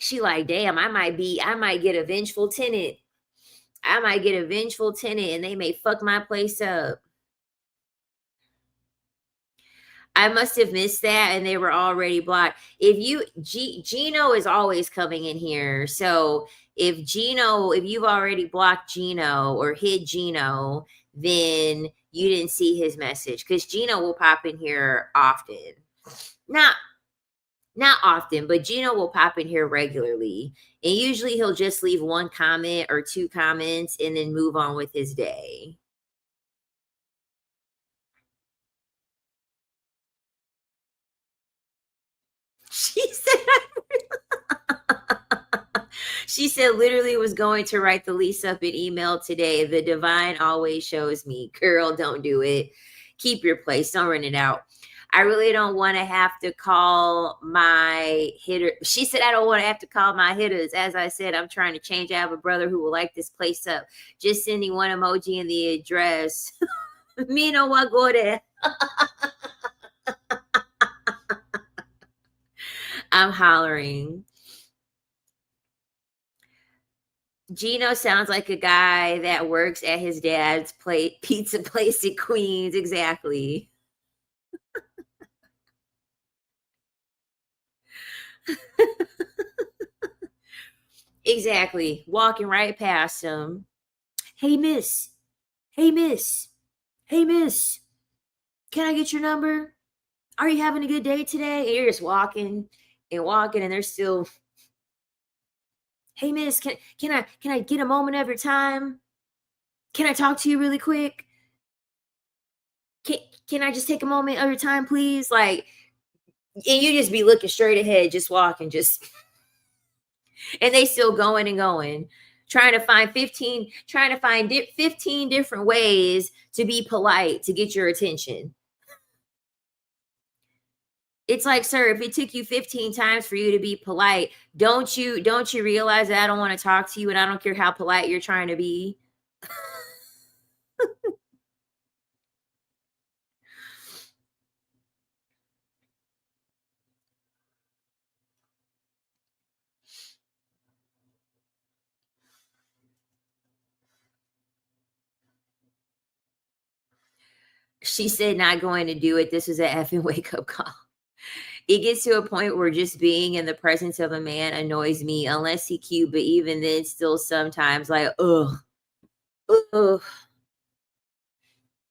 damn, I might get a vengeful tenant. I might get a vengeful tenant and they may fuck my place up. I must have missed that and they were already blocked. If you Gino is always coming in here. So if you've already blocked Gino or hid Gino, then you didn't see his message because Gino will pop in here often. Not not often, but Gino will pop in here regularly. And usually he'll just leave one comment or two comments and then move on with his day. She said she said literally was going to write the lease up an email today. The divine always shows me. Girl, don't do it. Keep your place. Don't rent it out. I really don't want to have to call my hitter. She said, I don't want to have to call my hitters. As I said, I'm trying to change. I have a brother who will like this place up. Just sending one emoji in the address. Me no want go there. I'm hollering. Gino sounds like a guy that works at his dad's pizza place in Queens. Exactly. Exactly. Walking right past him. Hey, miss. Hey, miss. Hey, miss. Can I get your number? Are you having a good day today? And you're just walking and walking, and they're still, hey, miss, can I get a moment of your time? Can I talk to you really quick? Can, can I just take a moment of your time, please? Like, and you just be looking straight ahead, just walking, just and they still going and going, trying to find 15 different ways to be polite to get your attention. It's like, sir, if it took you 15 times for you to be polite, don't you realize that I don't want to talk to you and I don't care how polite you're trying to be? She said not going to do it. This was an effing wake up call. It gets to a point where just being in the presence of a man annoys me, unless he cute. But even then, still sometimes like, ugh, ugh.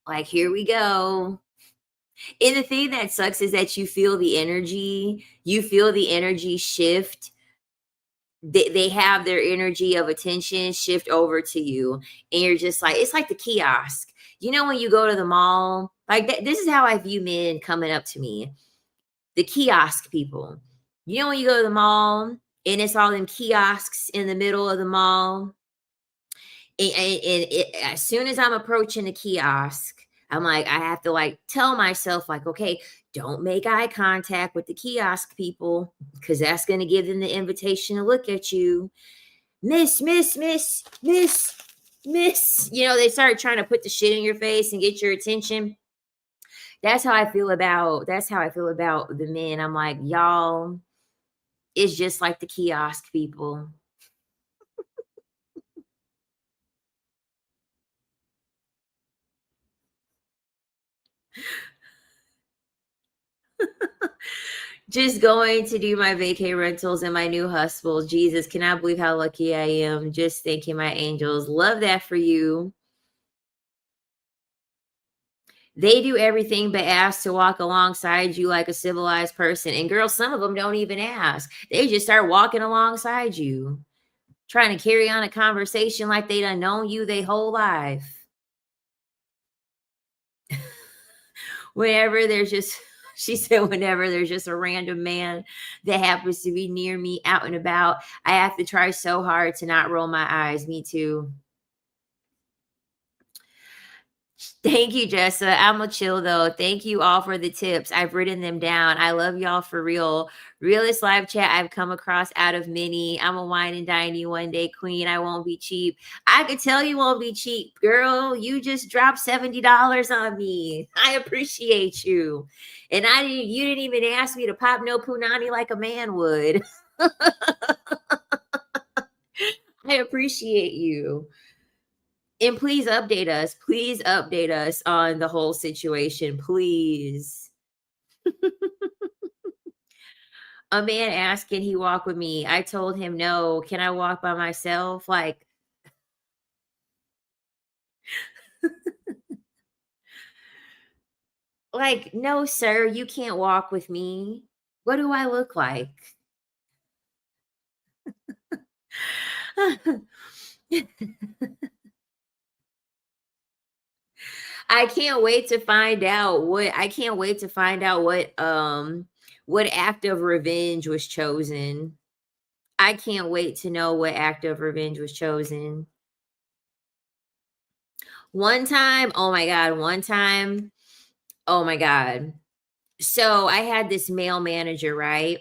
Like here we go. And the thing that sucks is that you feel the energy. You feel the energy shift. They have their energy of attention shift over to you, and you're just like, it's like the kiosk. You know, when you go to the mall, like this is how I view men coming up to me, the kiosk people. You know, when you go to the mall and it's all them kiosks in the middle of the mall, as soon as I'm approaching the kiosk, I'm like, I have to like tell myself, like, okay, don't make eye contact with the kiosk people because that's going to give them the invitation to look at you. Miss, miss, miss, miss, miss. You know, they start trying to put the shit in your face and get your attention. That's how I feel about the men. I'm like, y'all, it's just like the kiosk people. Just going to do my vacay rentals and my new hustles. Jesus, cannot believe how lucky I am. Just thanking my angels. Love that for you. They do everything but ask to walk alongside you like a civilized person. And girls, some of them don't even ask. They just start walking alongside you, trying to carry on a conversation like they done known you their whole life. Whenever there's just She said, whenever there's just a random man that happens to be near me out and about, I have to try so hard to not roll my eyes. Me too. Thank you, Jessa. I'm a chill though. Thank you all for the tips. I've written them down. I love y'all for real. Realest live chat I've come across out of many. I'm a wine and dine you one day, queen. I won't be cheap. I could tell you won't be cheap, girl. You just dropped $70 on me. I appreciate you. And you didn't even ask me to pop no punani like a man would. I appreciate you. And please update us. Please update us on the whole situation. Please. A man asked, can he walk with me? I told him no. Can I walk by myself? Like, no, sir, you can't walk with me. What do I look like? I can't wait to find out what act of revenge was chosen. I can't wait to know what act of revenge was chosen. One time, oh my God. So I had this male manager, right?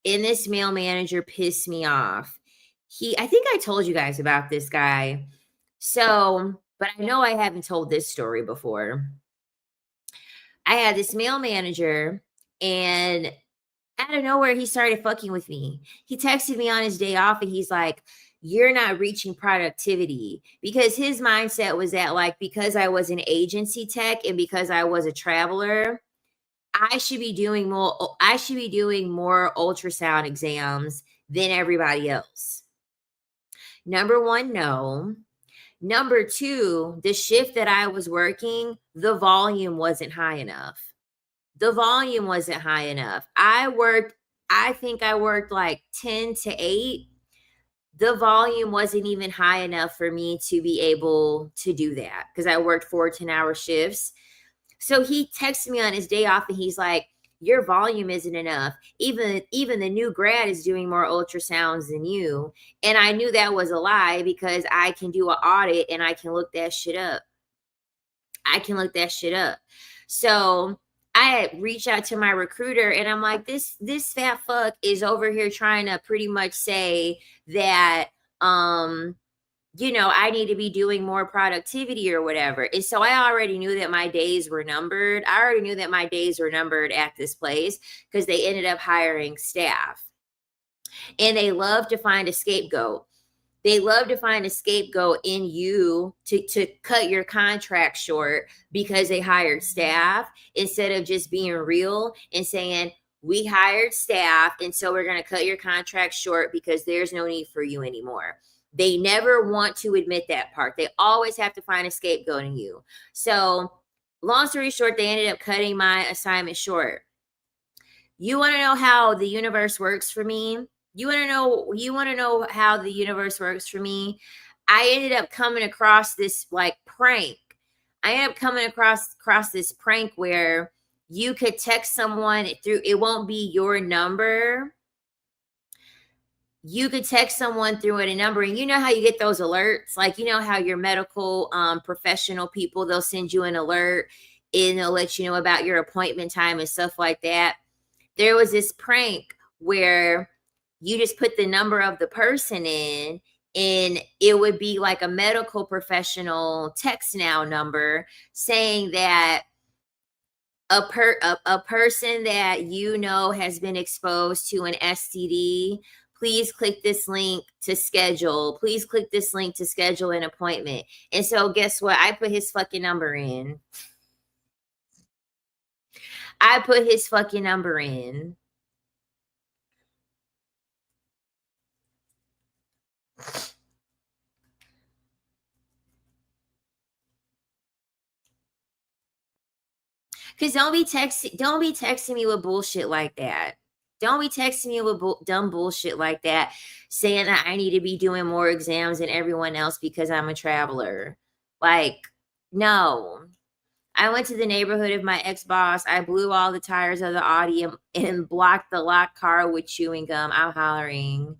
And this male manager pissed me off. I think I told you guys about this guy. So, but I know I haven't told this story before. I had this male manager, and out of nowhere, he started fucking with me. He texted me on his day off, and he's like, you're not reaching productivity, because his mindset was that, like, because I was an agency tech and because I was a traveler, I should be doing more ultrasound exams than everybody else. Number one, no. Number two, the shift that I was working, the volume wasn't high enough. I think I worked like 10 to 8. The volume wasn't even high enough for me to be able to do that, because I worked 4 10-hour shifts. So he texted me on his day off, and he's like, your volume isn't enough. Even the new grad is doing more ultrasounds than you. And I knew that was a lie, because I can do an audit and I can look that shit up. So I reached out to my recruiter, and I'm like, this fat fuck is over here trying to pretty much say that I need to be doing more productivity or whatever. And so I already knew that my days were numbered. At this place, because they ended up hiring staff. And they love to find a scapegoat. They love to find a scapegoat in you to cut your contract short, because they hired staff, instead of just being real and saying, we hired staff, and so we're going to cut your contract short because there's no need for you anymore. They never want to admit that part. They always have to find a scapegoat in you. So long story short, they ended up cutting my assignment short. You want to know how the universe works for me? You want to know how the universe works for me? I ended up coming across this prank. This prank where you could text someone through, it won't be your number. You could text someone through a number, and you know how you get those alerts? Like, you know how your medical professional people, they'll send you an alert and they'll let you know about your appointment time and stuff like that. There was this prank where you just put the number of the person in, and it would be like a medical professional text now number saying that a person that has been exposed to an STD, please click this link to schedule. Please click this link to schedule an appointment. And so guess what? I put his fucking number in. Because don't be texting me with bullshit like that. Don't be texting me with dumb bullshit like that, saying that I need to be doing more exams than everyone else because I'm a traveler. Like, no. I went to the neighborhood of my ex-boss. I blew all the tires of the Audi and blocked the locked car with chewing gum. I'm hollering.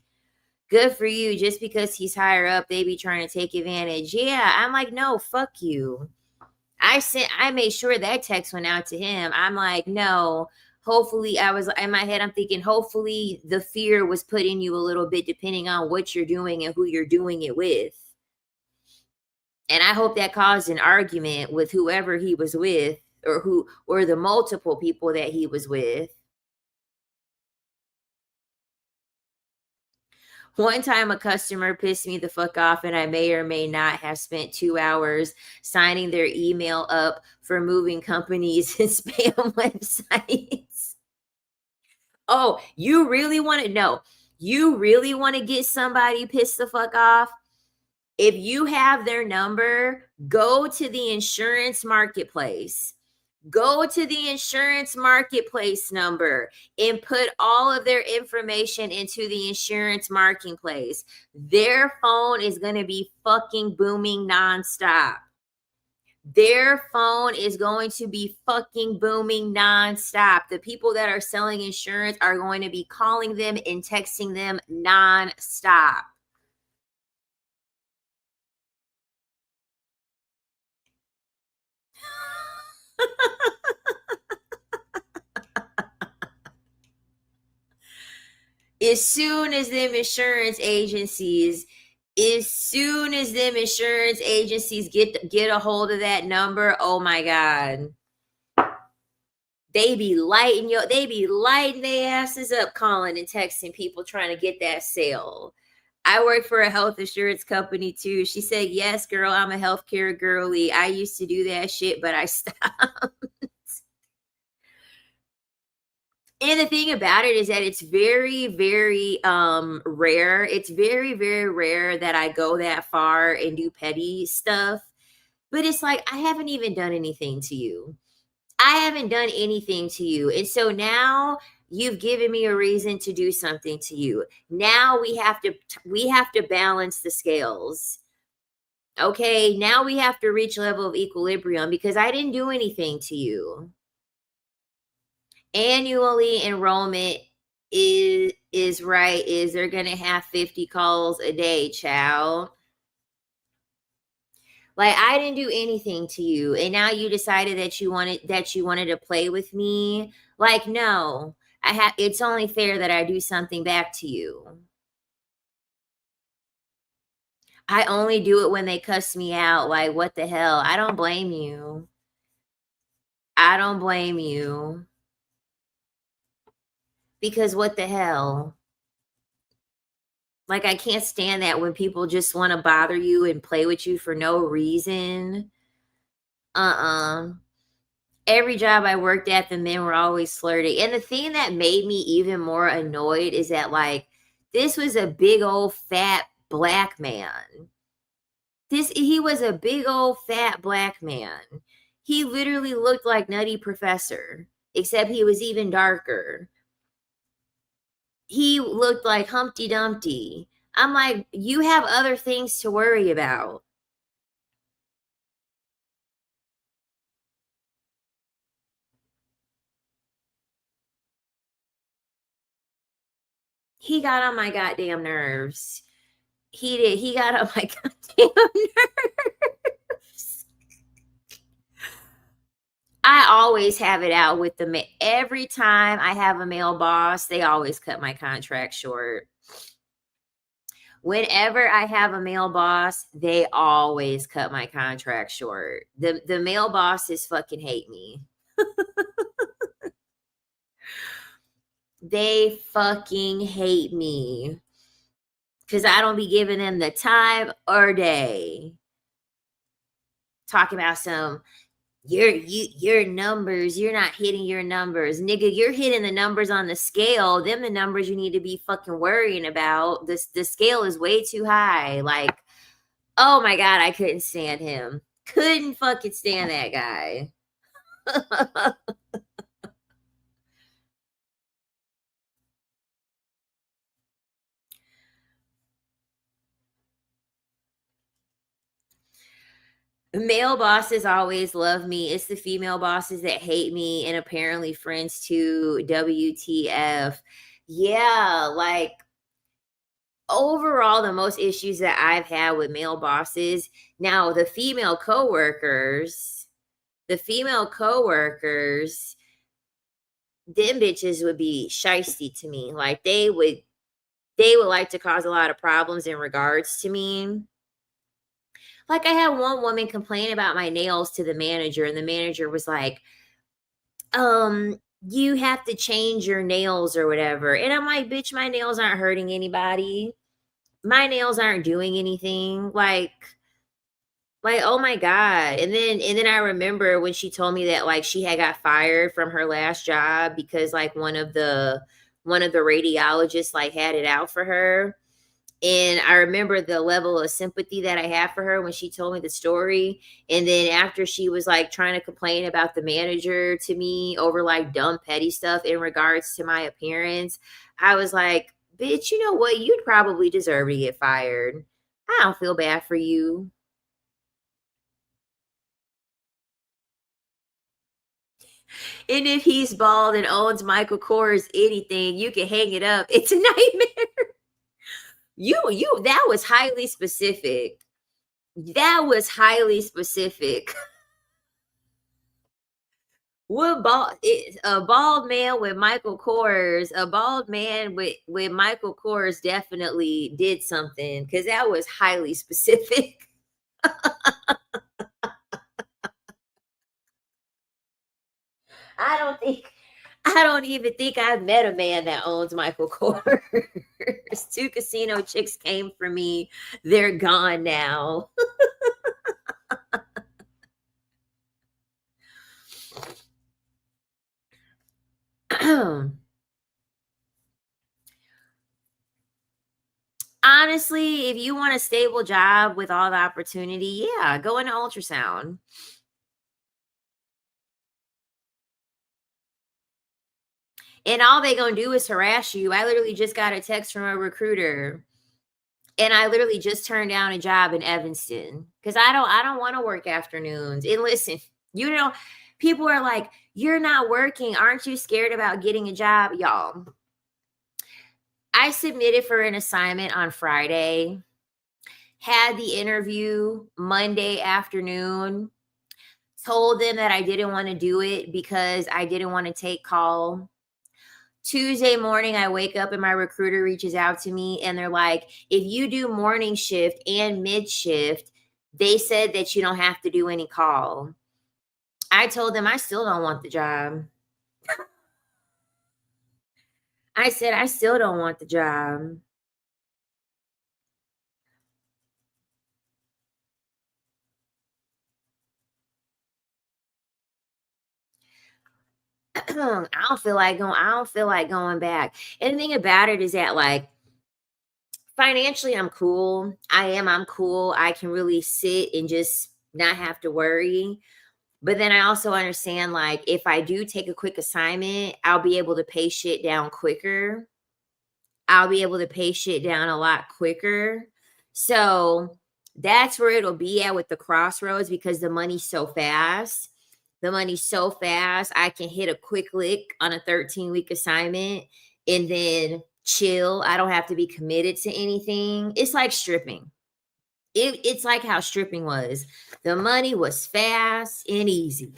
Good for you. Just because he's higher up, they be trying to take advantage. Yeah, I'm like, no, fuck you. I made sure that text went out to him. I'm like, no. Hopefully, I was in my head, I'm thinking, hopefully the fear was put in you a little bit, depending on what you're doing and who you're doing it with. And I hope that caused an argument with whoever he was with, or the multiple people that he was with. One time a customer pissed me the fuck off, and I may or may not have spent 2 hours signing their email up for moving companies and spam websites. Oh, you really want to know? You really want to get somebody pissed the fuck off? If you have their number, go to the insurance marketplace. Go to the insurance marketplace number and put all of their information into the insurance marketplace. Their phone is going to be fucking booming nonstop. Their phone is going to be fucking booming nonstop. The people that are selling insurance are going to be calling them and texting them nonstop. As soon as them insurance agencies get a hold of that number, oh my god, they be lighting their asses up, calling and texting people trying to get that sale. I work for a health insurance company too. She said, yes, girl, I'm a healthcare girly. I used to do that shit, but I stopped. And the thing about it is that it's very, very rare. It's very, very rare that I go that far and do petty stuff. But it's like, I haven't even done anything to you. I haven't done anything to you. And so now you've given me a reason to do something to you. Now we have to balance the scales. Okay, now we have to reach a level of equilibrium because I didn't do anything to you. Annually enrollment is right, is they're gonna have 50 calls a day, child. Like, I didn't do anything to you, and now you decided that you wanted to play with me. Like, no. It's only fair that I do something back to you. I only do it when they cuss me out. Like, what the hell? I don't blame you. I don't blame you. Because what the hell? Like, I can't stand that when people just want to bother you and play with you for no reason. Uh-uh. Every job I worked at, the men were always flirty. And the thing that made me even more annoyed is that, like, this was a big old fat black man. He was a big old fat black man. He literally looked like Nutty Professor, except he was even darker. He looked like Humpty Dumpty. I'm like, you have other things to worry about. He got on my goddamn nerves. He did. He got on my goddamn nerves. I always have it out with every time I have a male boss, they always cut my contract short. Whenever I have a male boss, they always cut my contract short. The male bosses fucking hate me. They fucking hate me because I don't be giving them the time or day. Talking about your numbers, you're not hitting your numbers. Nigga, you're hitting the numbers on the scale. Them the numbers you need to be fucking worrying about. The scale is way too high. Like, oh my god, I couldn't stand him. Couldn't fucking stand that guy. Male bosses always love me. It's the female bosses that hate me and apparently friends too. WTF. Yeah, like overall, the most issues that I've had with male bosses. Now, the female coworkers, them bitches would be shisty to me. Like they would like to cause a lot of problems in regards to me. Like I had one woman complain about my nails to the manager, and the manager was like, you have to change your nails or whatever. And I'm like, bitch, my nails aren't hurting anybody. My nails aren't doing anything. Like, oh my God. And then I remember when she told me that like she had got fired from her last job because like one of the radiologists like had it out for her. And I remember the level of sympathy that I had for her when she told me the story. And then after she was like trying to complain about the manager to me over like dumb petty stuff in regards to my appearance, I was like, bitch, you know what? You'd probably deserve to get fired. I don't feel bad for you. And if he's bald and owns Michael Kors anything, you can hang it up. It's a nightmare. You that was highly specific. That was highly specific. What a bald man with Michael Kors, a bald man with Michael Kors definitely did something because that was highly specific. I don't think I don't even think I've met a man that owns Michael Kors. Two casino chicks came for me. They're gone now. Honestly, if you want a stable job with all the opportunity, yeah, go into ultrasound. And all they gonna do is harass you. I literally just got a text from a recruiter, and I literally just turned down a job in Evanston because I don't want to work afternoons. And listen, you know, people are like, "You're not working. Aren't you scared about getting a job?" Y'all, I submitted for an assignment on Friday, had the interview Monday afternoon, told them that I didn't want to do it because I didn't want to take call. Tuesday morning, I wake up and my recruiter reaches out to me and they're like, if you do morning shift and mid shift, they said that you don't have to do any call. I told them I still don't want the job. I said, I still don't want the job. I don't feel like going back. And the thing about it is that like financially I'm cool. I'm cool. I can really sit and just not have to worry. But then I also understand like if I do take a quick assignment, I'll be able to pay shit down quicker. I'll be able to pay shit down a lot quicker. So that's where it'll be at with the crossroads because the money's so fast. The money's so fast. I can hit a quick lick on a 13-week assignment and then chill. I don't have to be committed to anything. It's like stripping. It's like how stripping was. The money was fast and easy,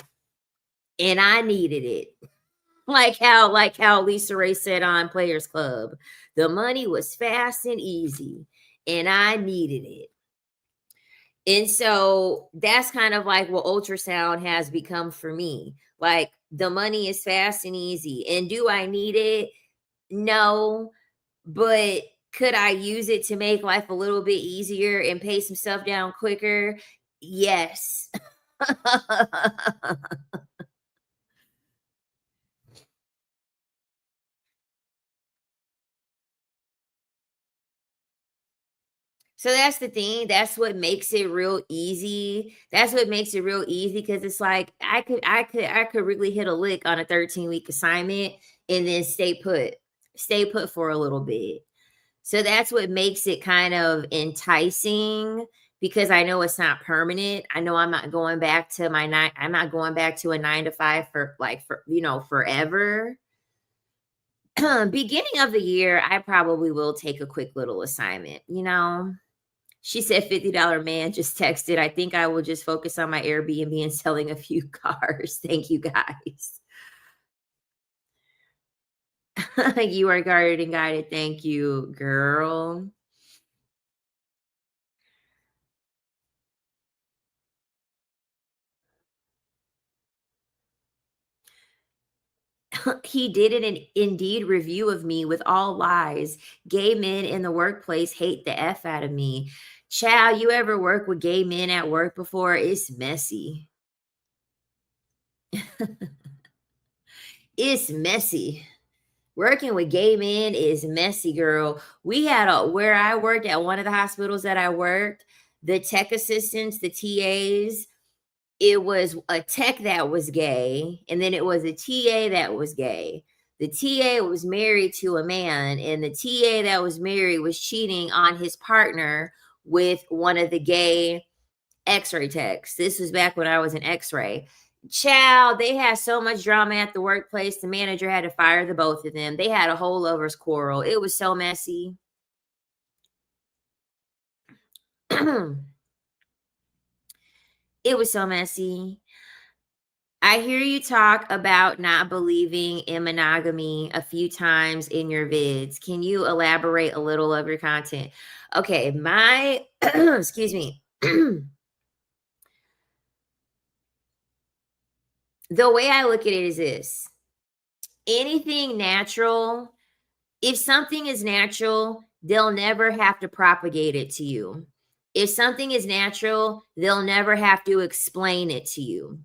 and I needed it. Like how Lisa Ray said on Players Club, the money was fast and easy, and I needed it. And so that's kind of like what ultrasound has become for me. Like the money is fast and easy. And do I need it? No, but could I use it to make life a little bit easier and pay some stuff down quicker? Yes. So that's the thing. That's what makes it real easy. That's what makes it real easy because it's like I could really hit a lick on a 13-week assignment and then stay put for a little bit. So that's what makes it kind of enticing because I know it's not permanent. I know I'm not going back to my nine. I'm not going back to a 9 to 5 for like for forever. Beginning of the year, I probably will take a quick little assignment. She said $50 man just texted. I think I will just focus on my Airbnb and selling a few cars. Thank you guys. You are guarded and guided. Thank you, girl. He did an Indeed review of me with all lies. Gay men in the workplace hate the F out of me. Child, you ever work with gay men at work before? It's messy. It's messy. Working with gay men is messy, girl. We had where I worked at one of the hospitals that I worked, the tech assistants, the TAs, it was a tech that was gay, and then it was a TA that was gay. The TA was married to a man, and the TA that was married was cheating on his partner with one of the gay x-ray techs. This was back when I was in x-ray. Child, they had so much drama at the workplace. The manager had to fire the both of them. They had a whole lovers quarrel. It was so messy. It was so messy. I hear you talk about not believing in monogamy a few times in your vids. Can you elaborate a little of your content? Okay, my excuse me. The way I look at it is this. Anything natural, if something is natural, they'll never have to propagate it to you. If something is natural, they'll never have to explain it to you.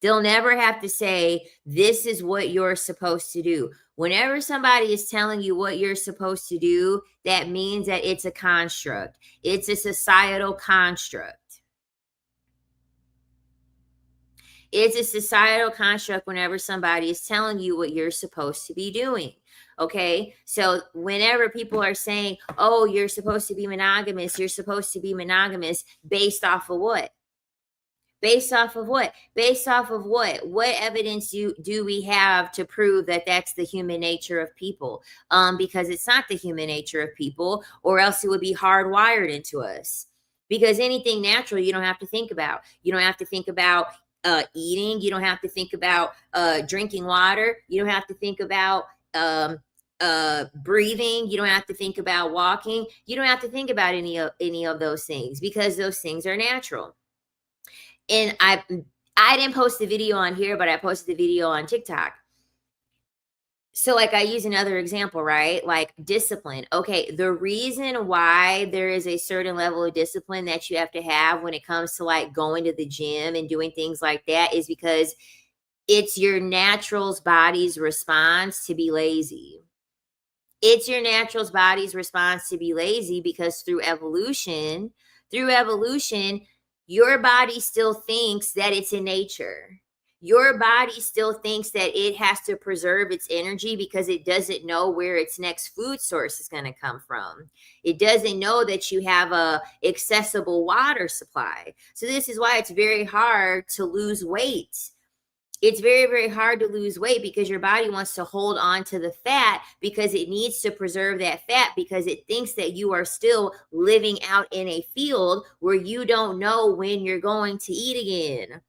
They'll never have to say, this is what you're supposed to do. Whenever somebody is telling you what you're supposed to do, that means that it's a construct. It's a societal construct. It's a societal construct whenever somebody is telling you what you're supposed to be doing. Okay. So whenever people are saying, oh, you're supposed to be monogamous, you're supposed to be monogamous based off of what? Based off of what? Based off of what? What evidence do we have to prove that that's the human nature of people? Because it's not the human nature of people, or else it would be hardwired into us. Because anything natural, you don't have to think about. You don't have to think about eating. You don't have to think about drinking water. You don't have to think about breathing. You don't have to think about walking. You don't have to think about any of those things, because those things are natural. And I didn't post the video on here, but I posted the video on TikTok. So like I use another example, right? Like discipline. Okay, the reason why there is a certain level of discipline that you have to have when it comes to like going to the gym and doing things like that is because it's your natural's body's response to be lazy. It's your natural's body's response to be lazy because through evolution, your body still thinks that it's in nature. Your body still thinks that it has to preserve its energy because it doesn't know where its next food source is going to come from. It doesn't know that you have a accessible water supply. So this is why it's very hard to lose weight. It's very, very hard to lose weight because your body wants to hold on to the fat because it needs to preserve that fat because it thinks that you are still living out in a field where you don't know when you're going to eat again.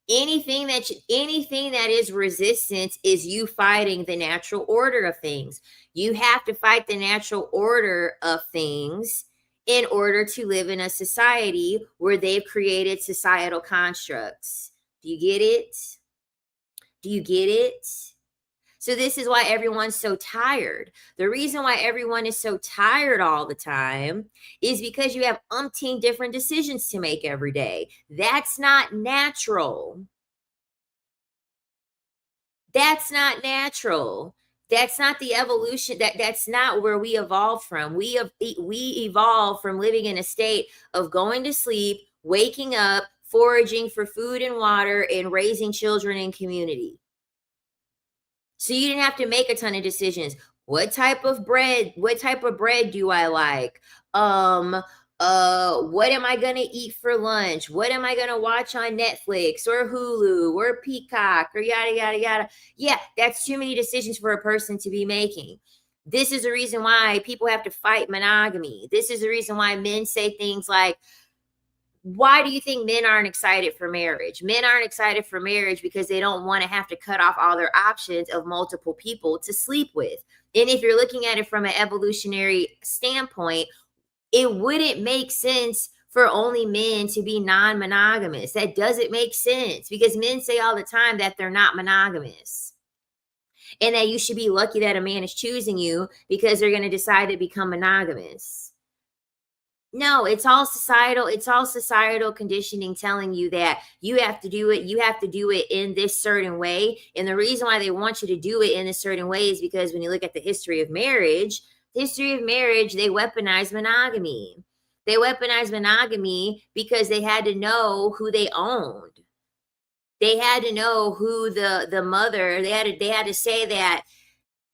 Anything that is resistance is you fighting the natural order of things. You have to fight the natural order of things in order to live in a society where they've created societal constructs. Do you get it? Do you get it? So this is why everyone's so tired. The reason why everyone is so tired all the time is because you have umpteen different decisions to make every day. That's not natural. That's not natural. That's not the evolution. That's not where we evolved from. We evolved from living in a state of going to sleep, waking up, foraging for food and water, and raising children in community. So you didn't have to make a ton of decisions. What type of bread do I like? what am I gonna eat for lunch? What am I gonna watch on Netflix or Hulu or Peacock or yada yada yada? Yeah, that's too many decisions for a person to be making. This is the reason why people have to fight monogamy. This is the reason why men say things like, why do you think men aren't excited for marriage? Men aren't excited for marriage because they don't want to have to cut off all their options of multiple people to sleep with. And if you're looking at it from an evolutionary standpoint, it wouldn't make sense for only men to be non-monogamous. That doesn't make sense because men say all the time that they're not monogamous and that you should be lucky that a man is choosing you because they're going to decide to become monogamous. No, it's all societal conditioning telling you that you have to do it, in this certain way. And the reason why they want you to do it in a certain way is because when you look at the history of marriage, they weaponize monogamy. They weaponize monogamy because they had to know who they owned. They had to know who the mother, they had to say that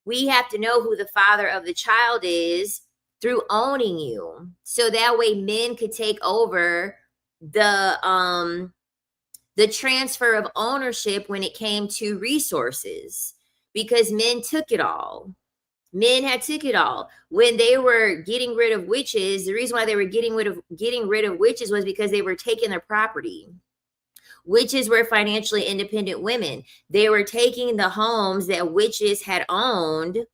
we have to know who the father of the child is through owning you. So that way men could take over the transfer of ownership when it came to resources, because men took it all. Men had took it all. When they were getting rid of witches, the reason why they were getting rid of witches was because they were taking their property. Witches were financially independent women. They were taking the homes that witches had owned,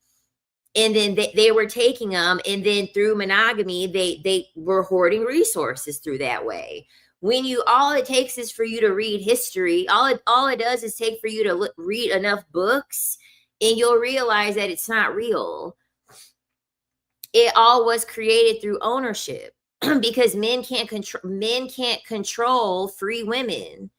and then they were taking them, and then through monogamy, they were hoarding resources through that way. When all it takes is for you to read history, all it does is take for you to read enough books, and you'll realize that it's not real. It all was created through ownership because men can't control free women.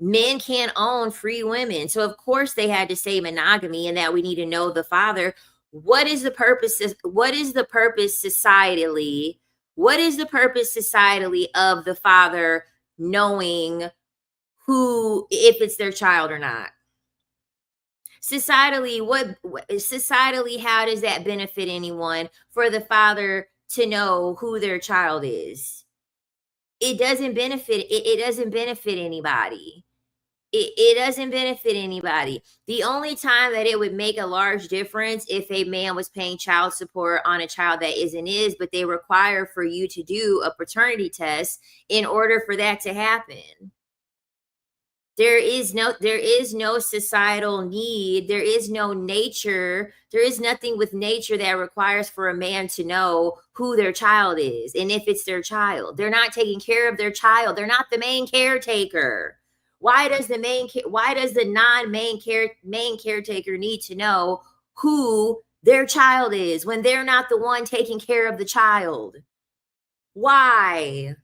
Men can't own free women. So of course they had to say monogamy, and that we need to know the father. What is the purpose? What is the purpose societally? What is the purpose societally of the father knowing who, if it's their child or not? Societally, how does that benefit anyone for the father to know who their child is? It doesn't benefit. It doesn't benefit anybody. It doesn't benefit anybody. The only time that it would make a large difference if a man was paying child support on a child that isn't his, but they require for you to do a paternity test in order for that to happen. There is no societal need. There is no nature. There is nothing with nature that requires for a man to know who their child is. And if it's their child, they're not taking care of their child. They're not the main caretaker. Why does the main caretaker need to know who their child is when they're not the one taking care of the child? Why?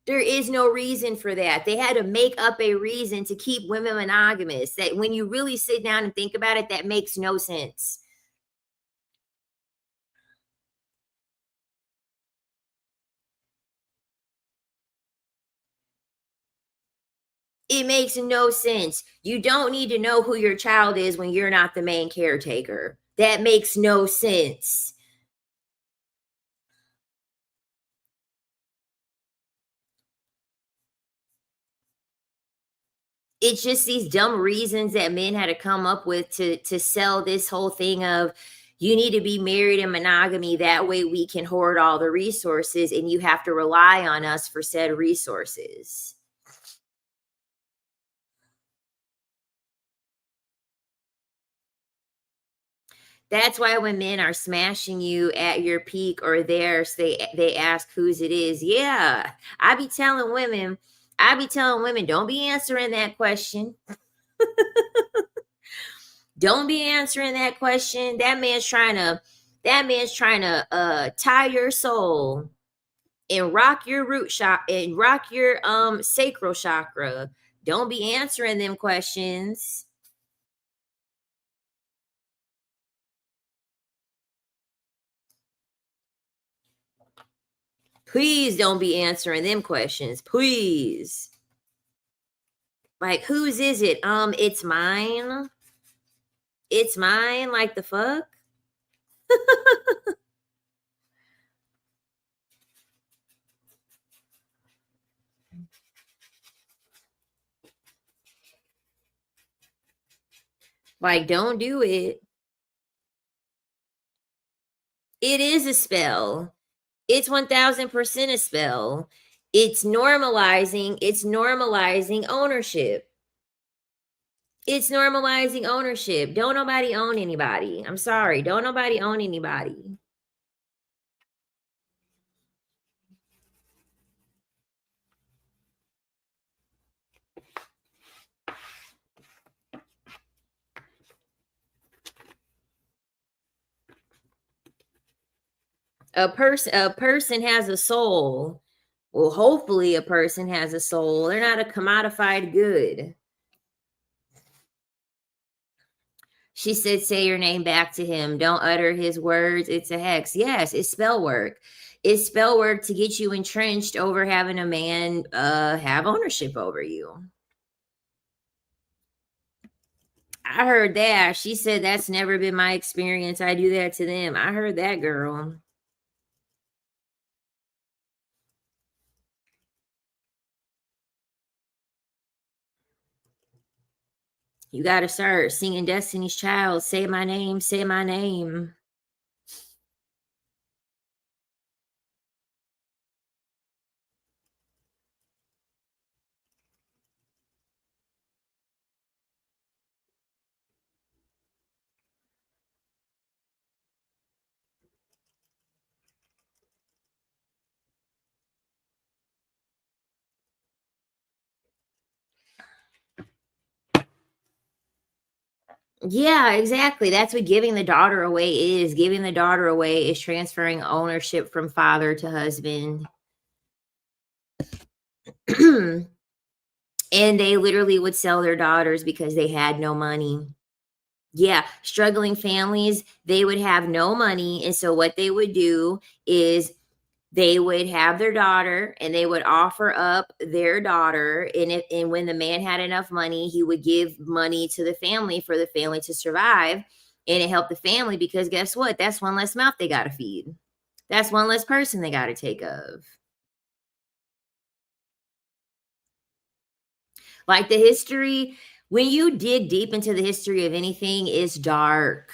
There is no reason for that. They had to make up a reason to keep women monogamous. That when you really sit down and think about it, that makes no sense. It makes no sense. You don't need to know who your child is when you're not the main caretaker. That makes no sense. It's just these dumb reasons that men had to come up with to sell this whole thing of, you need to be married in monogamy, that way we can hoard all the resources and you have to rely on us for said resources. That's why when men are smashing you at your peak or theirs, they ask whose it is. Yeah, I be telling women, don't be answering that question. Don't be answering that question. That man's trying to tie your soul and rock your sacral chakra. Don't be answering them questions. Please don't be answering them questions. Please. Like, whose is it? It's mine. It's mine. Like, the fuck? Like, don't do it. It is a spell. It's 1000% a spell. It's normalizing ownership. It's normalizing ownership. Don't nobody own anybody. I'm sorry. Don't nobody own anybody. A person has a soul. Well, hopefully a person has a soul. They're not a commodified good. She said, say your name back to him. Don't utter his words. It's a hex. Yes, it's spell work. It's spell work to get you entrenched over having a man have ownership over you. I heard that. She said that's never been my experience. I do that to them. I heard that, girl. You got to start singing Destiny's Child. Say my name, say my name. Yeah, exactly. That's what giving the daughter away is. Giving the daughter away is transferring ownership from father to husband. And they literally would sell their daughters because they had no money. Yeah, struggling families, they would have no money. And so what they would do is they would have their daughter and they would offer up their daughter. And when the man had enough money, he would give money to the family for the family to survive. And it helped the family because guess what? That's one less mouth they got to feed. That's one less person they got to take of. Like the history, when you dig deep into the history of anything, it's dark.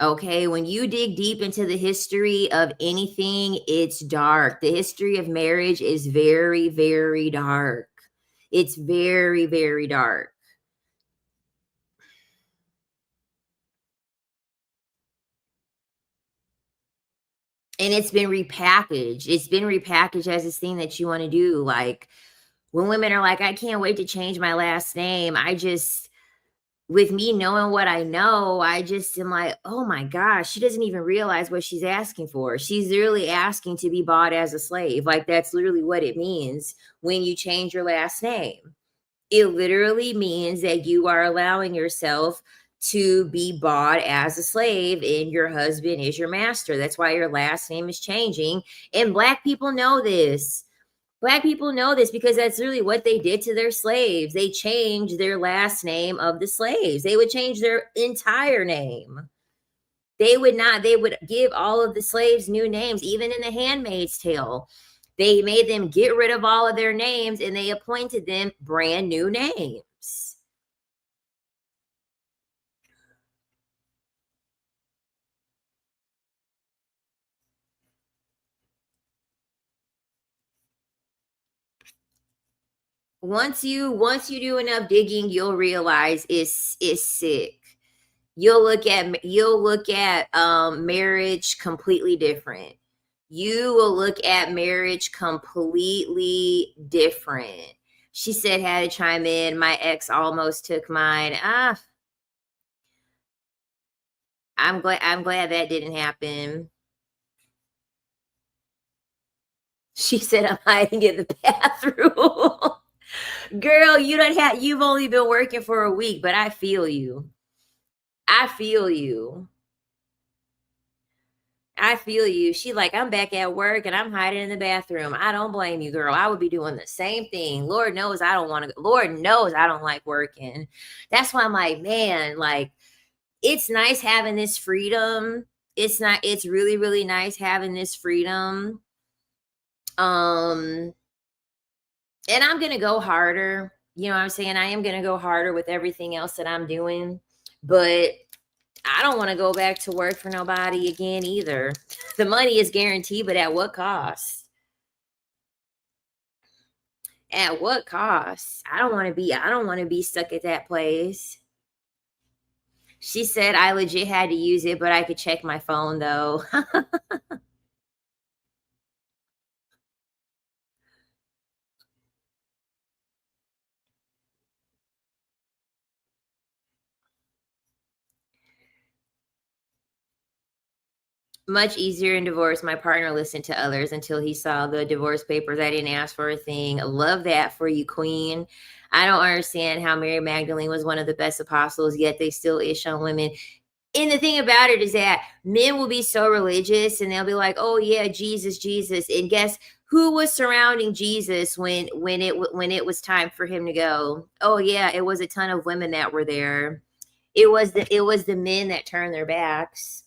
Okay, when you dig deep into the history of anything, it's dark. The history of marriage is very, very dark. It's very, very dark. And it's been repackaged. It's been repackaged as this thing that you want to do. Like when women are like, I can't wait to change my last name. With me knowing what I know, I just am like, oh my gosh, she doesn't even realize what she's asking for. She's literally asking to be bought as a slave. Like that's literally what it means when you change your last name. It literally means that you are allowing yourself to be bought as a slave and your husband is your master. That's why your last name is changing. And Black people know this. Black people know this because that's really what they did to their slaves. They changed their last name of the slaves. They would change their entire name. They would not, they would give all of the slaves new names, even in the Handmaid's Tale. They made them get rid of all of their names and they appointed them brand new names. Once you do enough digging, you'll realize it's sick. You'll look at marriage completely different. You will look at marriage completely different. She said had to chime in. My ex almost took mine. I'm glad that didn't happen. She said I'm hiding in the bathroom. Girl, you've only been working for a week, but I feel you. I feel you. I feel you. She like, I'm back at work and I'm hiding in the bathroom. I don't blame you, girl. I would be doing the same thing. Lord knows I don't want to. Lord knows I don't like working. That's why I'm like, man, like it's nice having this freedom. It's really, really nice having this freedom. Um, and I'm gonna go harder. You know what I'm saying? I am gonna go harder with everything else that I'm doing. But I don't want to go back to work for nobody again either. The money is guaranteed, but at what cost? At what cost? I don't want to be stuck at that place. She said I legit had to use it, but I could check my phone though. Much easier in divorce. My partner listened to others until he saw the divorce papers. I didn't ask for a thing. Love that for you, queen. I don't understand how Mary Magdalene was one of the best apostles, yet they still ish on women. And the thing about it is that men will be so religious and they'll be like, "Oh yeah, Jesus, Jesus." And guess who was surrounding Jesus when it was time for him to go? Oh yeah, it was a ton of women that were there. It was the men that turned their backs.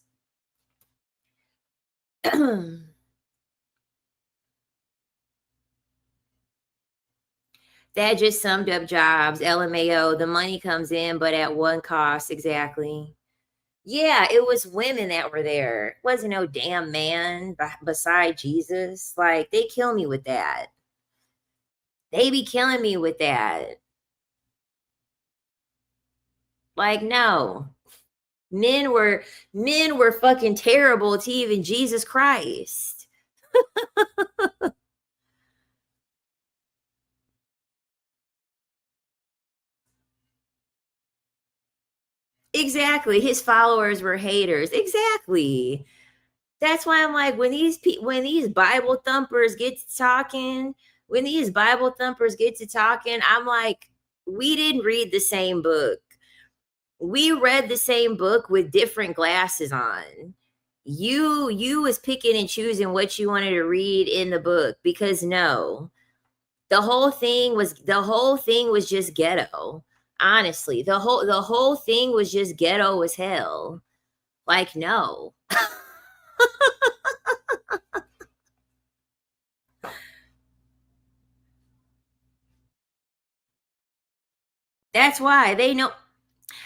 That just summed up Jobs. LMAO. The money comes in, but at one cost. Exactly. Yeah, it was women that were there. It wasn't no damn man beside Jesus. Like, they kill me with that. They be killing me with that. Like, no. Men were fucking terrible to even Jesus Christ. Exactly. His followers were haters. Exactly. That's why I'm like, when these Bible thumpers get to talking, when these Bible thumpers get to talking, I'm like, we didn't read the same book. We read the same book with different glasses on. You was picking and choosing what you wanted to read in the book, because no, the whole thing was just ghetto. Honestly, the whole thing was just ghetto as hell. Like, no. That's why they know,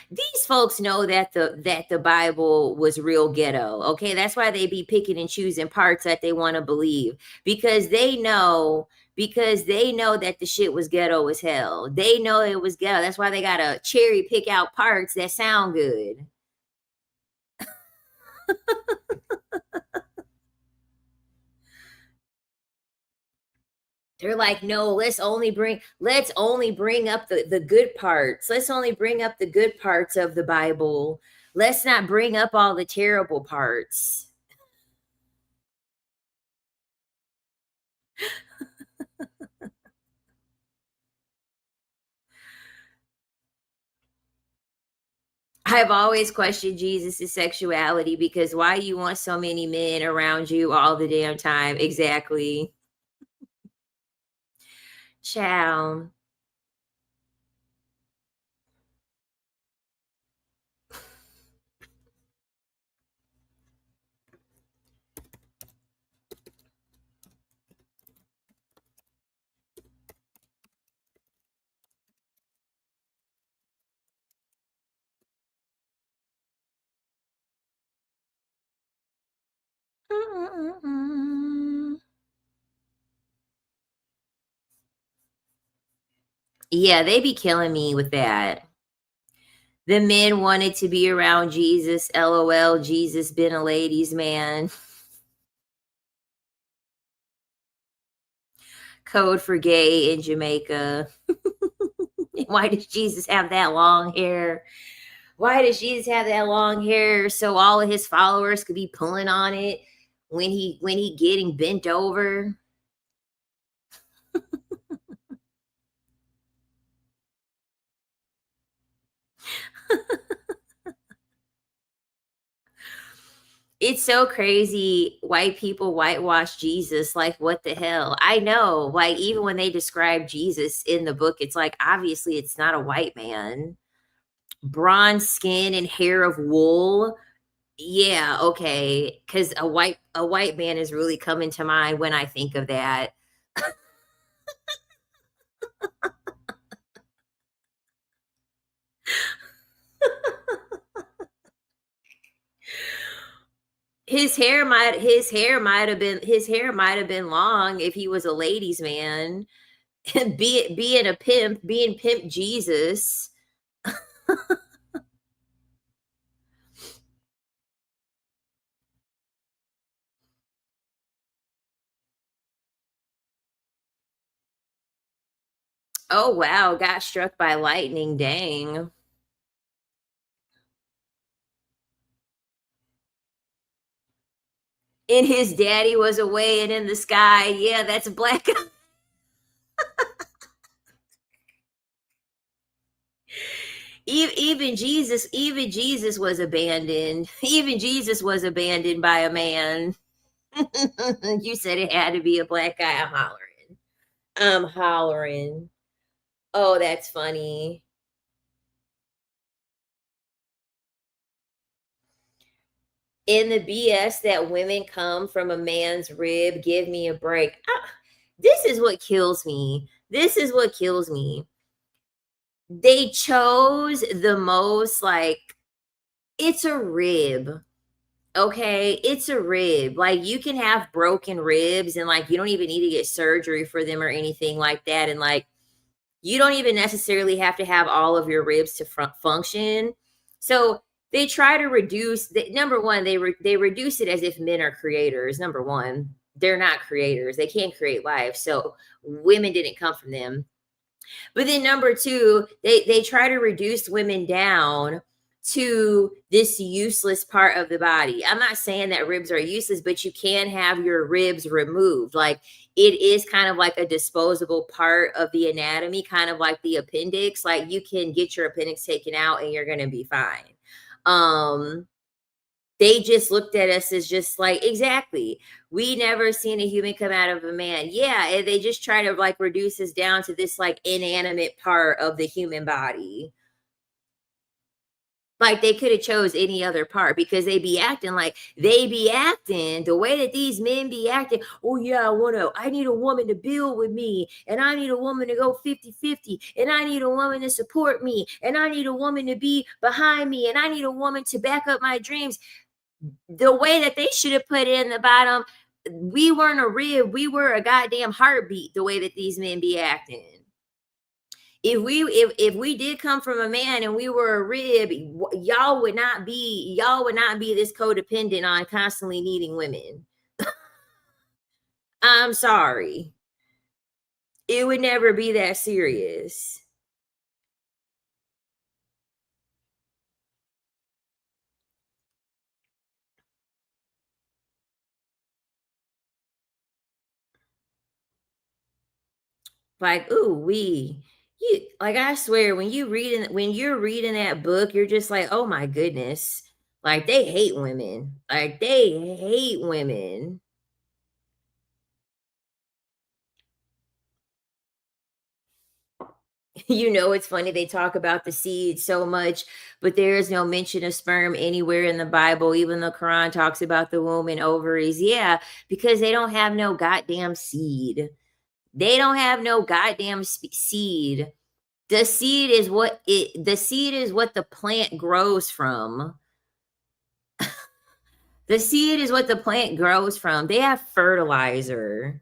these folks know that the Bible was real ghetto. Okay, that's why they be picking and choosing parts that they want to believe, because they know that the shit was ghetto as hell. They know it was ghetto. That's why they gotta cherry pick out parts that sound good. They're like, no, let's only bring up the good parts. Let's only bring up the good parts of the Bible. Let's not bring up all the terrible parts. I've always questioned Jesus' sexuality, because why you want so many men around you all the damn time? Exactly. Ciao. Yeah, they be killing me with that. The men wanted to be around Jesus. LOL. Jesus been a ladies' man. Code for gay in Jamaica. Why does Jesus have that long hair? Why does Jesus have that long hair so all of his followers could be pulling on it when he getting bent over? It's so crazy. White people whitewash Jesus. Like, what the hell? I know. Like, even when they describe Jesus in the book, it's like, obviously it's not a white man. Bronze skin and hair of wool. Yeah, okay. Because a white man is really coming to mind when I think of that. his hair might have been long if he was a ladies' man. Being a pimp, being pimp Jesus. Oh wow, got struck by lightning. Dang. And his daddy was away and in the sky. Yeah, that's black. Even Jesus was abandoned. Even Jesus was abandoned by a man. You said it had to be a black guy. I'm hollering. I'm hollering. Oh, that's funny. In the BS that women come from a man's rib, give me a break. This is what kills me. This is what kills me. They chose the most like, it's a rib. Okay, it's a rib. Like you can have broken ribs and like you don't even need to get surgery for them or anything like that. And like you don't even necessarily have to have all of your ribs to function. So they try to reduce the number one, they reduce it as if men are creators. Number one, they're not creators. They can't create life. So women didn't come from them. But then number two, they try to reduce women down to this useless part of the body. I'm not saying that ribs are useless, but you can have your ribs removed. Like it is kind of like a disposable part of the anatomy, kind of like the appendix. Like you can get your appendix taken out and you're going to be fine. Um they just looked at us as just like, exactly, we never seen a human come out of a man. Yeah, and they just try to like reduce us down to this like inanimate part of the human body. Like they could have chose any other part because they be acting the way that these men be acting. Oh yeah, I need a woman to build with me, and I need a woman to go 50-50, and I need a woman to support me, and I need a woman to be behind me, and I need a woman to back up my dreams. The way that they should have put in the bottom, we weren't a rib, we were a goddamn heartbeat. The way that these men be acting. If we did come from a man and we were a rib, y'all would not be this codependent on constantly needing women. I'm sorry. It would never be that serious. Like, ooh, you like I swear when you're reading that book, you're just like, oh my goodness. Like they hate women. Like they hate women. It's funny they talk about the seed so much, but there is no mention of sperm anywhere in the Bible. Even the Quran talks about the womb and ovaries. Yeah, because they don't have no goddamn seed. They don't have no goddamn seed. The seed is what the plant grows from. The seed is what the plant grows from. They have fertilizer.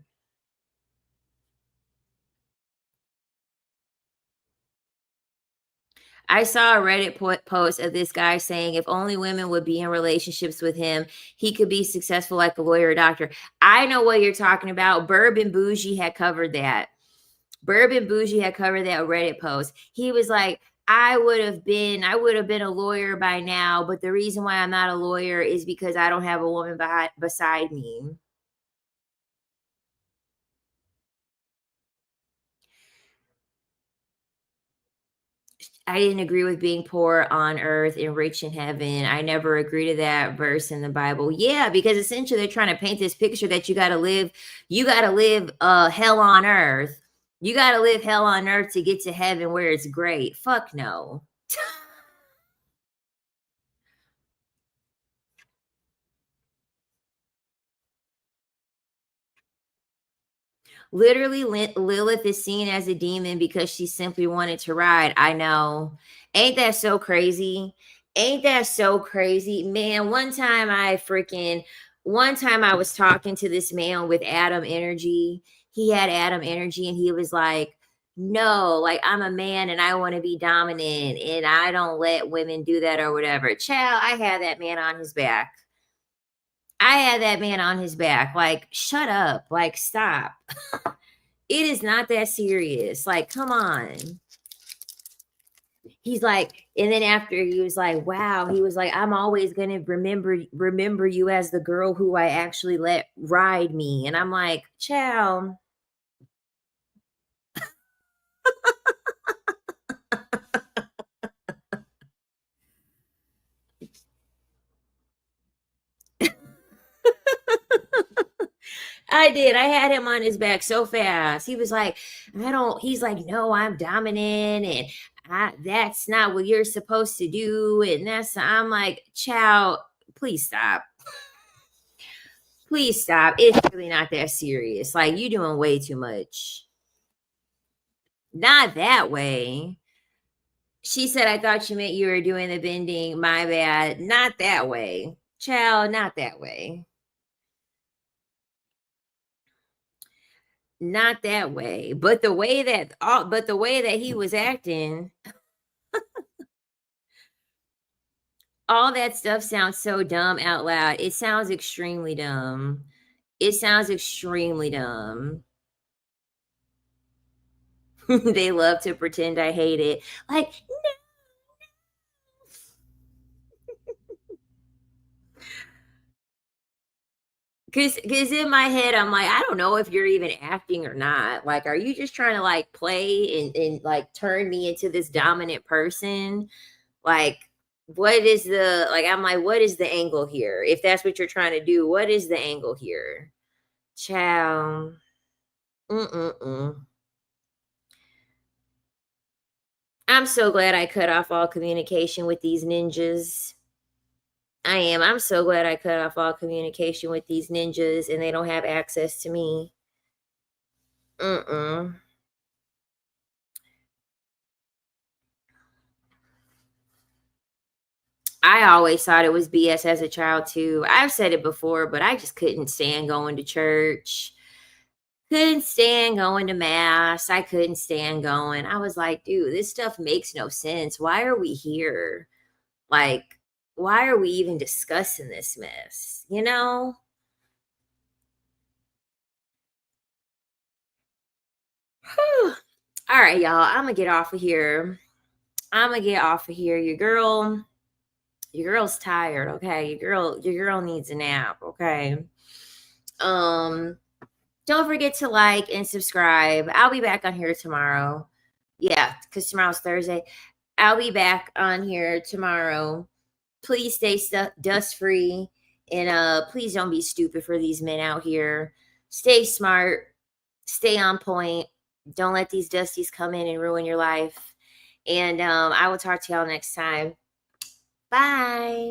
I saw a Reddit post of this guy saying if only women would be in relationships with him, he could be successful like a lawyer or doctor. I know what you're talking about. Bourbon Bougie had covered that. Bourbon Bougie had covered that Reddit post. He was like, I would have been a lawyer by now, but the reason why I'm not a lawyer is because I don't have a woman beside me. I didn't agree with being poor on earth and rich in heaven. I never agree to that verse in the Bible. Yeah, because essentially they're trying to paint this picture that you got to live hell on earth. You got to live hell on earth to get to heaven where it's great. Fuck no. Literally, Lilith is seen as a demon because she simply wanted to ride. I know. Ain't that so crazy? Ain't that so crazy? Man, one time I was talking to this man with Adam Energy. He had Adam Energy and he was like, "No, like I'm a man and I want to be dominant and I don't let women do that or whatever." Child, I had that man on his back. I had that man on his back. Like, shut up. Like, stop. It is not that serious. Like, come on. He's like, and then after he was like, wow, he was like, I'm always gonna remember you as the girl who I actually let ride me. And I'm like, child, I did. I had him on his back so fast. He was like, he's like, no, I'm dominant and that's not what you're supposed to do. And I'm like, child, please stop. Please stop. It's really not that serious. Like, you doing way too much. Not that way. She said, I thought you meant you were doing the bending. My bad. Not that way. Child, not that way. Not that way. But the way that he was acting, all that stuff sounds so dumb out loud. It sounds extremely dumb. It sounds extremely dumb. They love to pretend I hate it. Like, cause in my head, I'm like, I don't know if you're even acting or not. Like, are you just trying to like play and like turn me into this dominant person? Like, what is the like? I'm like, what is the angle here? If that's what you're trying to do, what is the angle here? Child. Mm-mm-mm. I'm so glad I cut off all communication with these ninjas. I am. I'm so glad I cut off all communication with these ninjas and they don't have access to me. Mm-mm. I always thought it was BS as a child too. I've said it before, but I just couldn't stand going to church. Couldn't stand going to mass. I couldn't stand going. I was like, dude, this stuff makes no sense. Why are we here? Like, why are we even discussing this mess? You know? Whew. All right, y'all. I'm gonna get off of here. I'm gonna get off of here. Your girl's tired, okay? Your girl needs a nap, okay? Um, don't forget to like and subscribe. I'll be back on here tomorrow. Yeah, because tomorrow's Thursday. I'll be back on here tomorrow. Please stay dust free and please don't be stupid for these men out here. Stay smart, stay on point. Don't let these dusties come in and ruin your life. And I will talk to y'all next time. Bye.